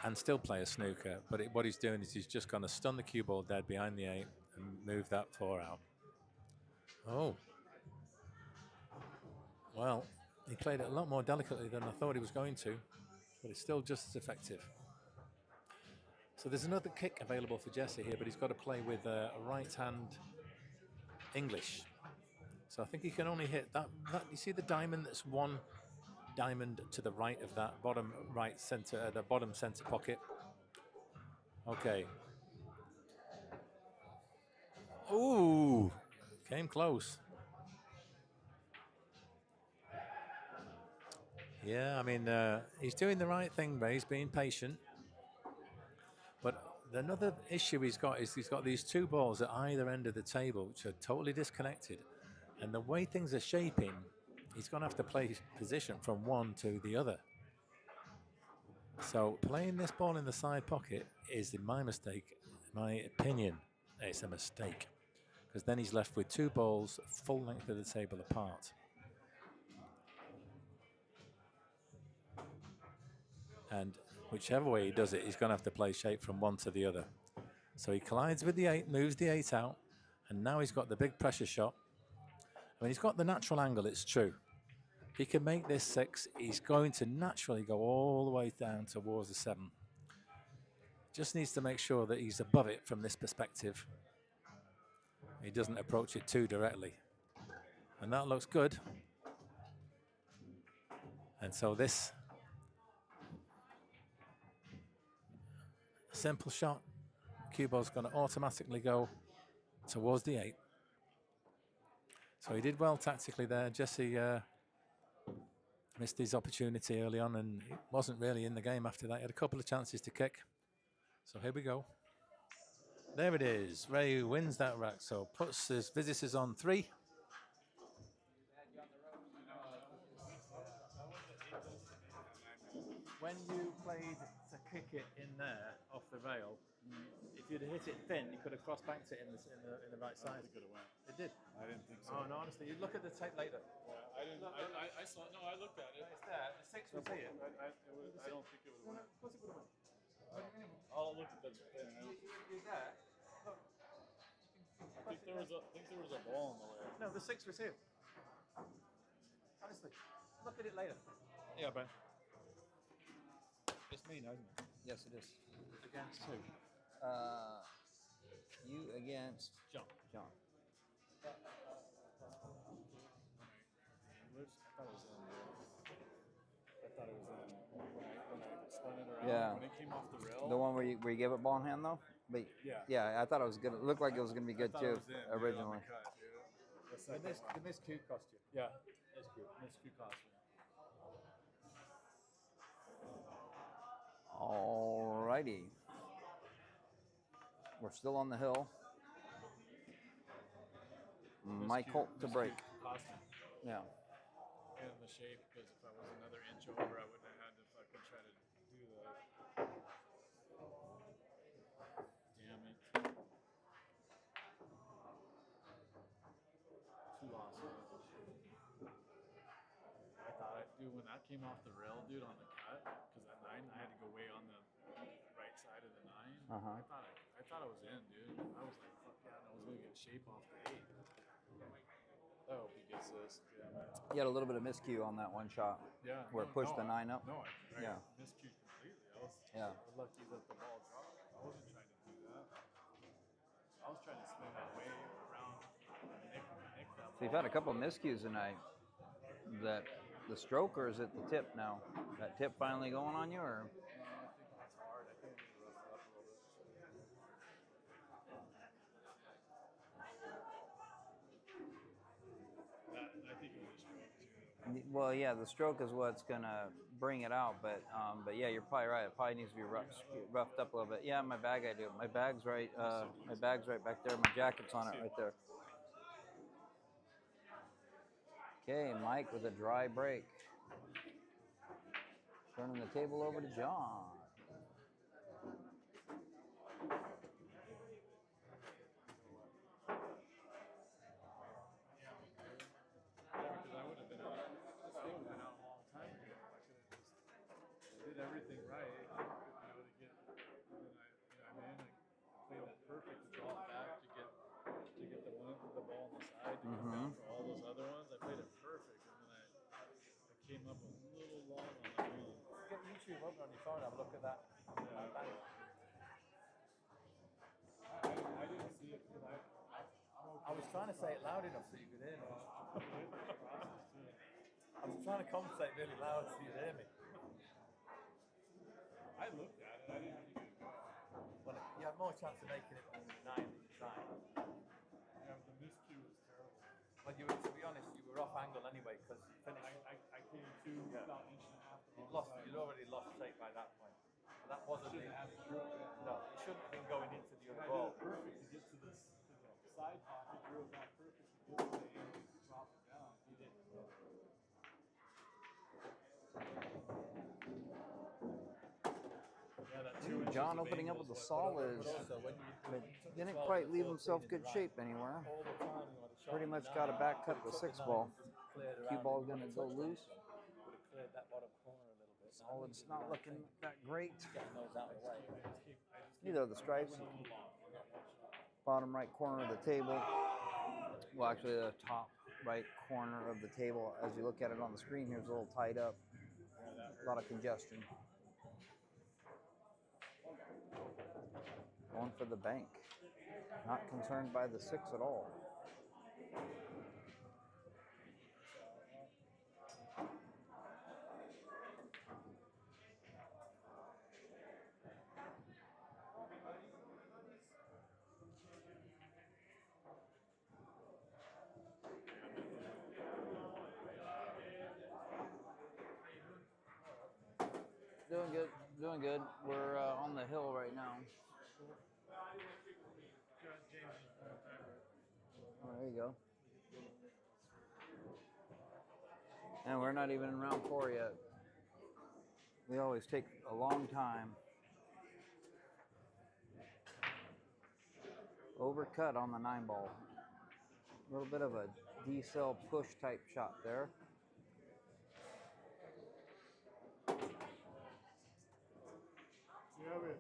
and still play a snooker, but what he's doing is he's just going to stun the cue ball dead behind the 8 and move that 4 out. Oh. Well, he played it a lot more delicately than I thought he was going to, but it's still just as effective. So there's another kick available for Jesse here, but he's got to play with a right-hand English. So I think he can only hit that. You see the diamond? That's 1 diamond to the right of that bottom right center, the bottom center pocket. Okay. Ooh, came close. Yeah, I mean, he's doing the right thing, Ray. He's being patient. But another issue he's got is he's got these 2 balls at either end of the table, which are totally disconnected. And the way things are shaping, he's going to have to play position from one to the other. So playing this ball in the side pocket is, in my opinion, it's a mistake. Because then he's left with 2 balls full length of the table apart. And whichever way he does it, he's going to have to play shape from one to the other. So he collides with the 8, moves the 8 out, and now he's got the big pressure shot. I mean, he's got the natural angle, it's true. If he can make this 6, he's going to naturally go all the way down towards the 7. Just needs to make sure that he's above it from this perspective. He doesn't approach it too directly. And that looks good. And so this simple shot, cue ball's going to automatically go towards the 8. So he did well tactically there. Jesse missed his opportunity early on, and he wasn't really in the game after that. He had a couple of chances to kick. So here we go. There it is. Ray wins that rack, so puts his visitors on 3. When you played to kick it in there off the rail, if you'd have hit it thin, you could have cross-banked it in the right side. It could have went. It did. I didn't think so. Oh no, honestly, you look at the tape later. Yeah, I didn't. I saw. No, I looked at it. It's there. The 6 was here. I don't think it would have went. Of course it would have went. I'll look at the thing. You're there. Look. I think there was a ball in the way. No, the 6 was here. Honestly, look at it later. Yeah, but it's me, isn't it? Yes, it is. Against who? You against John. John. English. I thought it was in. When I spun it around. Yeah. When it came off the rail. The one where you gave it ball in hand though. But Yeah. I thought it was gonna look like it was gonna be good I thought too it was in, dude, on the originally. cut, dude. The second Did one. this cue cost you? Yeah. Miscue cost me. Alrighty. We're still on the hill. My Miscue- Colt to miscue break. Cost me. Yeah. And the shape, because if I was another inch over, I wouldn't have had to fucking try to do the. Damn it. Too awesome. I thought when that came off the rail, dude, on the cut, because that 9, I had to go way on the right side of the 9. Uh-huh. I thought I was in, dude. I was like, fuck yeah, and I was gonna get shape off the 8. I hope he gets this. Damn it. You had a little bit of miscue on that one shot. Yeah. Where it pushed the 9 up. No, I Yeah. miscued completely. Yeah. Lucky that the ball dropped. I wasn't trying to do that. I was trying to spin that way around nick that So you've had a couple of miscues tonight. That the stroke or is it the tip now? That tip finally going on you or? I think it's hard. I think we need to rough it up a little bit. I think it was a stroke too. Well, yeah, the stroke is what's gonna bring it out, but yeah, you're probably right. It probably needs to be roughed up a little bit. Yeah, my bag I do. My bag's right. My bag's right back there. My jacket's on it right there. Okay, Mike with a dry break. Turning the table over to John. Because I would have been out. This thing would have been out a long time ago. I could have just did everything right, to get. And then I played it perfect to draw it back to get the ball on the side to come down for all those other ones. I played it perfect, and then I came up a little long on that one. Get YouTube open on your phone. Have a look at that. I didn't see it because I was trying to say it loud enough so you could hear me. I was trying to conversate really loud so you'd hear me. I looked at it. I didn't think it was. Well, you had more chance of making it on the 9 than you tried. Yeah, the miscue was terrible. But you were, to be honest, you were off angle anyway because you finished. I came to about an inch and a half. You'd already lost shape by that point. But that wasn't the. No, it shouldn't have been going into the other I ball. did it perfect to get to this side pocket, drew it back perfect to get to the end and drop it down. He didn't. Yeah, that 2 inches John of opening up angle with the is what- saw is but didn't quite leave himself good shape anywhere. All the time, you want to shot Pretty the much 9, got a back cut the took 6 9 ball. and just cleared Cue around ball's and gonna would've go touched loose. that. Would've cleared that bottom corner a little bit. Oh, it's not looking that great. Getting those out of the way. Neither of the stripes. Bottom right corner of the table. Well, actually, the top right corner of the table, as you look at it on the screen here, is a little tied up. A lot of congestion. Going for the bank. Not concerned by the 6 at all. Doing good, doing good. We're on the hill right now. There you go. And we're not even in round 4 yet. We always take a long time. Overcut on the 9-ball. A little bit of a D-cell push type shot there. Yeah, man.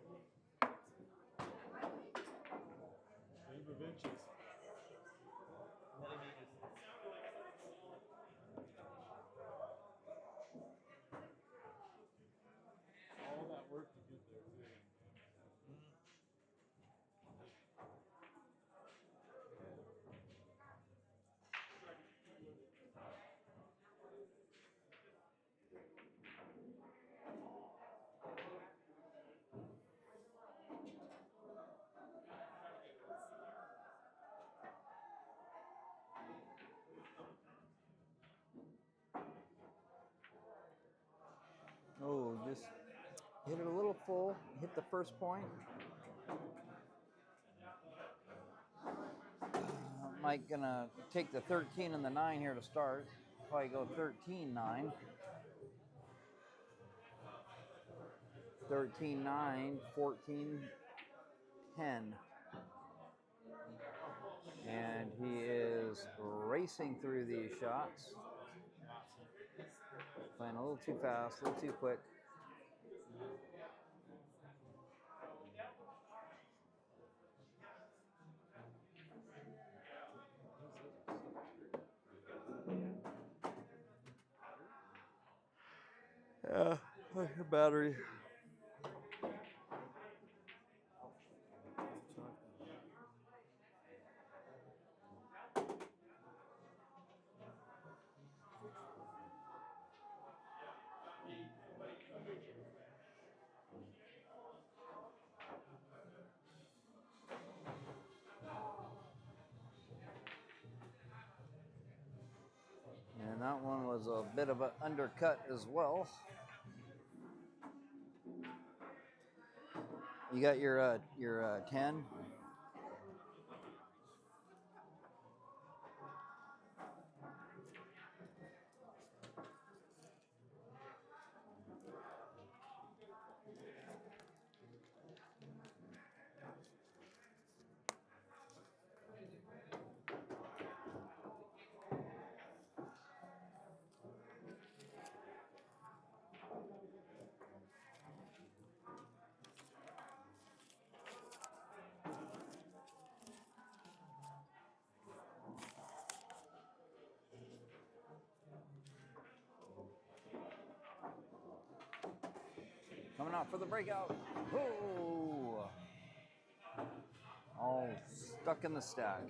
Inches. All that work to get there, too. Oh, just hit it a little full. Hit the first point. Mike gonna take the 13 and the 9 here to start. Probably go 13-9. 13-9, 14-10. And he is racing through these shots. Playing a little too fast, a little too quick. Yeah, your battery. And that one was a bit of an undercut as well. You got your 10. Coming out for the breakout. Oh! All stuck in the stack.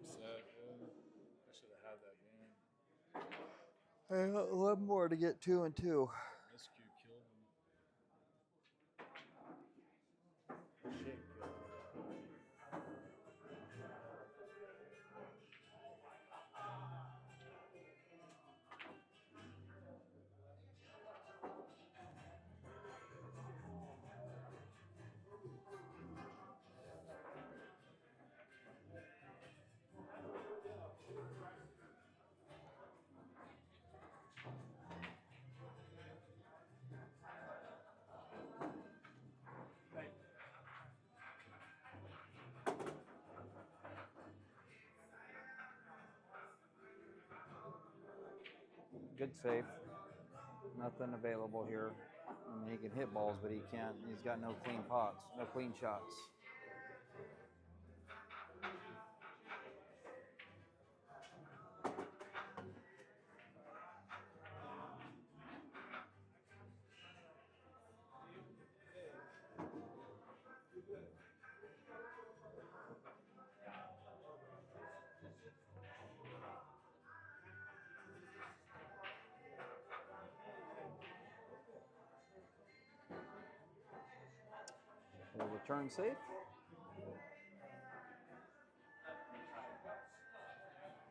Upset. I should have had that game. I got 11 more to get 2 and 2. Rescue killed him. Good save. Nothing available here. I mean, he can hit balls, but he can't. He's got no clean pots, no clean shots. Will return safe.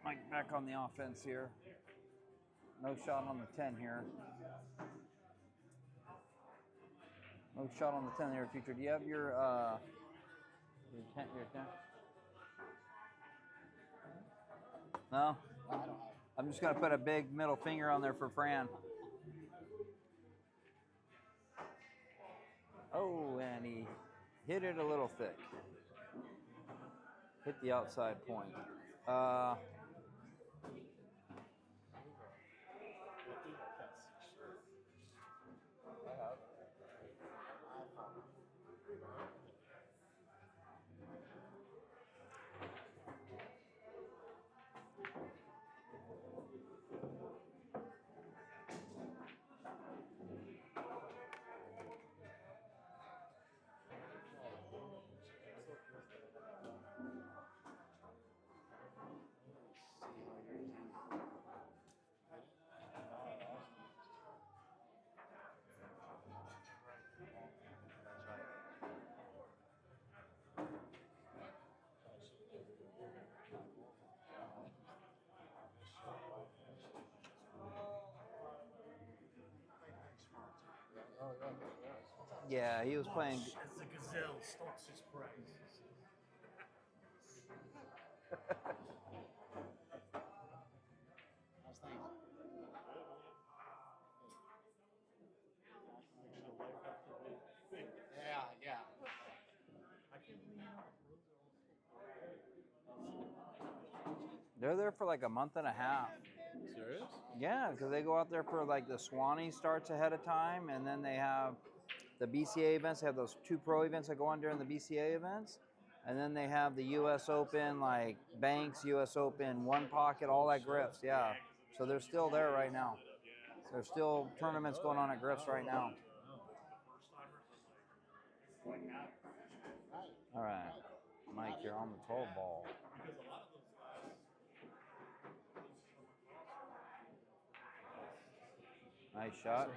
Mike back on the offense here. No shot on the 10 here. No shot on the 10 here, Future. Do you have your 10? Your 10? No? I'm just going to put a big middle finger on there for Fran. Oh, and he hit it a little thick. Hit the outside point. Yeah, he was playing. As the gazelle stalks his prey. How's things? Yeah, yeah. They're there for like a month and a half. Serious? Yeah, because they go out there for like the Swanee starts ahead of time, and then they have the BCA events. They have those 2 pro events that go on during the BCA events, and then they have the U.S. Open, like Banks, U.S. Open, One Pocket, all that Griffs. Yeah, so they're still there right now. There's still tournaments going on at Griffs right now. All right, Mike, you're on the 12 ball. Nice shot.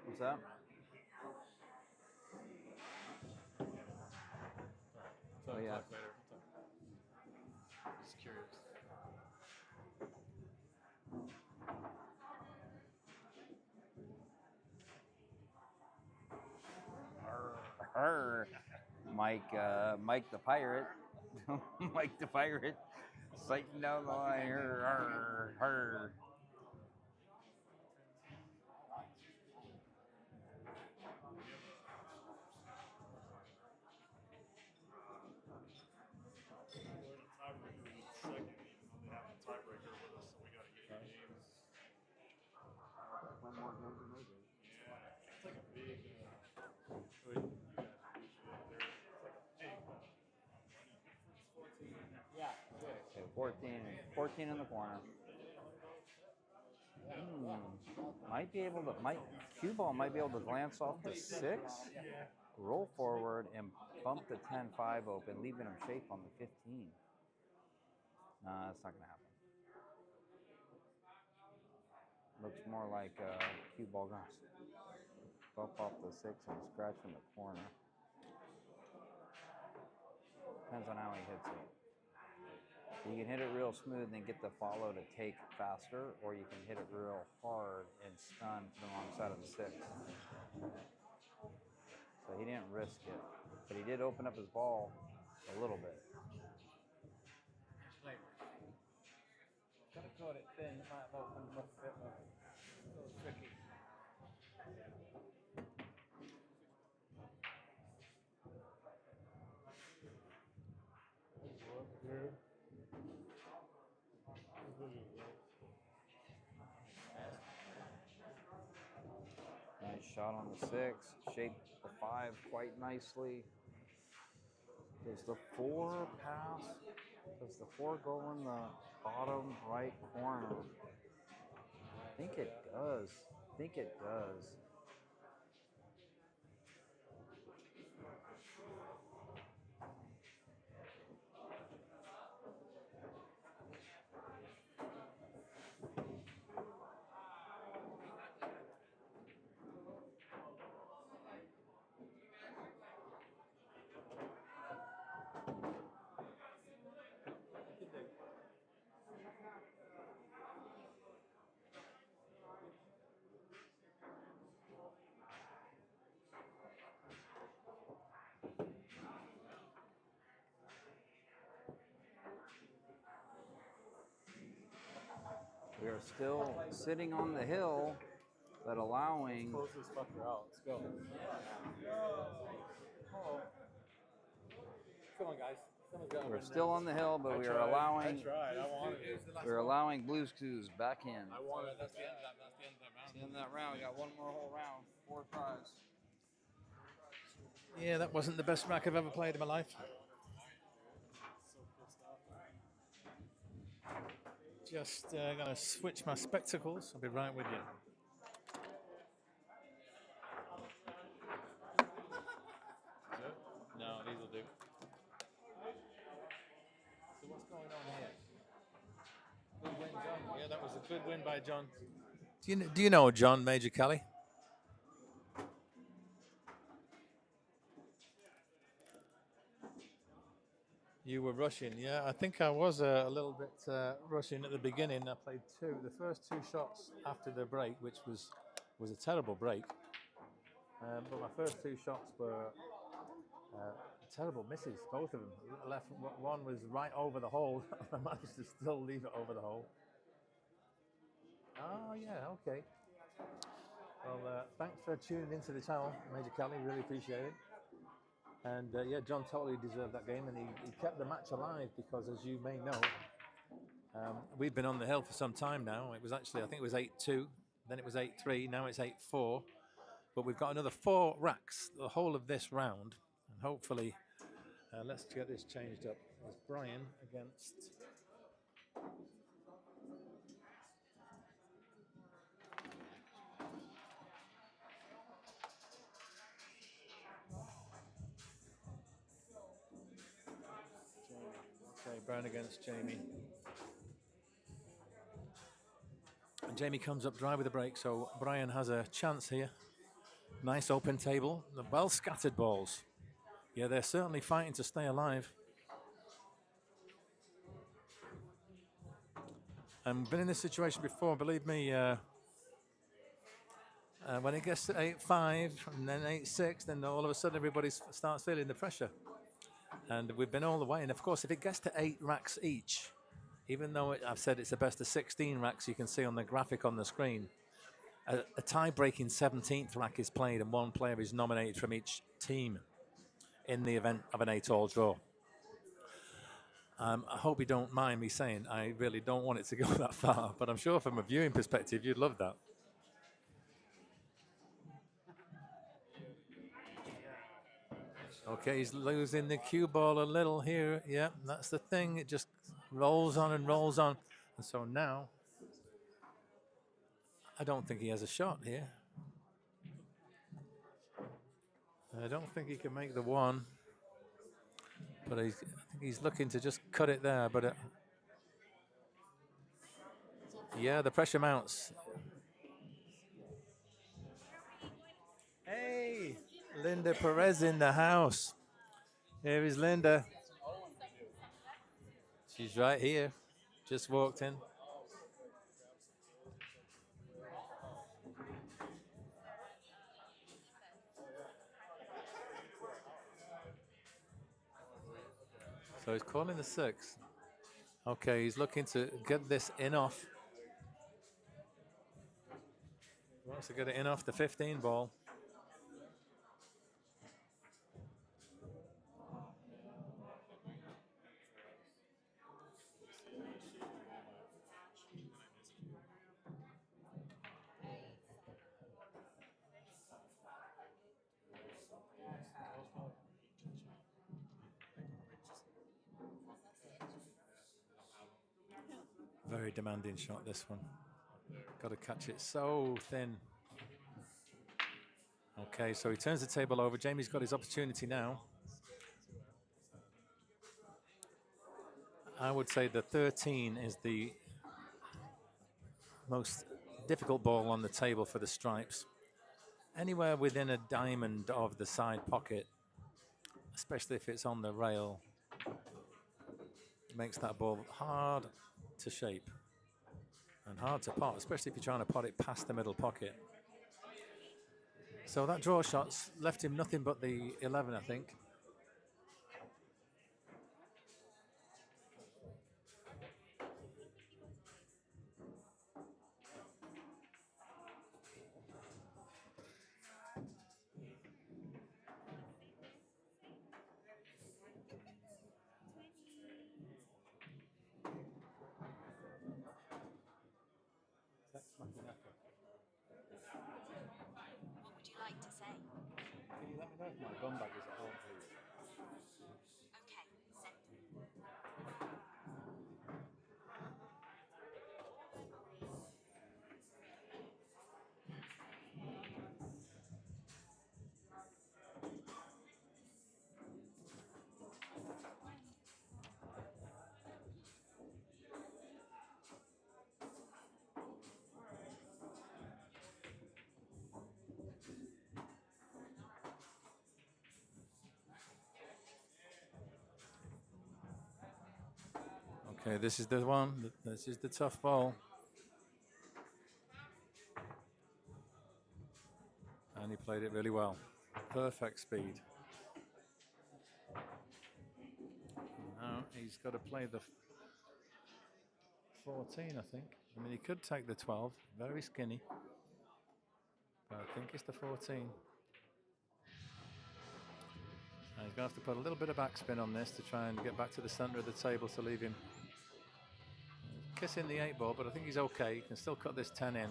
What's that? Oh, yeah. Talk later. Just curious. Arr. Mike the pirate, Mike the pirate, sighting down the line. Arr, arr. Yeah, good. Okay, 14 in the corner. Might be able to. Cue ball might be able to glance off the 6, roll forward, and bump the 10-5 open, leaving him shape on the 15. Nah, that's not gonna happen. Looks more like cue ball gonna bump off the 6 and scratch in the corner. Depends on how he hits it. You can hit it real smooth and then get the follow to take faster, or you can hit it real hard and stun to the wrong side of the 6. So he didn't risk it, but he did open up his ball a little bit. Could have caught it thin, it might have opened up a bit more. Still tricky. Nice shot on the 6, shaped the 5 quite nicely. Does the 4 pass? Does the 4 go in the bottom right corner? I think it does. I think it does. We are still sitting on the hill, but allowing. Close this fucker out. Let's go. Oh. Come on, guys. Someone's got to We're win still this. on the hill, but we are I allowing. tried. I wanted it. We're allowing Blues Clues back in. I wanted it. That's the end of that. That's the end of that round. That's the end of that round. We got one more whole round. 4 tries. Yeah, that wasn't the best rack I've ever played in my life. Just gonna switch my spectacles. I'll be right with you. No, these will do. So what's going on here? Good win, John. Yeah, that was a good win by John. Do you know John Major Kelly? You were rushing, yeah. I think I was a little bit rushing at the beginning. I played the first 2 shots after the break, which was a terrible break. But my first 2 shots were terrible misses, both of them. Left one was right over the hole. I managed to still leave it over the hole. Oh yeah, okay. Well, thanks for tuning into the channel, Major Kelly. Really appreciate it. And yeah, John totally deserved that game, and he kept the match alive because, as you may know, we've been on the hill for some time now. It was actually, I think it was 8-2, then it was 8-3, now it's 8-4. But we've got another 4 racks the whole of this round, and hopefully, let's get this changed up. It's Brian against. Okay, Brian against Jamie. And Jamie comes up dry with a break, so Brian has a chance here. Nice open table, the well scattered balls. Yeah, they're certainly fighting to stay alive. I've been in this situation before, believe me. When it gets to 8-5 and then 8-6, then all of a sudden everybody starts feeling the pressure. And we've been all the way. And of course, if it gets to 8 racks each, even though I've said it's the best of 16 racks, you can see on the graphic on the screen, a tie-breaking 17th rack is played and 1 player is nominated from each team in the event of an 8-all draw. I hope you don't mind me saying I really don't want it to go that far, but I'm sure from a viewing perspective, you'd love that. Okay, he's losing the cue ball a little here. Yeah, that's the thing. It just rolls on and rolls on. And so now, I don't think he has a shot here. I don't think he can make the 1. But I think he's looking to just cut it there. But yeah, the pressure mounts. Hey, Linda Perez in the house. Here is Linda. She's right here. Just walked in. So he's calling the 6. Okay, he's looking to get this in off. He wants to get it in off the 15 ball. Very demanding shot, this one. Got to catch it so thin. Okay, so he turns the table over. Jamie's got his opportunity now. I would say the 13 is the most difficult ball on the table for the stripes. Anywhere within a diamond of the side pocket, especially if it's on the rail, makes that ball hard to shape and hard to pot, especially if you're trying to pot it past the middle pocket. So that draw shot's left him nothing but the 11, I think. Can you let me know if my gun bag is at home, please? Okay, this is the one. This is the tough ball. And he played it really well. Perfect speed. Now he's got to play the 14, I think. I mean, he could take the 12. Very skinny. But I think it's the 14. And he's going to have to put a little bit of backspin on this to try and get back to the center of the table to leave him kissing the 8 ball, but I think he's okay. He can still cut this 10 in.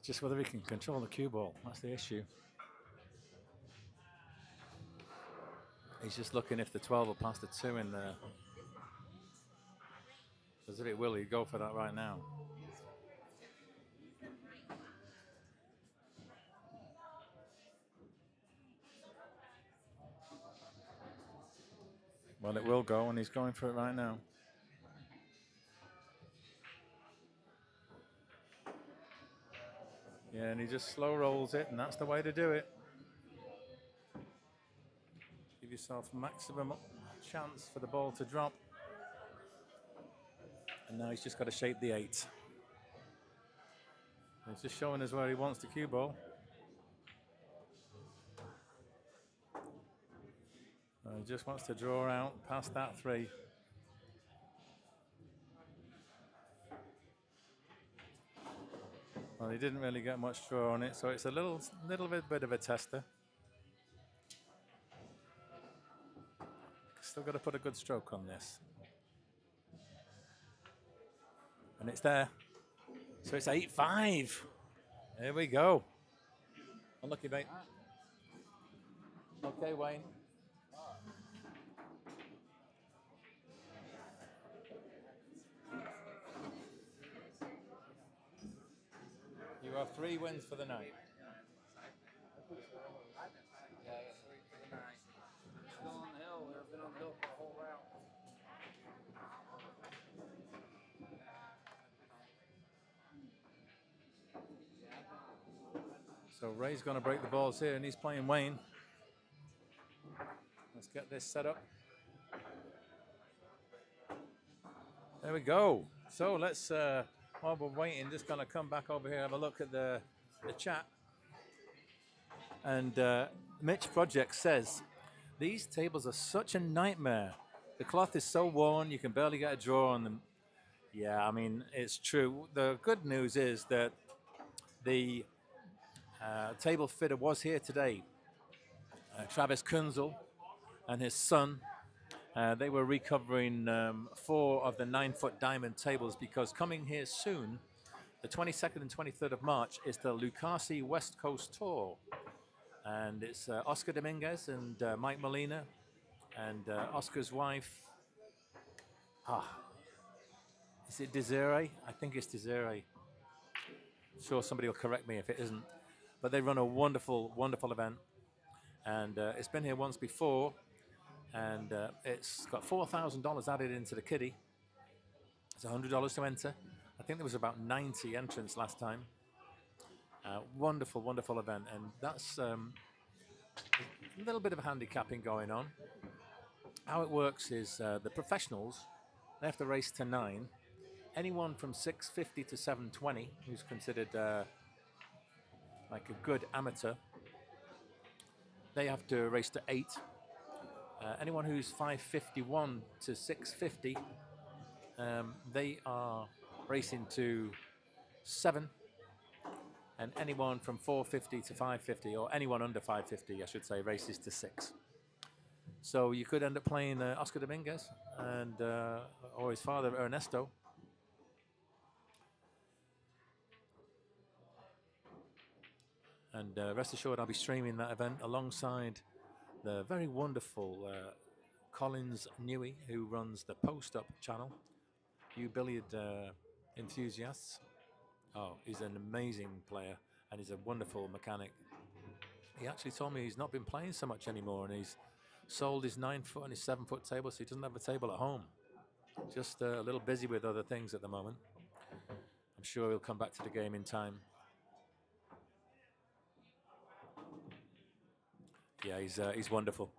Just whether he can control the cue ball, that's the issue. He's just looking if the 12 will pass the 2 in there. Because if it will, he'd go for that right now. Well, it will go, and he's going for it right now. Yeah, and he just slow rolls it, and that's the way to do it. Give yourself maximum chance for the ball to drop. And now he's just got to shape the 8. He's just showing us where he wants the cue ball. He just wants to draw out past that 3. Well, he didn't really get much draw on it, so it's a little bit of a tester. Still got to put a good stroke on this. And it's there. So it's 8-5. There we go. Unlucky, mate. Okay, Wayne. You have 3 wins for the night. Yeah, I got 3 for the night. Still on the hill. We've been on the hill for the whole round. So Ray's going to break the balls here, and he's playing Wayne. Let's get this set up. There we go. So let's, while we're waiting, just going to come back over here and have a look at the chat. And Mitch Project says, these tables are such a nightmare. The cloth is so worn, you can barely get a draw on them. Yeah, I mean, it's true. The good news is that the table fitter was here today. Travis Kunzel and his son. They were recovering 4 of the 9-foot diamond tables because coming here soon, the 22nd and 23rd of March, is the Lucasi West Coast Tour. And it's Oscar Dominguez and Mike Molina and Oscar's wife. Is it Desiree? I think it's Desiree. Sure, somebody will correct me if it isn't. But they run a wonderful, wonderful event. And it's been here once before. And it's got $4,000 added into the kitty. It's $100 to enter. I think there was about 90 entrants last time. Wonderful, wonderful event. And that's a little bit of handicapping going on. How it works is the professionals, they have to race to 9. Anyone from 650 to 720, who's considered like a good amateur, they have to race to 8. Anyone who's 551 to 650, they are racing to 7. and anyone from 450 to 550, or anyone under 550, I should say, races to 6. So you could end up playing Oscar Dominguez and or his father Ernesto. And rest assured, I'll be streaming that event alongside the very wonderful Collins Newey, who runs the Post Up channel. You billiard enthusiasts. Oh, he's an amazing player and he's a wonderful mechanic. He actually told me he's not been playing so much anymore, and he's sold his 9-foot and his 7-foot table, so he doesn't have a table at home. Just a little busy with other things at the moment. I'm sure he'll come back to the game in time. Yeah, he's wonderful.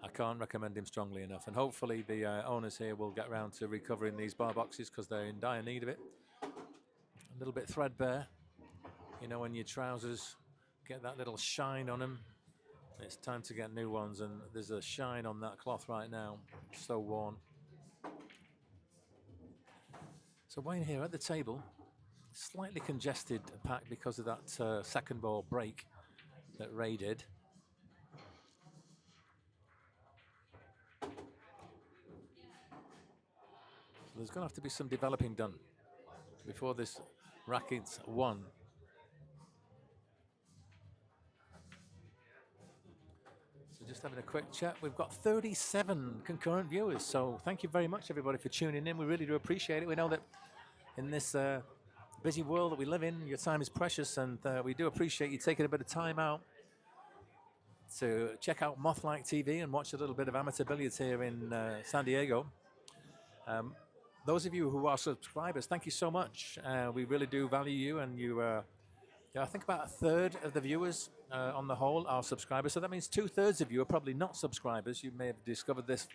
I can't recommend him strongly enough, and hopefully the owners here will get around to recovering these bar boxes because they're in dire need of it. A little bit threadbare, you know, when your trousers get that little shine on them. It's time to get new ones, and there's a shine on that cloth right now. So worn. So Wayne here at the table, slightly congested pack because of that second ball break that Ray did. So there's going to have to be some developing done before this racket's won. So just having a quick chat. We've got 37 concurrent viewers, so thank you very much everybody for tuning in. We really do appreciate it. We know that in this busy world that we live in, your time is precious, and we do appreciate you taking a bit of time out to check out Moth-like TV and watch a little bit of amateur billiards here in San Diego. Those of you who are subscribers, thank you so much. We really do value you, and you I think about a third of the viewers on the whole are subscribers, so that means 2/3 of you are probably not subscribers. You may have discovered this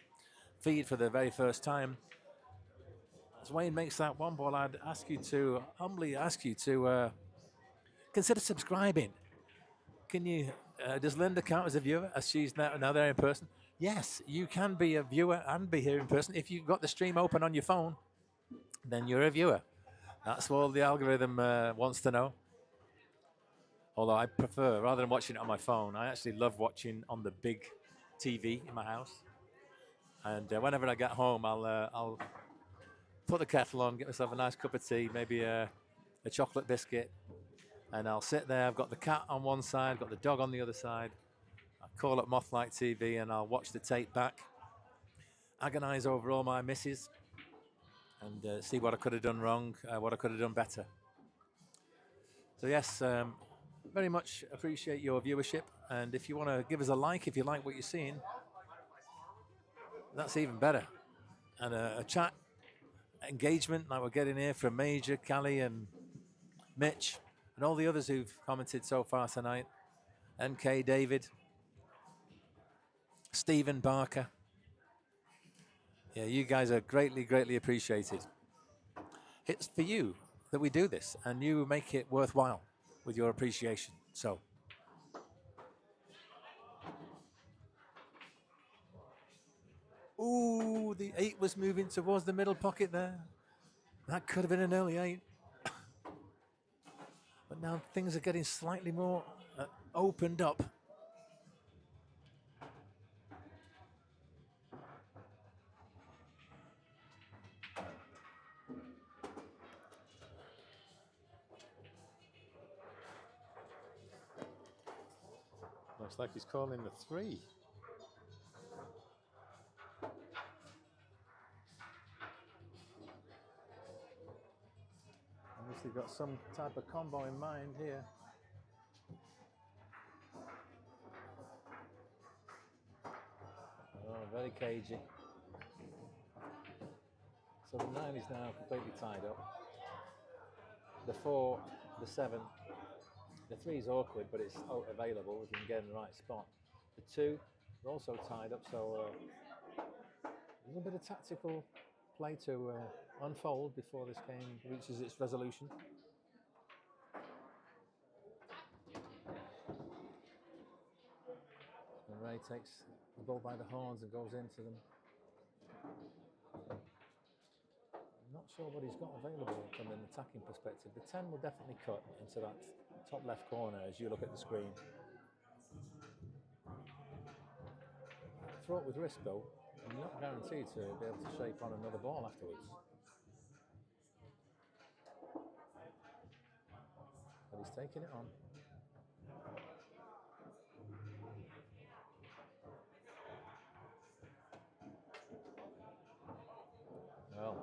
feed for the very first time. As Wayne makes that one ball, I'd humbly ask you to consider subscribing. Can you, does Linda count as a viewer, as she's now there in person? Yes, you can be a viewer and be here in person. If you've got the stream open on your phone, then you're a viewer. That's all the algorithm wants to know. Although I prefer, rather than watching it on my phone, I actually love watching on the big TV in my house. And whenever I get home, I'll put the kettle on, get myself a nice cup of tea, maybe a chocolate biscuit, and I'll sit there. I've got the cat on one side, got the dog on the other side. I call up Moth-like TV and I'll watch the tape back, agonize over all my misses, and see what I could have done wrong, what I could have done better. So yes, very much appreciate your viewership, and if you want to give us a like, if you like what you're seeing, that's even better. And a chat engagement like we're getting here from Major, Callie and Mitch and all the others who've commented so far tonight. MK, David, Stephen Barker. Yeah, you guys are greatly appreciated. It's for you that we do this, and you make it worthwhile with your appreciation. So ooh, the 8 was moving towards the middle pocket there. That could have been an early 8. But now things are getting slightly more opened up. Looks like he's calling the 3. Obviously got some type of combo in mind here. Oh, very cagey. So the 9 is now completely tied up. The 4, the 7, the 3 is awkward, but it's available if you can get in the right spot. The 2 is also tied up, so a little bit of tactical play to unfold before this game reaches its resolution. And Ray takes the ball by the horns and goes into them. I'm not sure what he's got available from an attacking perspective. The 10 will definitely cut into that top left corner as you look at the screen. Fraught with risk though, I'm not guaranteed to be able to shape on another ball afterwards. But he's taking it on. Well,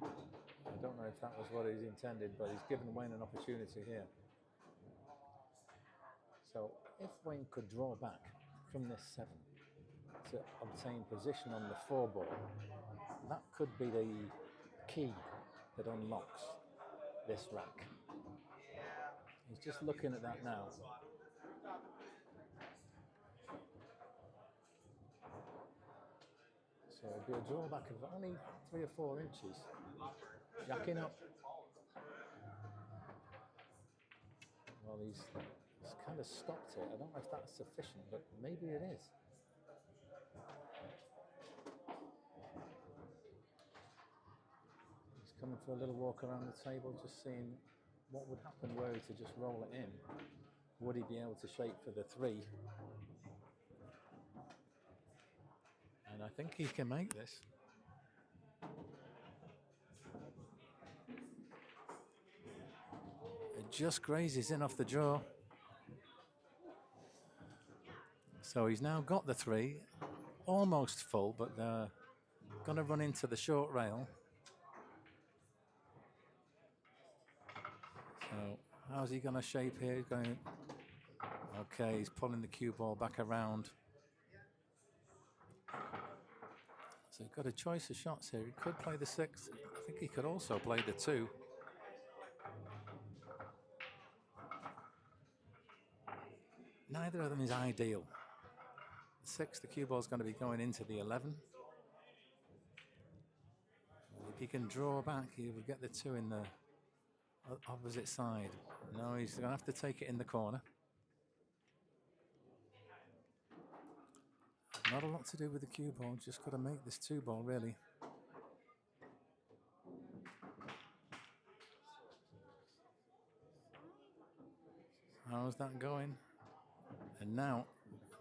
I don't know if that was what he's intended, but he's given Wayne an opportunity here. So if Wayne could draw back from this 7 to obtain position on the 4 ball, that could be the key that unlocks this rack. He's just looking at that now. So it'll be a drawback of only 3 or 4 inches. Jacking up. Well, he's kind of stopped it. I don't know if that's sufficient, but maybe it is. He's coming for a little walk around the table, just seeing what would happen were he to just roll it in. Would he be able to shape for the 3? And I think he can make this. It just grazes in off the jaw. So he's now got the 3, almost full, but going to run into the short rail. So how's he going to shape here? He's going. Okay, he's pulling the cue ball back around. So he's got a choice of shots here. He could play the 6. I think he could also play the 2. Neither of them is ideal. The 6, the cue ball is going to be going into the 11. If he can draw back, he will get the 2 in the opposite side. No, he's going to have to take it in the corner. Not a lot to do with the cue ball, just got to make this 2 ball really. How's that going? And now,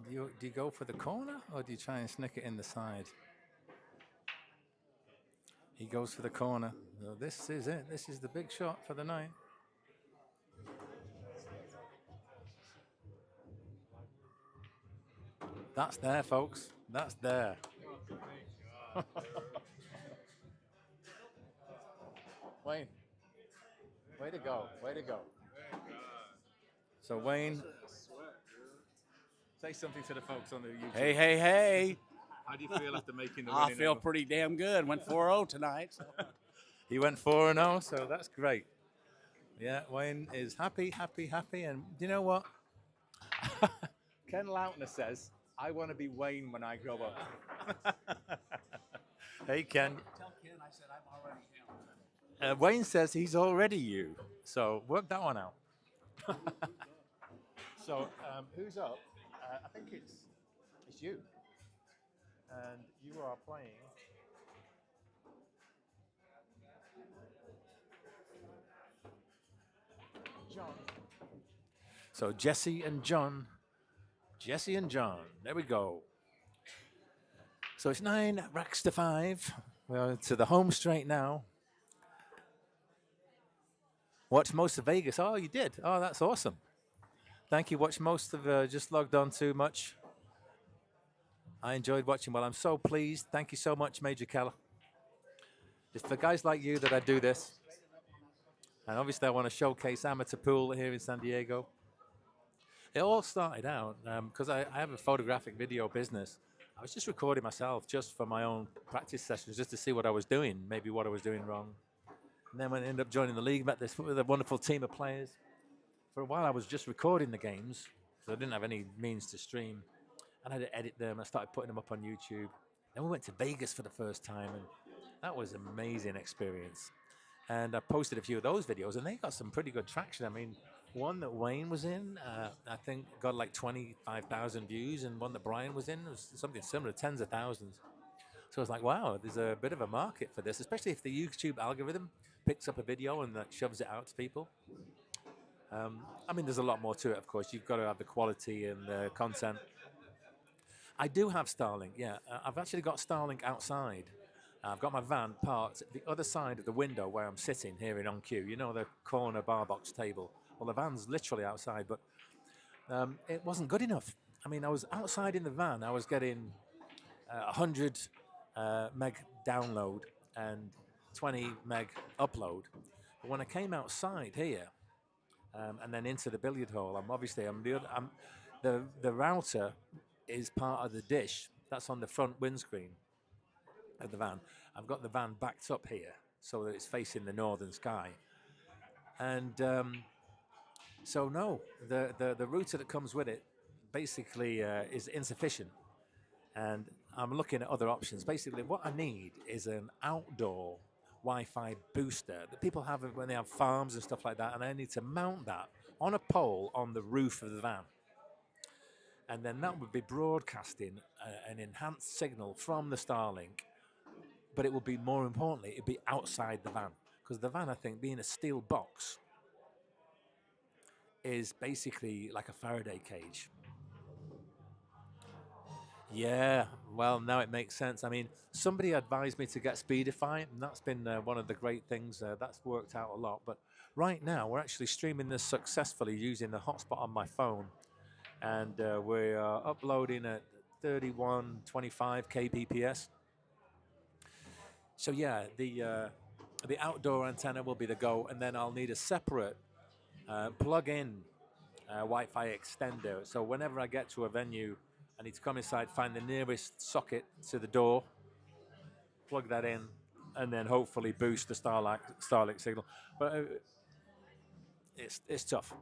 do you go for the corner or do you try and snick it in the side? He goes for the corner. So this is it. This is the big shot for the night. That's there, folks. That's there. Wayne, way to go. Way to go. So Wayne, say something to the folks on the YouTube. Hey, hey, hey. How do you feel after making the I winning feel number? pretty damn good. Went 4-0 tonight. So. He went 4-0, so that's great. Yeah, Wayne is happy, happy, happy. And you know what? Ken Lautner says, I want to be Wayne when I grow up. Hey, Ken. Tell Ken I said I'm already him. Wayne says he's already you. So work that one out. So who's up? I think it's you. And you are playing. John. So Jesse and John. Jesse and John. There we go. So it's 9 racks to 5. We're to the home straight now. Watched most of Vegas. Oh, you did. Oh, that's awesome. Thank you. Watched most of. Just logged on too much. I enjoyed watching. Well, I'm so pleased. Thank you so much, Major Keller. It's for guys like you that I do this. And obviously, I want to showcase amateur pool here in San Diego. It all started out because I have a photographic video business. I was just recording myself just for my own practice sessions, just to see what I was doing, maybe what I was doing wrong. And then when I ended up joining the league, met this with a wonderful team of players. For a while, I was just recording the games, so I didn't have any means to stream. And I had to edit them. I started putting them up on YouTube. Then we went to Vegas for the first time, and that was an amazing experience. And I posted a few of those videos, and they got some pretty good traction. I mean, one that Wayne was in, I think got like 25,000 views, and one that Brian was in was something similar, tens of thousands. So I was like, wow, there's a bit of a market for this, especially if the YouTube algorithm picks up a video and that shoves it out to people. I mean, there's a lot more to it, of course. You've got to have the quality and the content. I do have Starlink, yeah. I've actually got Starlink outside. I've got my van parked at the other side of the window where I'm sitting here in On Cue. You know, the corner bar box table. Well, the van's literally outside, but it wasn't good enough. I mean, I was outside in the van. I was getting 100 meg download and 20 meg upload. But when I came outside here and then into the billiard hall, the router is part of the dish that's on the front windscreen of the van. I've got the van backed up here so that it's facing the northern sky, and so no, the router that comes with it basically is insufficient, and I'm looking at other options. Basically, what I need is an outdoor Wi-Fi booster that people have when they have farms and stuff like that, and I need to mount that on a pole on the roof of the van. And then that would be broadcasting an enhanced signal from the Starlink, but it would be, more importantly, it'd be outside the van. Because the van, I think, being a steel box, is basically like a Faraday cage. Yeah, well, now it makes sense. I mean, somebody advised me to get Speedify, and that's been one of the great things. That's worked out a lot. But right now, we're actually streaming this successfully using the hotspot on my phone. And we're uploading at 3125 kbps. So yeah, the outdoor antenna will be the go, and then I'll need a separate plug-in Wi-Fi extender. So whenever I get to a venue, I need to come inside, find the nearest socket to the door, plug that in, and then hopefully boost the Starlink signal. But it's tough.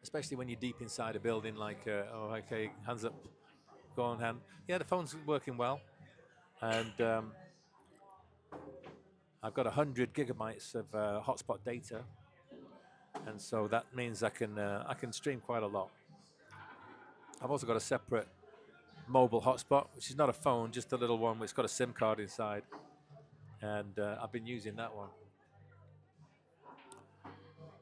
Especially when you're deep inside a building, like, oh, okay, hands up, go on, hand. Yeah, the phone's working well, and I've got 100 gigabytes of hotspot data, and so that means I can stream quite a lot. I've also got a separate mobile hotspot, which is not a phone, just a little one, which has got a SIM card inside, and I've been using that one.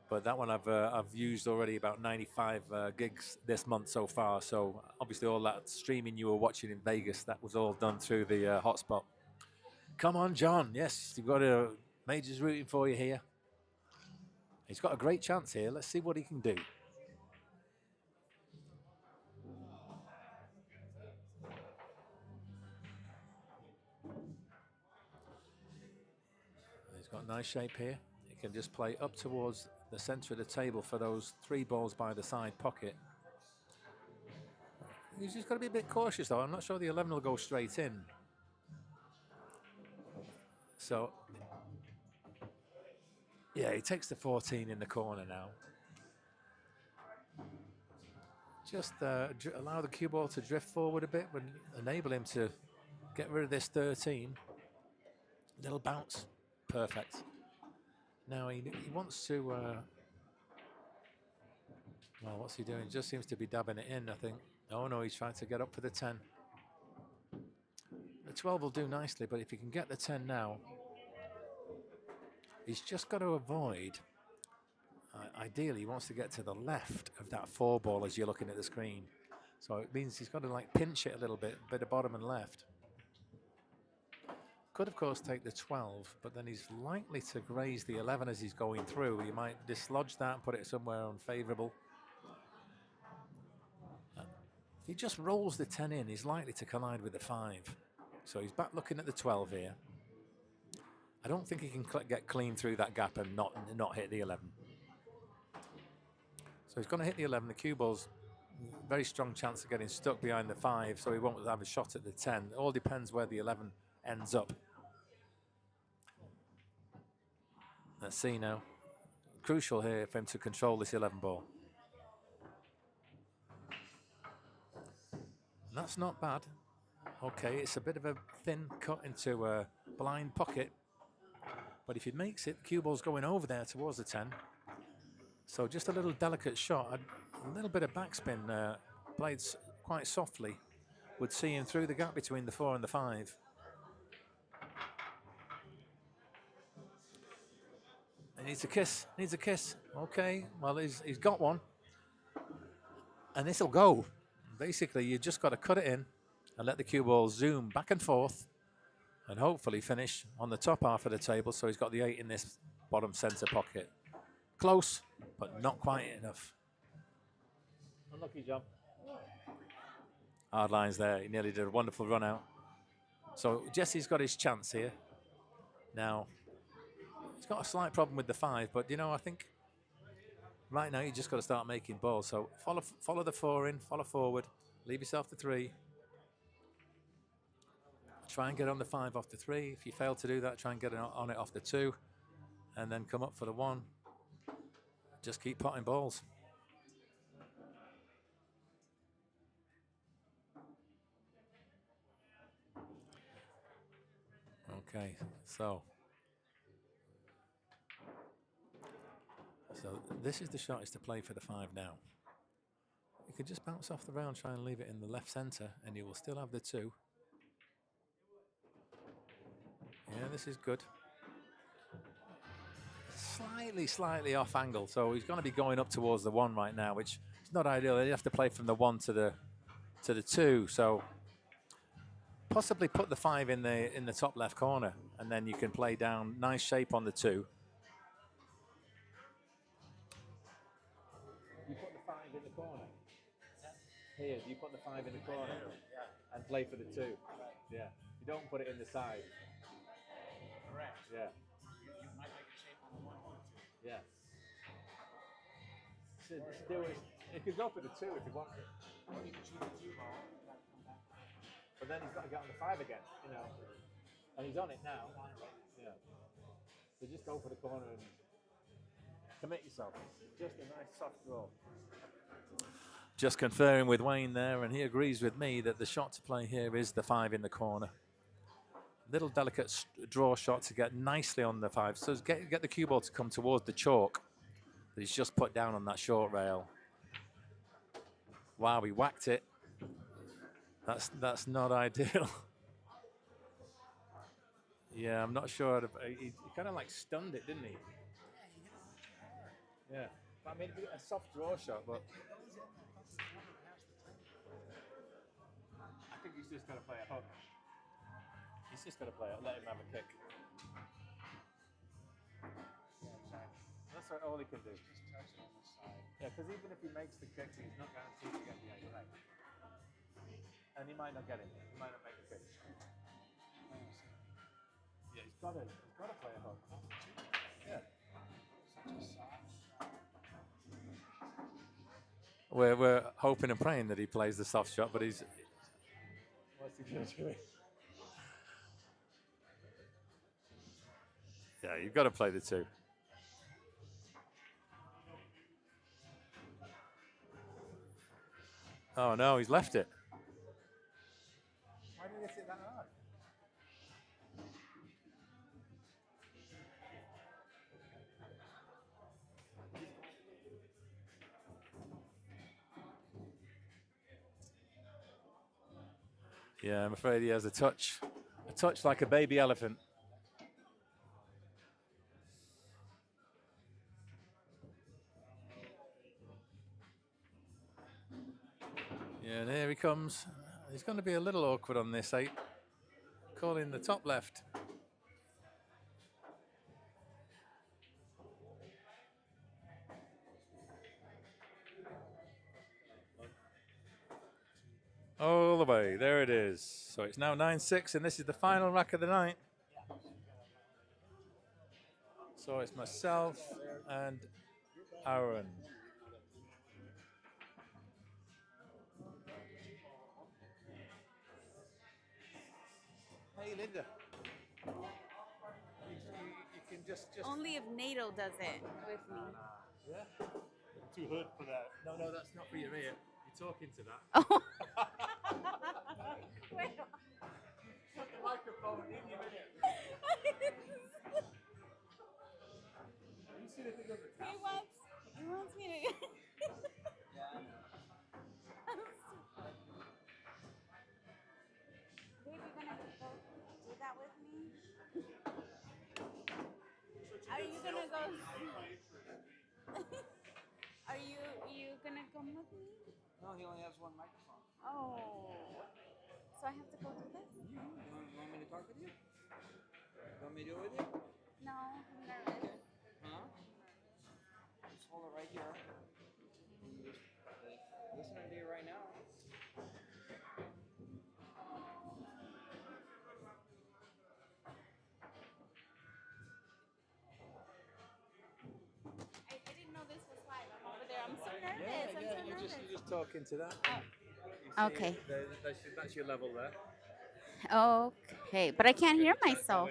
But that one I've used already about 95 gigs this month so far. So obviously all that streaming you were watching in Vegas, that was all done through the hotspot. Come on, John. Yes, you've got a Major's rooting for you here. He's got a great chance here. Let's see what he can do. He's got a nice shape here. He can just play up towards the center of the table for those 3 balls by the side pocket. He's just got to be a bit cautious, though. I'm not sure the 11 will go straight in. So, yeah, he takes the 14 in the corner now. Just allow the cue ball to drift forward a bit, and enable him to get rid of this 13. Little bounce. Perfect. Now he wants to... well, what's he doing? He just seems to be dabbing it in, I think. Oh, no, he's trying to get up for the 10. The 12 will do nicely, but if he can get the 10 now, he's just got to avoid... ideally, he wants to get to the left of that 4 ball as you're looking at the screen. So it means he's got to like pinch it a little bit of bottom and left. Could, of course, take the 12, but then he's likely to graze the 11 as he's going through. He might dislodge that and put it somewhere unfavorable. If he just rolls the 10 in, he's likely to collide with the 5. So he's back looking at the 12 here. I don't think he can get clean through that gap and not hit the 11. So he's going to hit the 11. The cue ball's very strong chance of getting stuck behind the 5, so he won't have a shot at the 10. It all depends where the 11 ends up. Let's see now. Crucial here for him to control this 11 ball. And that's not bad. Okay, it's a bit of a thin cut into a blind pocket, but if he makes it, the cue ball's going over there towards the 10. So just a little delicate shot, a little bit of backspin, played quite softly, would see him through the gap between the 4 and the 5. needs a kiss. Needs a kiss. Okay. Well, he's got one, and this will go. Basically, you just got to cut it in and let the cue ball zoom back and forth, and hopefully finish on the top half of the table. So he's got the 8 in this bottom center pocket. Close, but not quite enough. Unlucky jump. Hard lines there. He nearly did a wonderful run out. So Jesse's got his chance here. Now, he's got a slight problem with the 5, but you know, I think right now you just got to start making balls. So follow the 4 in, follow forward, leave yourself the 3. Try and get on the 5 off the 3. If you fail to do that, try and get on it off the 2, and then come up for the 1. Just keep potting balls. Okay, so this is the shot is to play for the 5 now. You could just bounce off the round, try and leave it in the left center, and you will still have the 2. Yeah, this is good. Slightly off angle, so he's going to be going up towards the 1 right now, which is not ideal. You have to play from the 1 to the 2, so possibly put the 5 in the top left corner, and then you can play down. Nice shape on the 2. You put the 5 in the corner. Here, you put the 5 in the corner and play for the 2. Yeah. You don't put it in the side. Correct. Yeah. You might make a shape on the 1 or the 2. Yeah. So do it. You could go for the 2 if you want. Or you can shoot the 2 ball. You got to come back. But then he's got to get on the 5 again, you know. And he's on it now. Yeah. So just go for the corner and commit yourself. Just a nice soft roll. Just conferring with Wayne there, and he agrees with me that the shot to play here is the 5 in the corner. Little delicate draw shot to get nicely on the 5. So get the cue ball to come towards the chalk that he's just put down on that short rail. Wow, he whacked it. That's not ideal. Yeah, I'm not sure. He kind of like stunned it, didn't he? Yeah. I mean, a soft draw shot, but I think he's just got to play a hook. He's just got to play it. Let him have a kick. That's all he can do. Just touch it on the side. Yeah, because even if he makes the kick, he's not guaranteed to get the 8 leg. And he might not get it. He might not make the kick. Yeah, he's got to play a hook. Yeah. Such a soft. We're hoping and praying that he plays the soft shot, but he's. What's he going to do? Yeah, you've got to play the 2. Oh no, he's left it. Why did he hit it that hard? Yeah, I'm afraid he has a touch like a baby elephant. Yeah, and here he comes. He's going to be a little awkward on this 8. Calling the top left. All the way, there it is. So it's now 9-6, and this is the final rack of the night. So it's myself and Aaron. Hey, Linda. You can just. Only if NATO does it with me. Yeah. Too hood for that. No, that's not for your ear. You're talking to that. Oh. Wait. Put the microphone in your ear. You see the thing on the top? He wants me to. Babe, you're gonna go do that with me? Are you gonna go? come with me? No, he only has one microphone. Oh. So I have to go do this? You want me to talk with you? You want me to do it with you? No, I'm nervous. Huh? Just hold it right here. And you just listening to you right now. I didn't know this was live. I'm over there. I'm so nervous. I'm so nervous. You just talk into that. Oh. Okay. That's your level there. Okay, but I can't hear myself.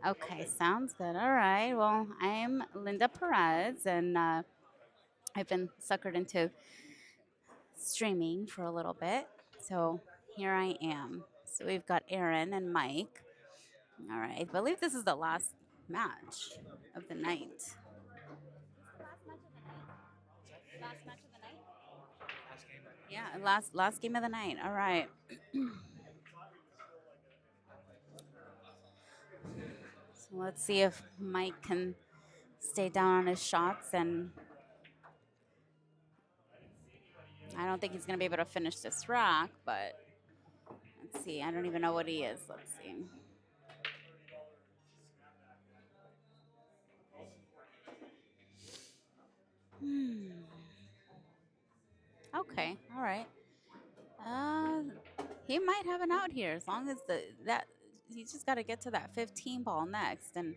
Okay, sounds good. All right. Well, I'm Linda Perez, and I've been suckered into streaming for a little bit. So here I am. So we've got Aaron and Mike. All right. I believe this is the last match of the night. Last match of the night? Yeah, last game of the night. All right. So let's see if Mike can stay down on his shots, and I don't think he's going to be able to finish this rack, but let's see. I don't even know what he is. Let's see. Okay, all right. He might have an out here as long as that he's just got to get to that 15 ball next, and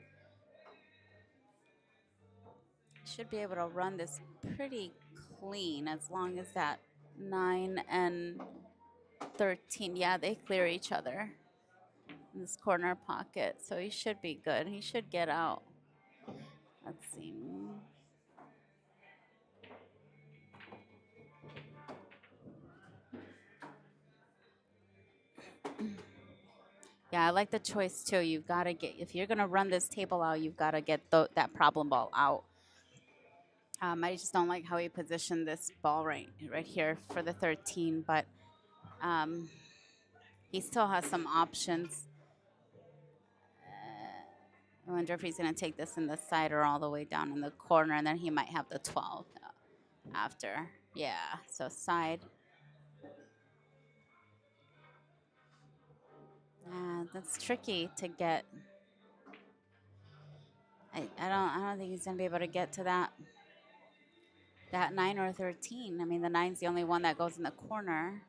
should be able to run this pretty clean as long as that 9 and 13. Yeah, they clear each other in this corner pocket, so he should be good. He should get out. Let's see. Yeah, I like the choice too. You've got to get, if you're going to run this table out, you've got to get that problem ball out. I just don't like how he positioned this ball right here for the 13, but he still has some options. I wonder if he's going to take this in the side or all the way down in the corner, and then he might have the 12 after. Yeah, so side. That's tricky to get. I don't think he's gonna be able to get to that 9 or 13. I mean, the 9's the only one that goes in the corner.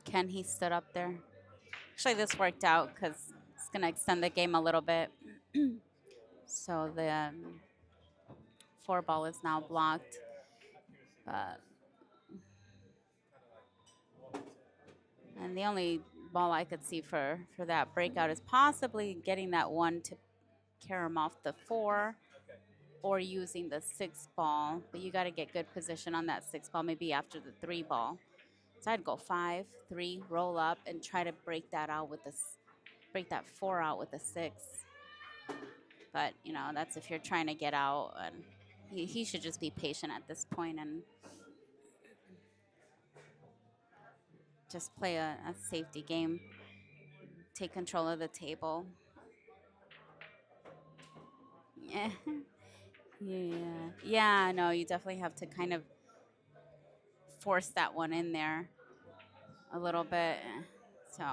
Ken, he stood up there. Actually, this worked out because it's gonna extend the game a little bit. So the 4 ball is now blocked. And the only ball I could see for that breakout is possibly getting that 1 to carry him off the 4 or using the 6 ball. But you got to get good position on that 6 ball, maybe after the 3 ball. So I'd go 5, 3, roll up, and try to break that out with this, break that 4 out with the 6. But, you know, that's if you're trying to get out. And he should just be patient at this point and just play a safety game. Take control of the table. Yeah. Yeah, no, you definitely have to kind of force that one in there a little bit. So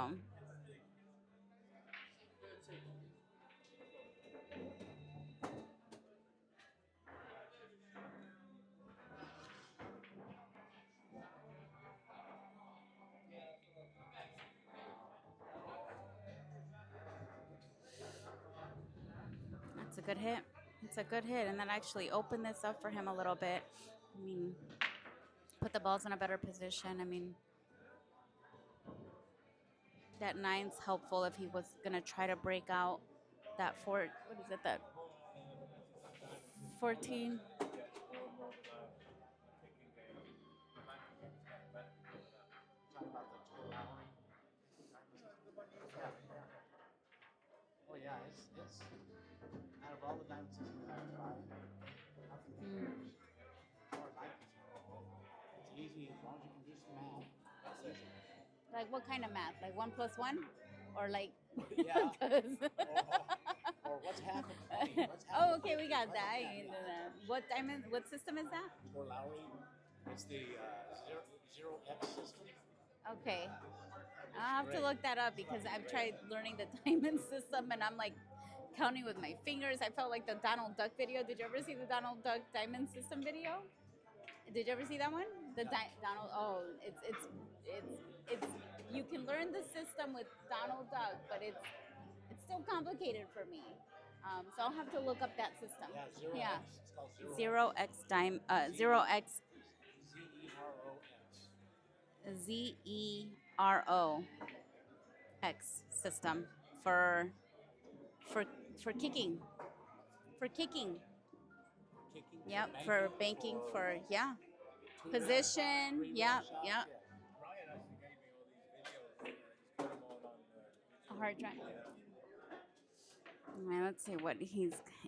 that's a good hit. It's a good hit, and then actually open this up for him a little bit. I mean, put the balls in a better position. I mean, that 9's helpful if he was gonna try to break out that 4. What is it? That 14. Oh yeah, it's out of all the diamonds he's in that five, nothing compares. As far as I can tell. It's easy as long as you can do some math. It's easy. Like what kind of math? Like 1 + 1, or like? Yeah. 'Cause- Or what's half of 20? What's half oh, of okay, we 50? got Right? that. I Yeah, can do yeah. that. What diamond? What system is that? For Lowry, it's the zero X system. Okay, I'll have to look that up because I've tried learning the diamond system and I'm like counting with my fingers. I felt like the Donald Duck video. Did you ever see the Donald Duck diamond system video? Did you ever see that one? The Donald. Oh, it's. You can learn the system with Donald Duck, but it's still complicated for me. So I'll have to look up that system. Yeah, zero Yeah. X. It's called zero Zero X dime. Zero X ZEROX. ZERO X system for for for kicking. For kicking. Kicking. Yep. For banking. For yeah. Position. Yep. Yep. Ryan actually gave me all these videos. He's put them all on A hard drive. All right, let's see what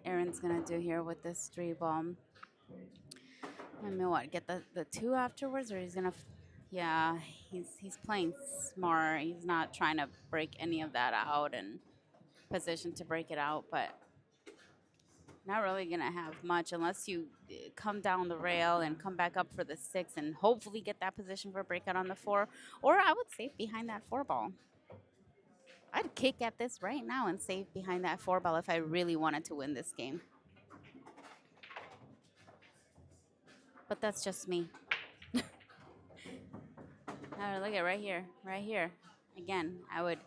Aaron's gonna do here with this 3 ball. I mean, what? Get the 2 afterwards, or he's gonna? Yeah, he's playing smart. He's not trying to break any of that out and position to break it out, but not really gonna have much unless you come down the rail and come back up for the 6 and hopefully get that position for a breakout on the 4. Or I would save behind that 4 ball. I'd kick at this right now and save behind that 4 ball if I really wanted to win this game. But that's just me. Oh, look at right here. Right here. Again, I would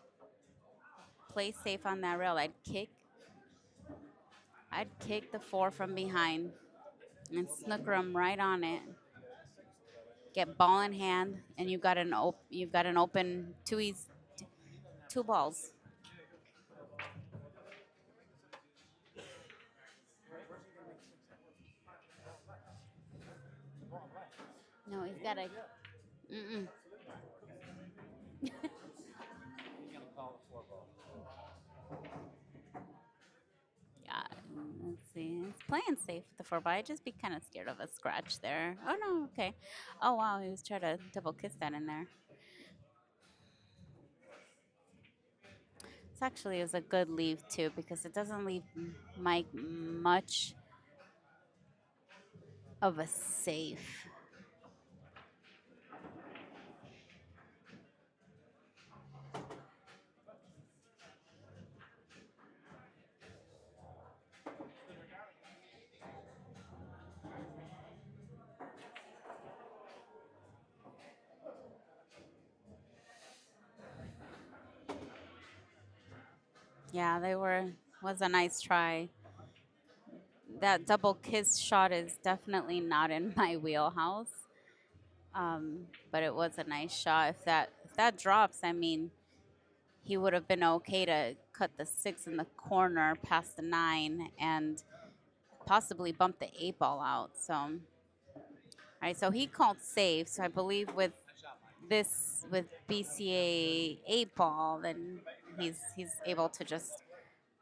play safe on that rail. I'd kick the 4 from behind and snooker him right on it. Get ball in hand, and you've got an open 2 balls. No, he's got a. Mm-mm. He's gonna call the 4 ball. Yeah, let's see. He's playing safe with the 4 ball. I'd just be kind of scared of a scratch there. Oh no, okay. Oh wow, he was trying to double kiss that in there. This actually is a good leave too because it doesn't leave Mike much of a safe. Yeah, was a nice try. That double kiss shot is definitely not in my wheelhouse. But it was a nice shot. If that drops, I mean, he would have been okay to cut the 6 in the corner past the 9 and possibly bump the 8 ball out. So, all right, so he called safe. So I believe with BCA 8 ball, then he's able to just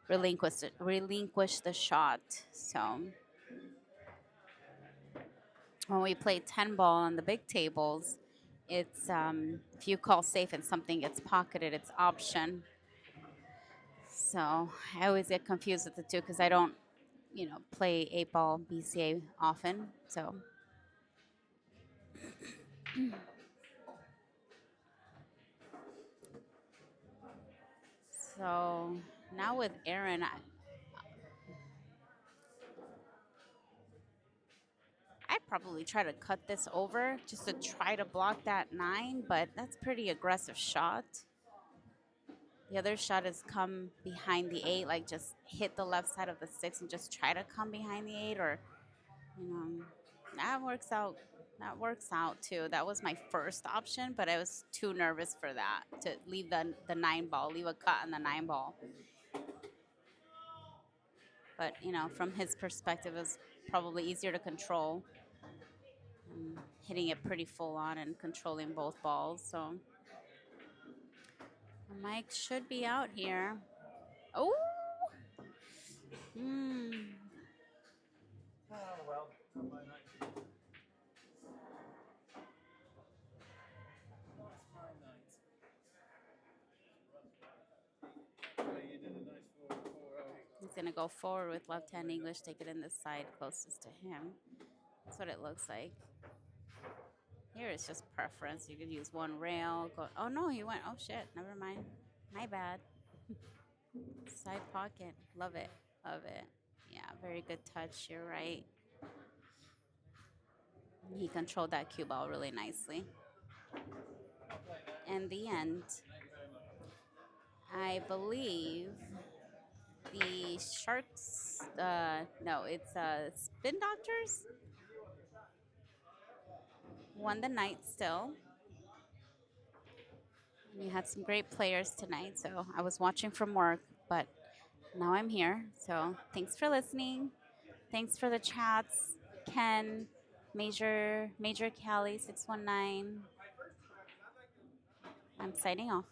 relinquish the shot. So when we play 10 ball on the big tables, it's if you call safe and something gets pocketed, it's option. So I always get confused with the 2 because I don't, play 8 ball BCA often. So. So now with Aaron, I'd probably try to cut this over just to try to block that 9, but that's pretty aggressive shot. The other shot is come behind the 8, like just hit the left side of the 6 and just try to come behind the 8, or that works out. That works out too. That was my first option, but I was too nervous for that to leave the 9 ball, leave a cut on the 9 ball. But from his perspective, it was probably easier to control. Hitting it pretty full on and controlling both balls. So Mike should be out here. Oh! Well, not my night. It's my night. going to go forward with left-hand English, take it in this side closest to him. That's what it looks like. Here it's just preference. You could use one rail. Oh, no, he went. Oh, shit. Never mind. My bad. Side pocket. Love it. Love it. Yeah, very good touch. You're right. He controlled that cue ball really nicely. In the end, I believe the Sharks, no, it's Spin Doctors won the night still. We had some great players tonight, so I was watching from work, but now I'm here. So thanks for listening. Thanks for the chats, Ken, Major Cali 619. I'm signing off.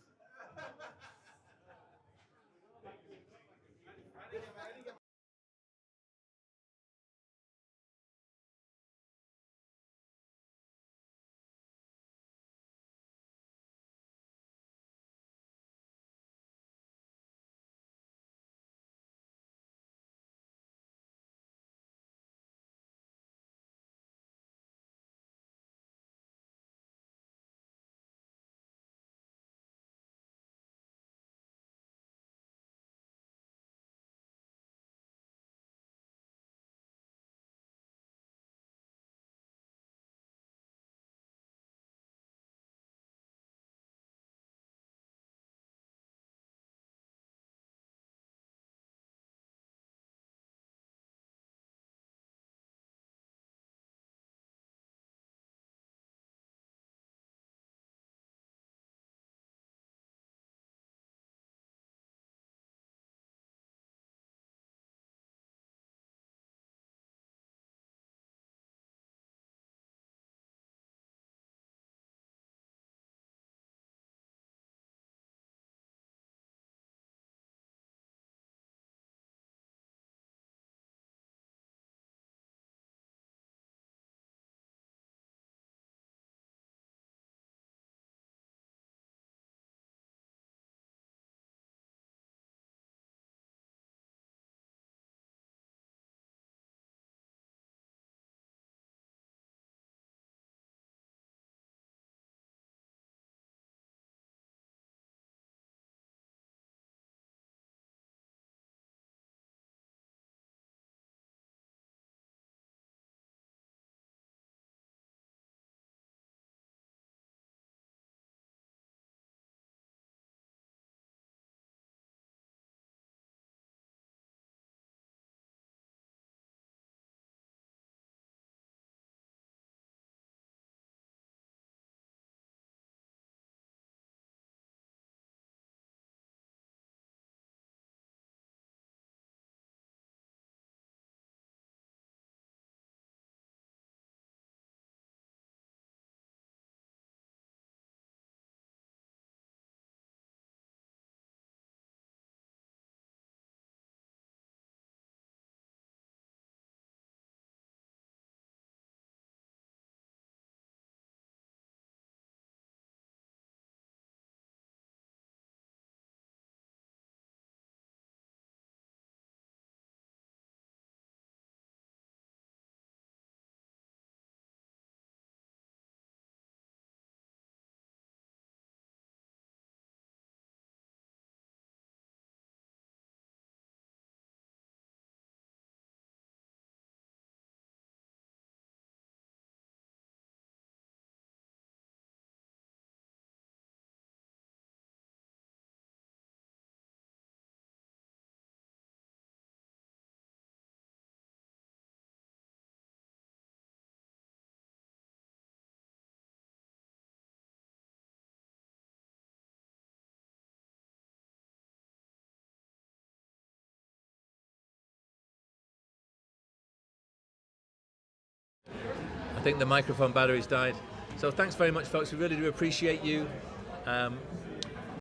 I think the microphone battery's died. So thanks very much, folks. We really do appreciate you.